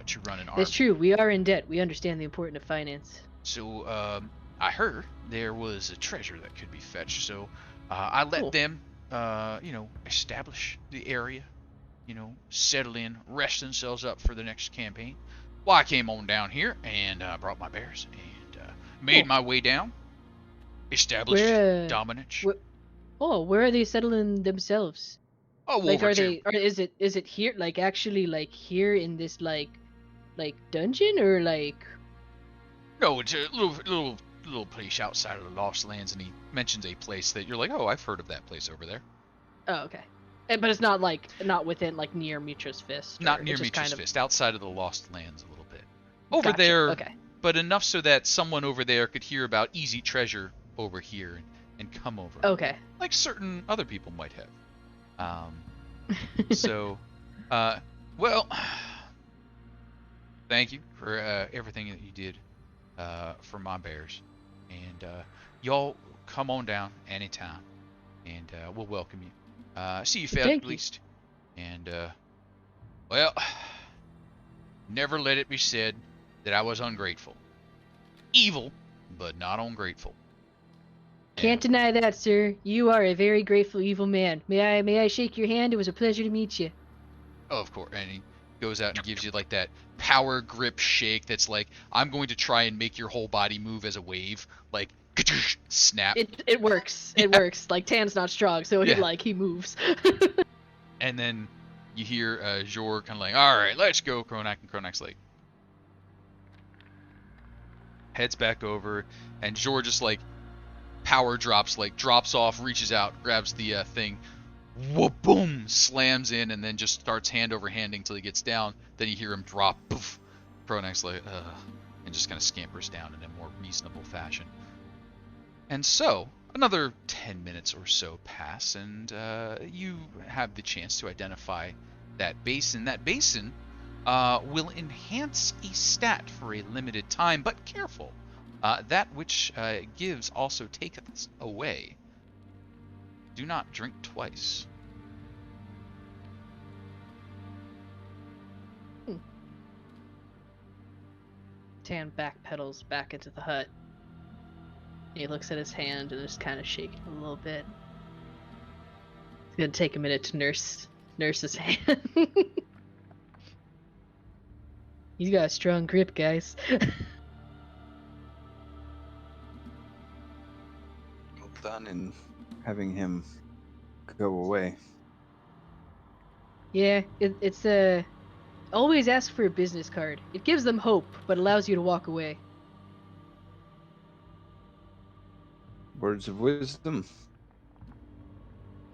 to run an army. It's true. We are in debt. We understand the importance of finance. So I heard there was a treasure that could be fetched. So I let them, establish the area, settle in, rest themselves up for the next campaign. Well, I came on down here and brought my bears and made my way down, established dominance. Where are they settling themselves? Oh, like, over are they? Or is it here? Like, actually, like here in this like dungeon, or like? No, it's a little place outside of the Lostlands, and he mentions a place that you're like, oh, I've heard of that place over there. Oh, okay. But it's not within, like, near Mitra's Fist. Not near Mitra's Fist, outside of the Lostlands a little bit. Over there, okay. But enough so that someone over there could hear about easy treasure over here and come over. Okay. Like certain other people might have. Well, thank you for everything that you did for my bears. And y'all come on down anytime, and we'll welcome you. See you fed at least. And, well, never let it be said that I was ungrateful. Evil, but not ungrateful. Can't deny that, sir. You are a very grateful, evil man. May I shake your hand? It was a pleasure to meet you. Oh, of course. And he goes out and gives you, like, that power grip shake that's like, I'm going to try and make your whole body move as a wave. Like, snap. It works. It works. Like, Tann's not strong, so he moves. And then you hear Jor kind of like, all right, let's go, Kronak. And Kronak's like, heads back over, and Jor just, like, power drops off, reaches out, grabs the thing, whoop, boom, slams in, and then just starts hand over handing till he gets down. Then you hear him drop, poof. Kronak's like, and just kind of scampers down in a more reasonable fashion. And so, another 10 minutes or so pass, and you have the chance to identify that basin. That basin will enhance a stat for a limited time, but careful. That which gives also taketh away. Do not drink twice. Tann backpedals back into the hut. He looks at his hand and is kind of shaking a little bit. It's gonna take a minute to nurse his hand. He's got a strong grip, guys. Well done in having him go away. Yeah, it's always ask for a business card. It gives them hope, but allows you to walk away. Words of wisdom.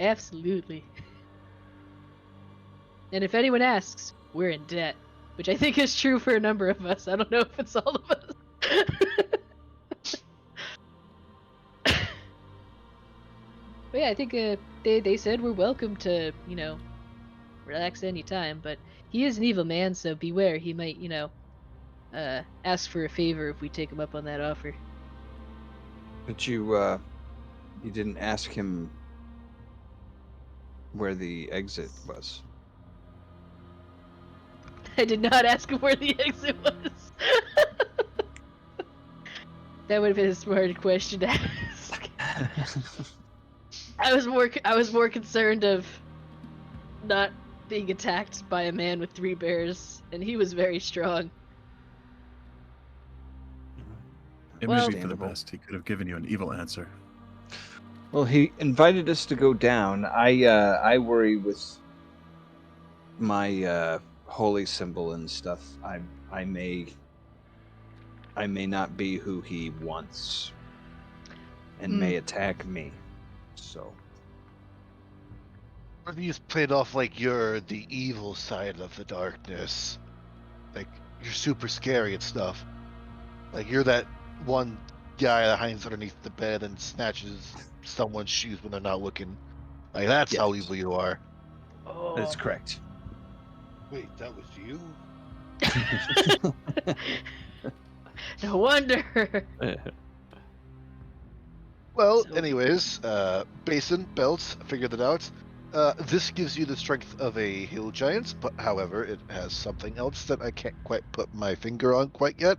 Absolutely. And if anyone asks, we're in debt, which I think is true for a number of us. I don't know if it's all of us. But yeah, I think they said we're welcome to, relax anytime, but he is an evil man, so beware. He might, ask for a favor if we take him up on that offer. But you didn't ask him where the exit was. I did not ask him where the exit was. That would have been a smart question to ask. I was more concerned of not being attacked by a man with 3 bears, and he was very strong. It may be for the best. He could have given you an evil answer. Well, he invited us to go down. I worry with my holy symbol and stuff. I may not be who he wants, and may attack me. So. Or these played off like you're the evil side of the darkness, like you're super scary and stuff. Like you're that one guy that hides underneath the bed and snatches someone's shoes when they're not looking. Like that's how evil you are. That's correct. Wait, that was you? No wonder. Well, So- anyways, basin, belts, figured that out. This gives you the strength of a hill giant, but however, it has something else that I can't quite put my finger on quite yet.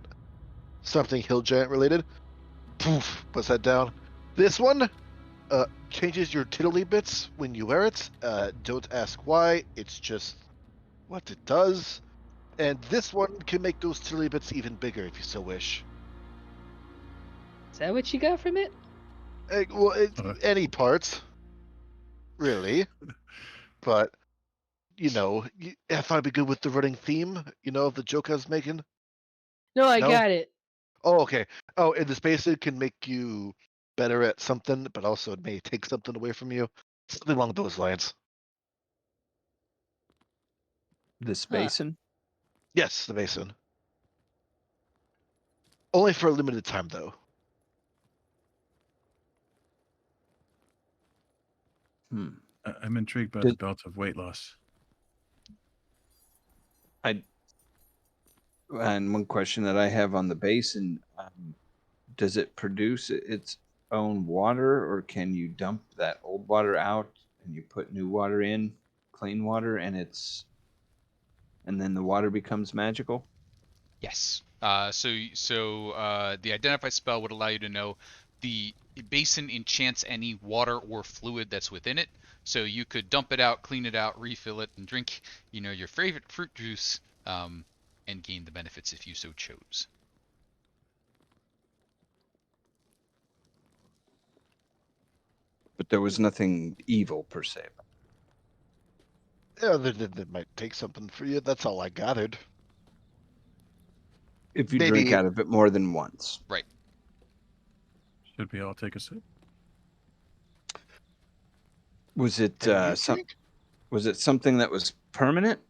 Something hill giant related. Poof, puts that down. This one changes your tiddly bits when you wear it. Don't ask why, it's just what it does. And this one can make those tiddly bits even bigger if you so wish. Is that what you got from it? Any parts, really. But, I thought it'd be good with the running theme, of the joke I was making. No, I No? got it. Oh, okay. Oh, and this basic can make you better at something, but also it may take something away from you. Something along those lines. This Huh. basin? Yes, the basin. Only for a limited time, though. Hmm. I'm intrigued by Did- the belt of weight loss. And one question that I have on the basin, does it produce its own water, or can you dump that old water out and you put new water in, clean water, and then the water becomes magical? Yes. The identify spell would allow you to know the basin enchants any water or fluid that's within it. So you could dump it out, clean it out, refill it, and drink, your favorite fruit juice, and gain the benefits if you so chose. But there was nothing evil per se. Yeah, that might take something for you. That's all I gathered. If you drink Maybe- out of it more than once. Right. Should we all take a sip? Was it And you drink? was it something that was permanent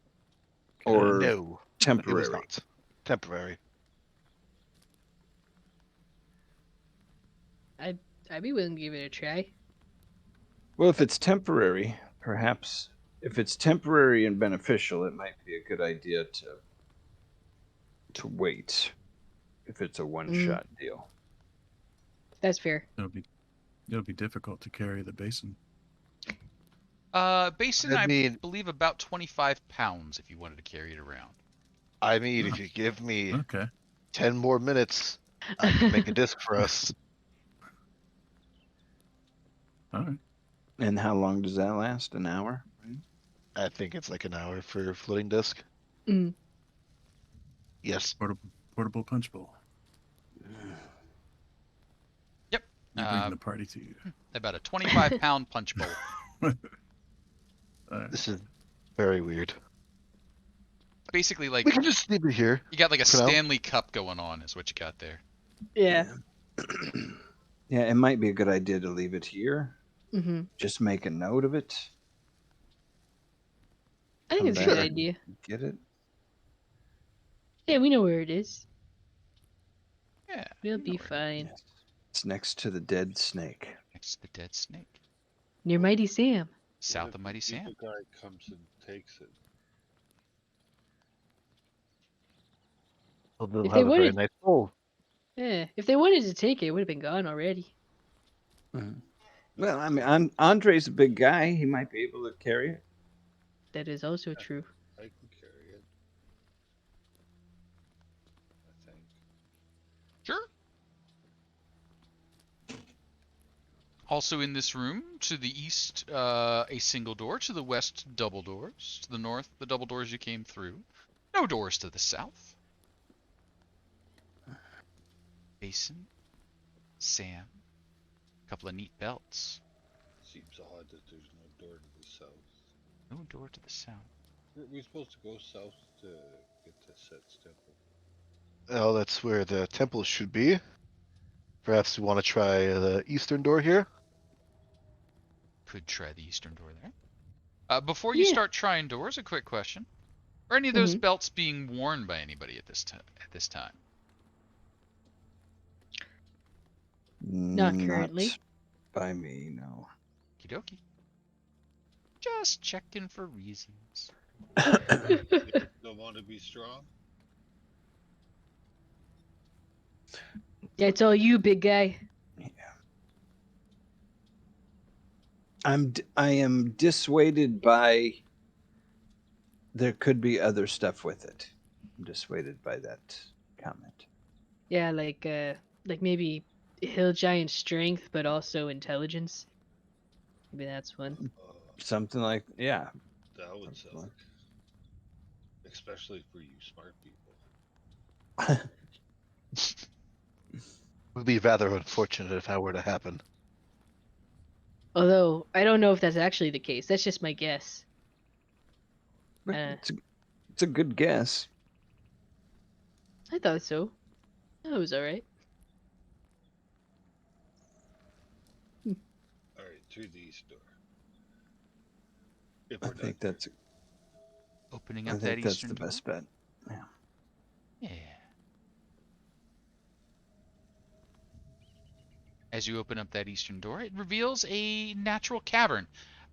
or No, it was temporary? not. Temporary. I'd be willing to give it a try. Well, if it's temporary, perhaps if it's temporary and beneficial, it might be a good idea to wait. If it's a one-shot deal. That's fair. It'll be difficult to carry the basin. Basin, I I mean- believe about 25 pounds if you wanted to carry it around. I mean, if you give me Okay. 10 more minutes, I can make a disc for us. All right. And how long does that last? An hour? I think it's like an hour for floating disc. Mm. Yes. Portable punch bowl. Yep. You bring the party to you. About a 25-pound punch bowl. All right. This is very weird. Basically, like, We can just leave it here. you got like a for now. Stanley Cup going on, is what you got there. Yeah. Yeah, it might be a good idea to leave it here. Mm-hmm. Just make a note of it. I think Come it's a good back idea. and get it. Yeah, we know where it is. Yeah. We'll be fine. Yes. It's next to the dead snake. Next to the dead snake. Near Mighty Sam. South If of Mighty the Sam. evil guy comes and takes it. Well, they'll If have they a very wanted- nice bowl. Yeah, if they wanted to take it, it would have been gone already. Well, I mean, Andre's a big guy. He might be able to carry it. That is also true. I can carry it. I think. Sure. Also in this room, to the east, a single door. To the west, double doors. To the north, the double doors you came through. No doors to the south. Basin. Sam. A couple of neat belts. Seems odd that there's no door to the south. No door to the south. We're supposed to go south to get to Set's temple. Oh, that's where the temple should be. Perhaps we want to try the eastern door here. Could try the eastern door there. Before you Yeah. start trying doors, a quick question: are any of those belts being worn by anybody at this time? Not currently. By me, no. Okie dokie. Just checking for reasons. Don't want to be strong? Yeah, it's all you, big guy. Yeah. I am dissuaded by there could be other stuff with it. I'm dissuaded by that comment. Yeah, like maybe hill giant strength, but also intelligence. Maybe that's one. Something like yeah. That would Something suck. Especially for you smart people. It would be rather unfortunate if that were to happen. Although I don't know if that's actually the case. That's just my guess. It's a good guess. I thought so. That was all right. All right, through the east door. If I we're done think here. that's Opening I up that think that's eastern the door. best bet. Yeah. Yeah. As you open up that eastern door, it reveals a natural cavern,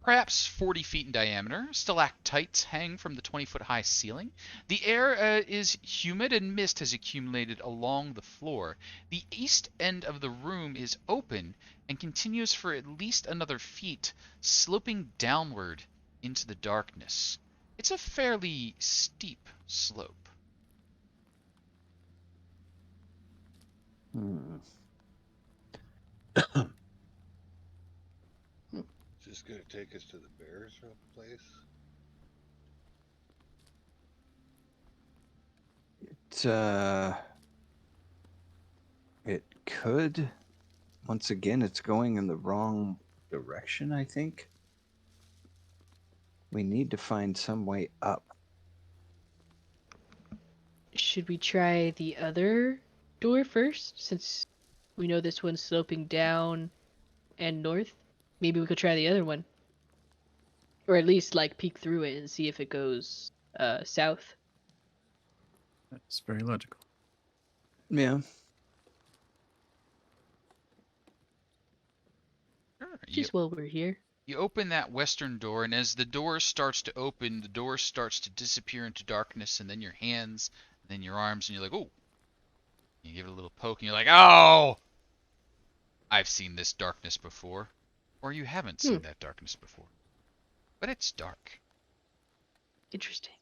perhaps 40 feet in diameter. Stalactites hang from the 20-foot high ceiling. The air is humid and mist has accumulated along the floor. The east end of the room is open and continues for at least another feet, sloping downward into the darkness. It's a fairly steep slope. Is this going to take us to the bears place? It could. Once again, it's going in the wrong direction, I think. We need to find some way up. Should we try the other door first, since we know this one's sloping down and north? Maybe we could try the other one. Or at least, like, peek through it and see if it goes south. That's very logical. Yeah. Sure. Just while we're here. You open that western door, and as the door starts to open, the door starts to disappear into darkness, and then your hands, and then your arms, and you're like, oh. You give it a little poke, and you're like, oh! I've seen this darkness before. Or you haven't seen that darkness before. But it's dark. Interesting.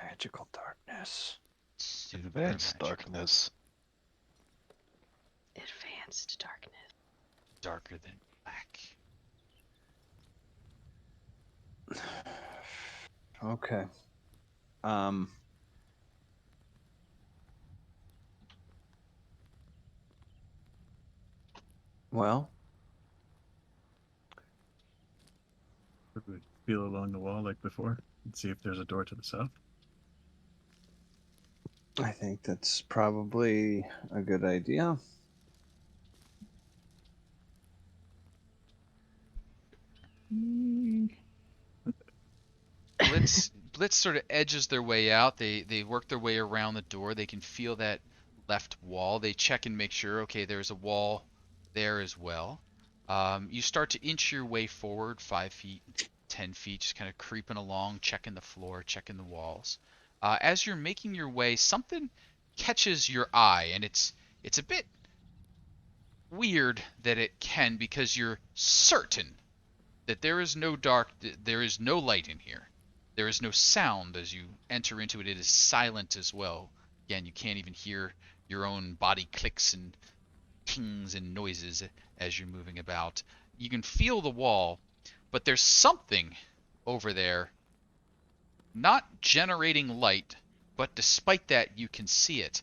Magical darkness. Super Advanced magical. darkness. Advanced darkness. Darker than black. Okay. Well, Would we feel along the wall like before and see if there's a door to the south? I think that's probably a good idea. Blitz sort of edges their way out. They work their way around the door. They can feel that left wall. They check and make sure, okay, there's a wall there as well. You start to inch your way forward 5 feet, 10 feet, just kind of creeping along, checking the floor, checking the walls. As you're making your way, something catches your eye, and it's a bit weird that it can, because you're certain that there is no light in here. There is no sound as you enter into it. It is silent as well. Again, you can't even hear your own body clicks and tings and noises as you're moving about. You can feel the wall, but there's something over there not generating light, but despite that, you can see it.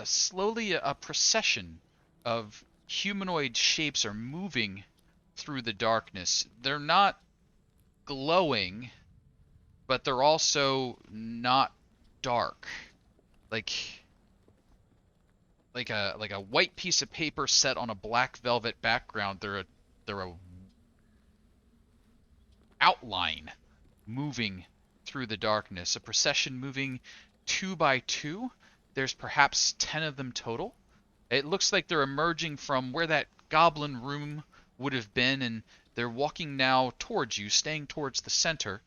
Slowly, a procession of humanoid shapes are moving through the darkness. They're not glowing, but they're also not dark. Like a white piece of paper set on a black velvet background. They're a outline moving through the darkness. A procession moving 2 by 2. There's perhaps 10 of them total. It looks like they're emerging from where that goblin room would have been, and they're walking now towards you, staying towards the center.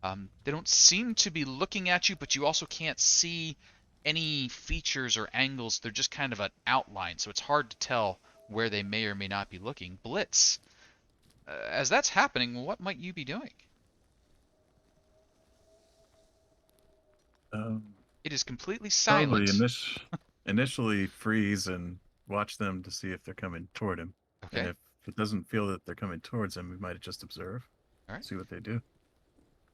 They don't seem to be looking at you, but you also can't see any features or angles. They're just kind of an outline, so it's hard to tell where they may or may not be looking. Blitz, as that's happening, what might you be doing? It is completely Probably silent. initially freeze and watch them to see if they're coming toward him. Okay. And if it doesn't feel that they're coming towards him, we might just observe. All right. See what they do.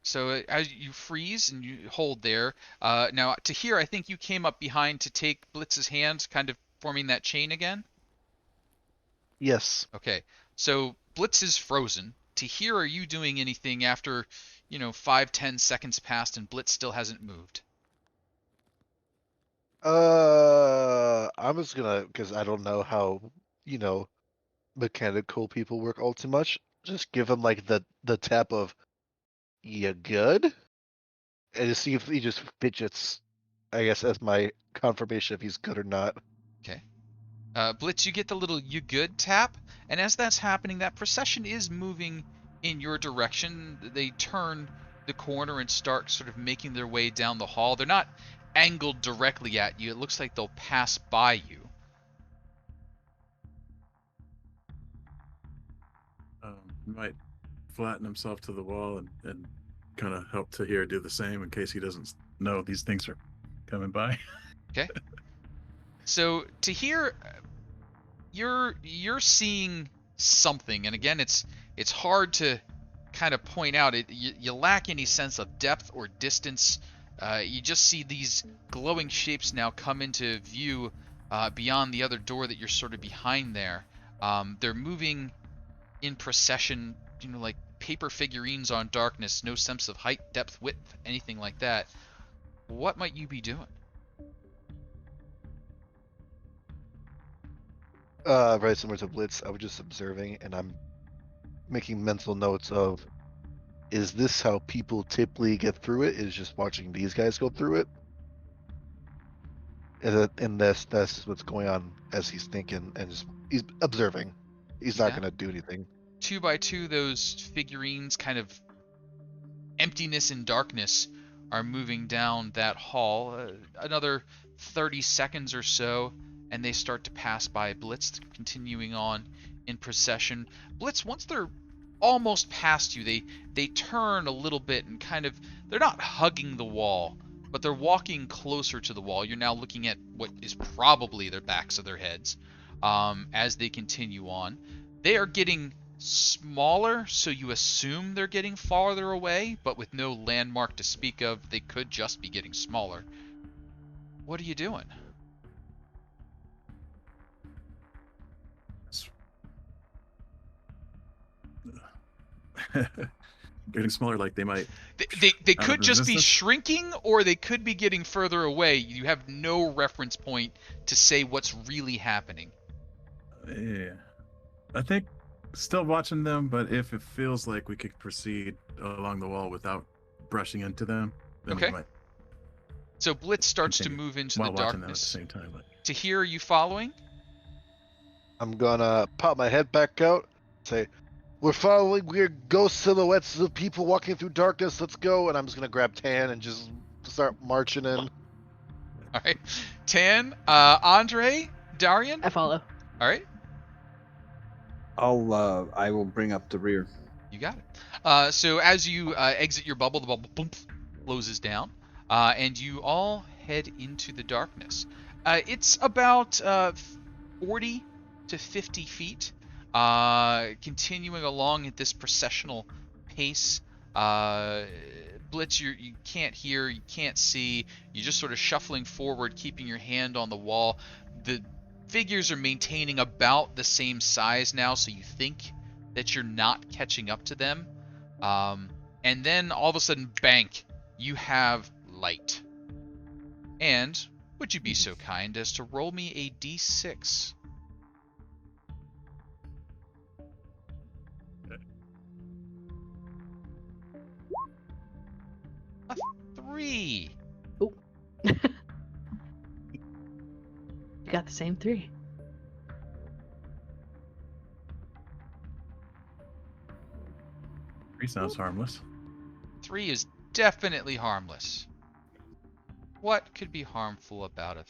So as you freeze and you hold there, now Tahir, I think you came up behind to take Blitz's hand, kind of forming that chain again. Yes. Okay, so Blitz is frozen. Tahir, are you doing anything after, 5-10 seconds passed and Blitz still hasn't moved? I'm just gonna, because I don't know how, mechanical people work all too much. Just give him like the tap of, "You good?" and just see if he just fidgets. I guess as my confirmation if he's good or not. Okay. Blitz, you get the little "you good" tap, and as that's happening, that procession is moving in your direction. They turn the corner and start sort of making their way down the hall. They're not angled directly at you. It looks like they'll pass by you. He might flatten himself to the wall and kind of help Tahir do the same in case he doesn't know these things are coming by. Okay. So Tahir, you're seeing something, and again, it's hard to kind of point out. You lack any sense of depth or distance. You just see these glowing shapes now come into view beyond the other door that you're sort of behind there. They're moving in procession, like paper figurines on darkness, no sense of height, depth, width, anything like that. What might you be doing? Very similar to Blitz. I was just observing, and I'm making mental notes of, is this how people typically get through it? Is just watching these guys go through it? And that's what's going on as he's thinking, and he's observing. He's not gonna do anything. 2 by 2, those figurines, kind of emptiness and darkness, are moving down that hall. Another 30 seconds or so, and they start to pass by Blitz, continuing on in procession. Blitz, once they're almost past you, they turn a little bit and kind of, they're not hugging the wall, but they're walking closer to the wall. You're now looking at what is probably their backs of their heads as they continue on. They are getting smaller, so you assume they're getting farther away, but with no landmark to speak of, they could just be getting smaller. What are you doing? Getting smaller, like they might. They could just be shrinking, or they could be getting further away. You have no reference point to say what's really happening. Yeah, I think still watching them, but if it feels like we could proceed along the wall without brushing into them, then we might. So Blitz starts to move into the darkness. Them at the same time, Tahir, are you following? I'm gonna pop my head back out, say, "We're following weird ghost silhouettes of people walking through darkness. Let's go!" And I'm just gonna grab Tann and just start marching in. All right, Tann, Andry, Dahrian. I follow. All right. I will bring up the rear. You got it. So as you exit your bubble, the bubble boom, closes down, and you all head into the darkness. It's about 40 to 50 feet, continuing along at this processional pace. Blitz, you can't hear, you can't see. You're just sort of shuffling forward, keeping your hand on the wall. The figures are maintaining about the same size now, so you think that you're not catching up to them. And then all of a sudden, bank, you have light. And would you be so kind as to roll me a d6? A 3. Oh. You got the same 3. Three sounds harmless. 3 is definitely harmless. What could be harmful about a...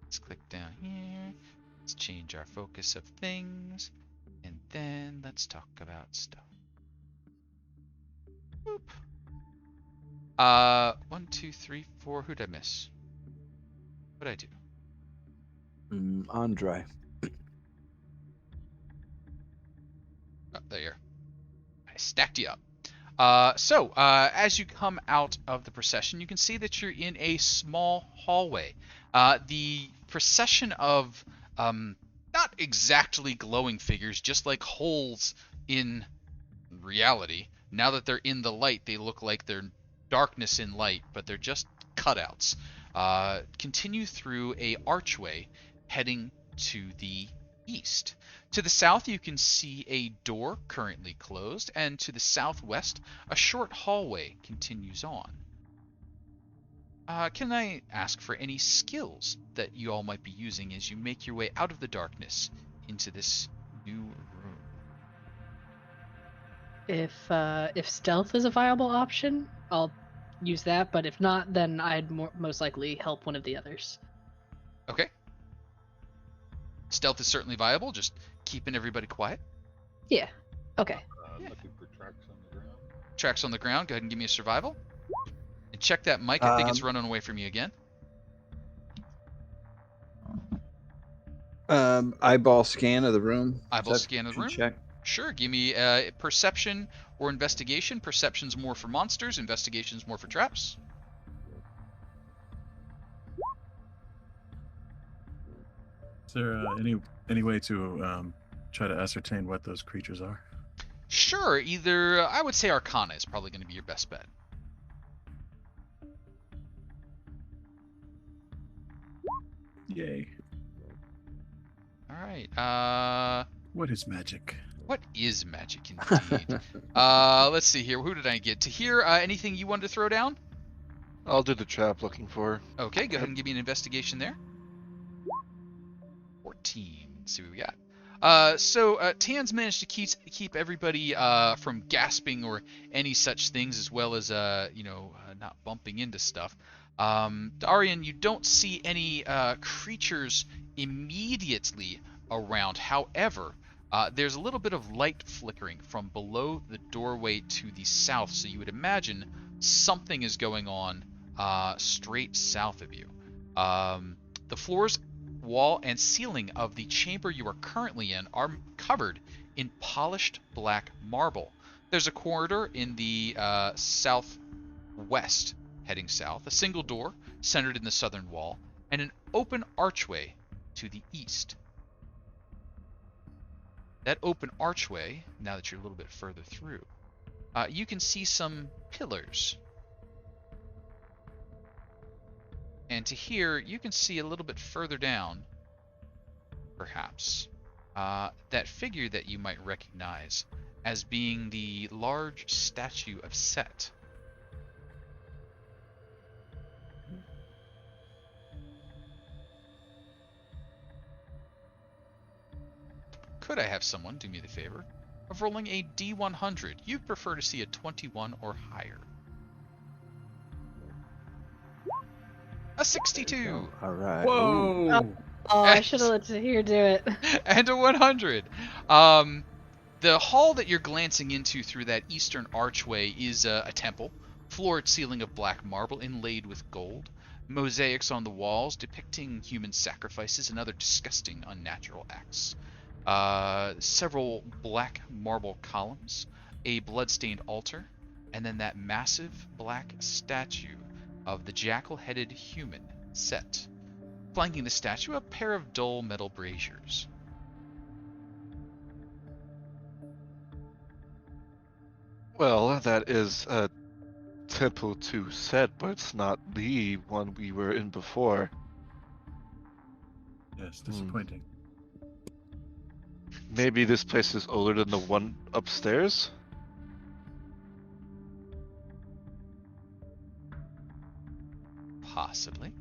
Let's click down here. Let's change our focus of things. And then let's talk about stuff. Boop. 1, 2, 3, 4. Who'd I miss? What'd I do? Andry. Oh, there you are. I stacked you up. As you come out of the procession, you can see that you're in a small hallway. The procession of not exactly glowing figures, just like holes in reality. Now that they're in the light, they look like they're darkness in light, but they're just cutouts. Continue through a archway heading to the east. To the south, you can see a door currently closed, and to the southwest, a short hallway continues on. Can I ask for any skills that you all might be using as you make your way out of the darkness into this new room? If stealth is a viable option, I'll use that. But if not, then I'd most likely help one of the others. Okay. Stealth is certainly viable, just keeping everybody quiet. Yeah. Okay. Yeah. Looking for tracks on the ground. Tracks on the ground, go ahead and give me a survival. And check that mic, I think it's running away from you again. Eyeball scan of the room. Eyeball scan of the room? Check. Sure, give me perception or investigation. Perception's more for monsters, investigation's more for traps. Is there any way to try to ascertain what those creatures are? Sure, either I would say Arcana is probably going to be your best bet. Yay. All right. What is magic? What is magic indeed? Let's see here. Who did I get? Tahir, anything you wanted to throw down? I'll do the trap looking for. Okay, go ahead and give me an investigation there. 14. Let's see what we got. Tann's managed to keep everybody from gasping or any such things, as well as not bumping into stuff. Dahrian, you don't see any creatures immediately around. However, there's a little bit of light flickering from below the doorway to the south, so you would imagine something is going on straight south of you. The floors, wall, and ceiling of the chamber you are currently in are covered in polished black marble. There's a corridor in the southwest heading south, a single door centered in the southern wall, and an open archway to the east. That open archway, now that you're a little bit further through, you can see some pillars. And to here, you can see a little bit further down, perhaps, that figure that you might recognize as being the large statue of Set. Could I have someone do me the favor of rolling a D100? You'd prefer to see a 21 or higher. A 62! All right. Whoa! Oh, I should have let Tahir do it. And a 100. The hall that you're glancing into through that eastern archway is a temple, floored ceiling of black marble inlaid with gold, mosaics on the walls depicting human sacrifices and other disgusting unnatural acts. Several black marble columns, a blood-stained altar, and then that massive black statue of the jackal-headed human, Set. Flanking the statue, a pair of dull metal braziers. Well, that is a temple to Set, but it's not the one we were in before. Yes, disappointing. Maybe this place is older than the one upstairs? Possibly.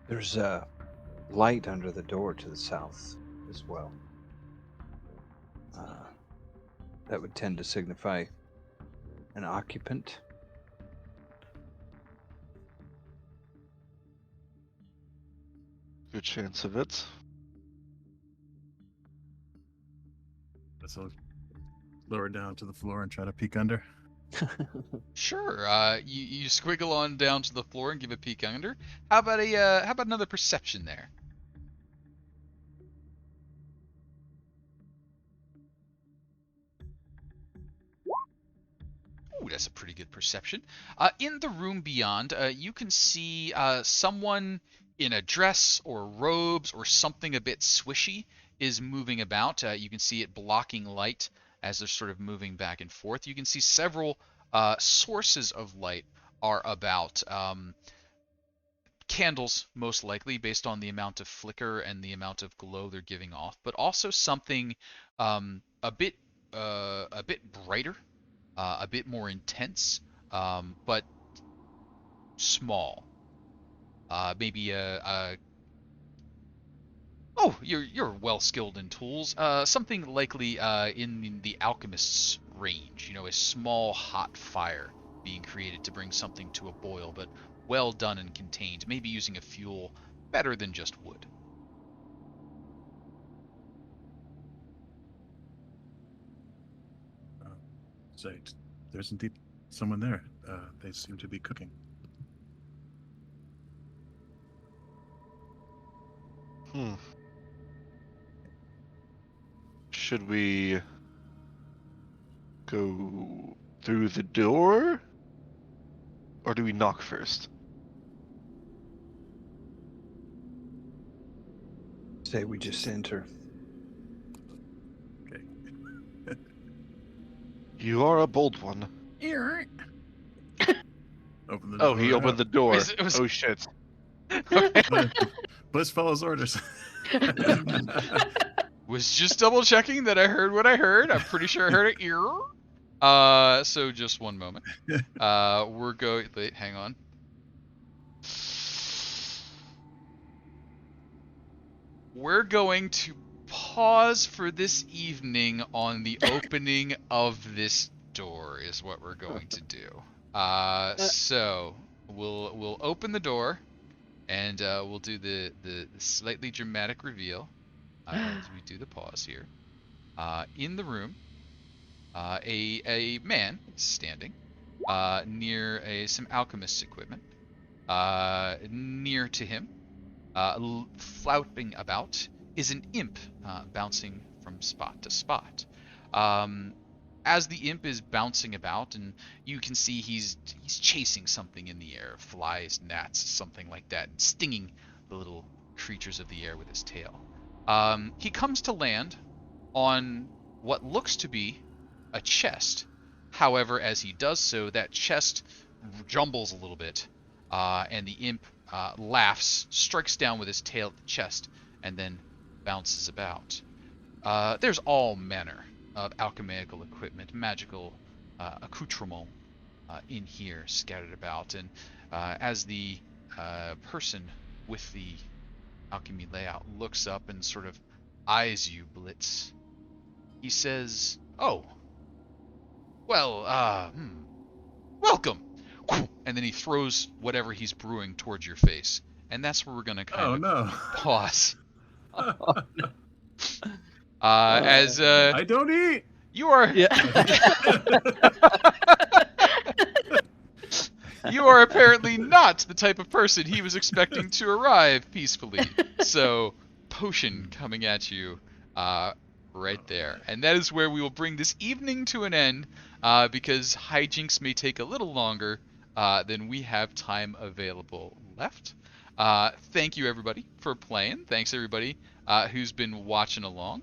There's a light under the door to the south as well. That would tend to signify an occupant. Good chance of it. So lower down to the floor and try to peek under. Sure. You squiggle on down to the floor and give a peek under. How about another perception there? Ooh, that's a pretty good perception. In the room beyond, you can see someone in a dress or robes or something a bit swishy is moving about. You can see it blocking light as they're sort of moving back and forth. You can see several sources of light are about. Candles, most likely, based on the amount of flicker and the amount of glow they're giving off, but also something a bit brighter, a bit more intense, but small. Maybe oh, you're well skilled in tools. Something likely in the alchemist's range. You know, a small hot fire being created to bring something to a boil, but well done and contained. Maybe using a fuel better than just wood. Say, there's indeed someone there. They seem to be cooking. Should we go through the door? Or do we knock first? Say we just enter. Okay. You are a bold one. Open the door. Oh, he opened the door. Was- Oh shit. Okay. Blitz follows orders. Was just double checking that I heard what I heard. I'm pretty sure I heard it. So just one moment. We're going. Wait, hang on. We're going to pause for this evening on the opening of this door. Is what we're going to do. So we'll open the door, and we'll do the slightly dramatic reveal as we do the pause here. In the room. A man is standing near some alchemist's equipment. Near to him, flouting about, is an imp bouncing from spot to spot. As the imp is bouncing about, and you can see he's chasing something in the air, flies, gnats, something like that, and stinging the little creatures of the air with his tail. He comes to land on what looks to be a chest. However, as he does so, that chest jumbles a little bit, and the imp laughs, strikes down with his tail at the chest, and then bounces about. There's all manner of alchemical equipment, magical accoutrement in here scattered about, and as the person with the alchemy layout looks up and sort of eyes you, Blitz, he says, "Oh, well, welcome." And then he throws whatever he's brewing towards your face. And that's where we're going to kind of pause. As I don't eat. You are Yeah. you are apparently not the type of person he was expecting to arrive peacefully. So, potion coming at you right there. And that is where we will bring this evening to an end, because hijinks may take a little longer than we have time available left. Thank you, everybody, for playing. Thanks, everybody who's been watching along.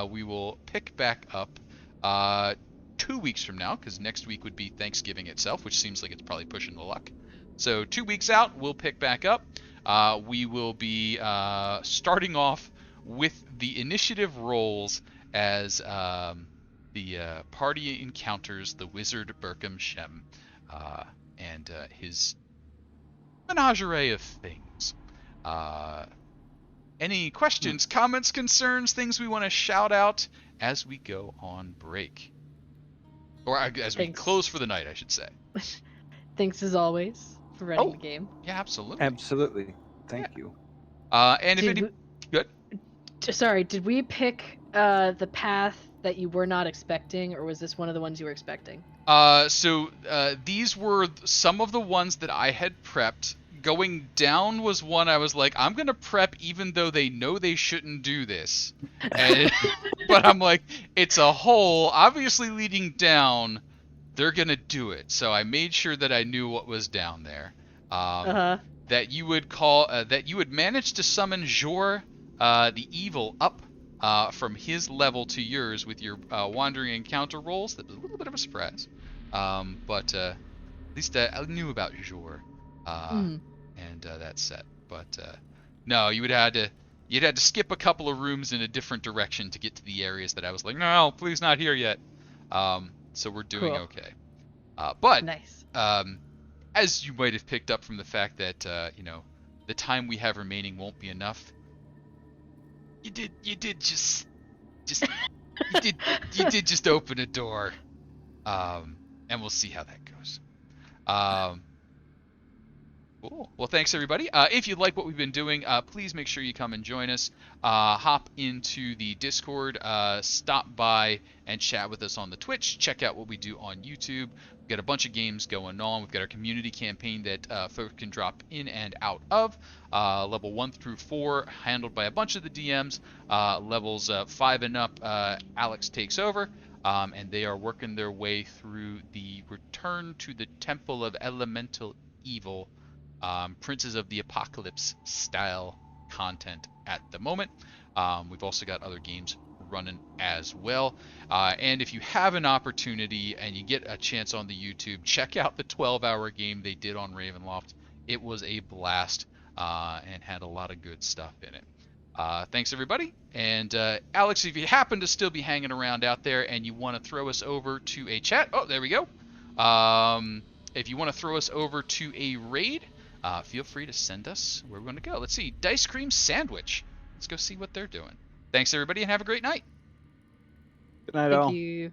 We will pick back up 2 weeks from now, because next week would be Thanksgiving itself, which seems like it's probably pushing the luck. So 2 weeks out, we'll pick back up. We will be starting off with the initiative rolls as the party encounters the wizard Berkham Shem and his menagerie of things. Any questions, comments, concerns, things we want to shout out as we go on break? Or as we Thanks. close for the night, I should say. Thanks as always for running the game. Yeah, absolutely. Absolutely. Thank you. And if Did any... Good. Sorry, did we pick the path that you were not expecting, or was this one of the ones you were expecting? So these were some of the ones that I had prepped. Going down was one I was like, I'm going to prep even though they know they shouldn't do this. And, but I'm like, it's a hole, obviously leading down. They're going to do it. So I made sure that I knew what was down there. That you would call, that you would manage to summon Jor, the evil, up from his level to yours with your wandering encounter rolls. That was a little bit of a surprise. But at least I knew about Jor. And that set, but no, you'd had to skip a couple of rooms in a different direction to get to the areas that I was like, no, please not here yet. So we're doing okay. But nice. As you might have picked up from the fact that the time we have remaining won't be enough. You did just open a door, and we'll see how that goes. Cool. Well, thanks everybody. If you like what we've been doing, please make sure you come and join us. Hop into the Discord, stop by and chat with us on the Twitch. Check out what we do on YouTube. We've got a bunch of games going on. We've got our community campaign that folks can drop in and out of. Level 1 through 4 handled by a bunch of the DMs. Levels 5 and up, Alex takes over. And they are working their way through the Return to the Temple of Elemental Evil, Princes of the Apocalypse style content at the moment. We've also got other games running as well. And if you have an opportunity and you get a chance on the YouTube, check out the 12-hour game they did on Ravenloft. It was a blast and had a lot of good stuff in it. Thanks everybody. And Alex, if you happen to still be hanging around out there and you want to throw us over to a chat, oh, there we go. If you want to throw us over to a raid, feel free to send us where we're going to go. Let's see, Dice Cream Sandwich. Let's go see what they're doing. Thanks everybody and have a great night. Good night, all. Thank you.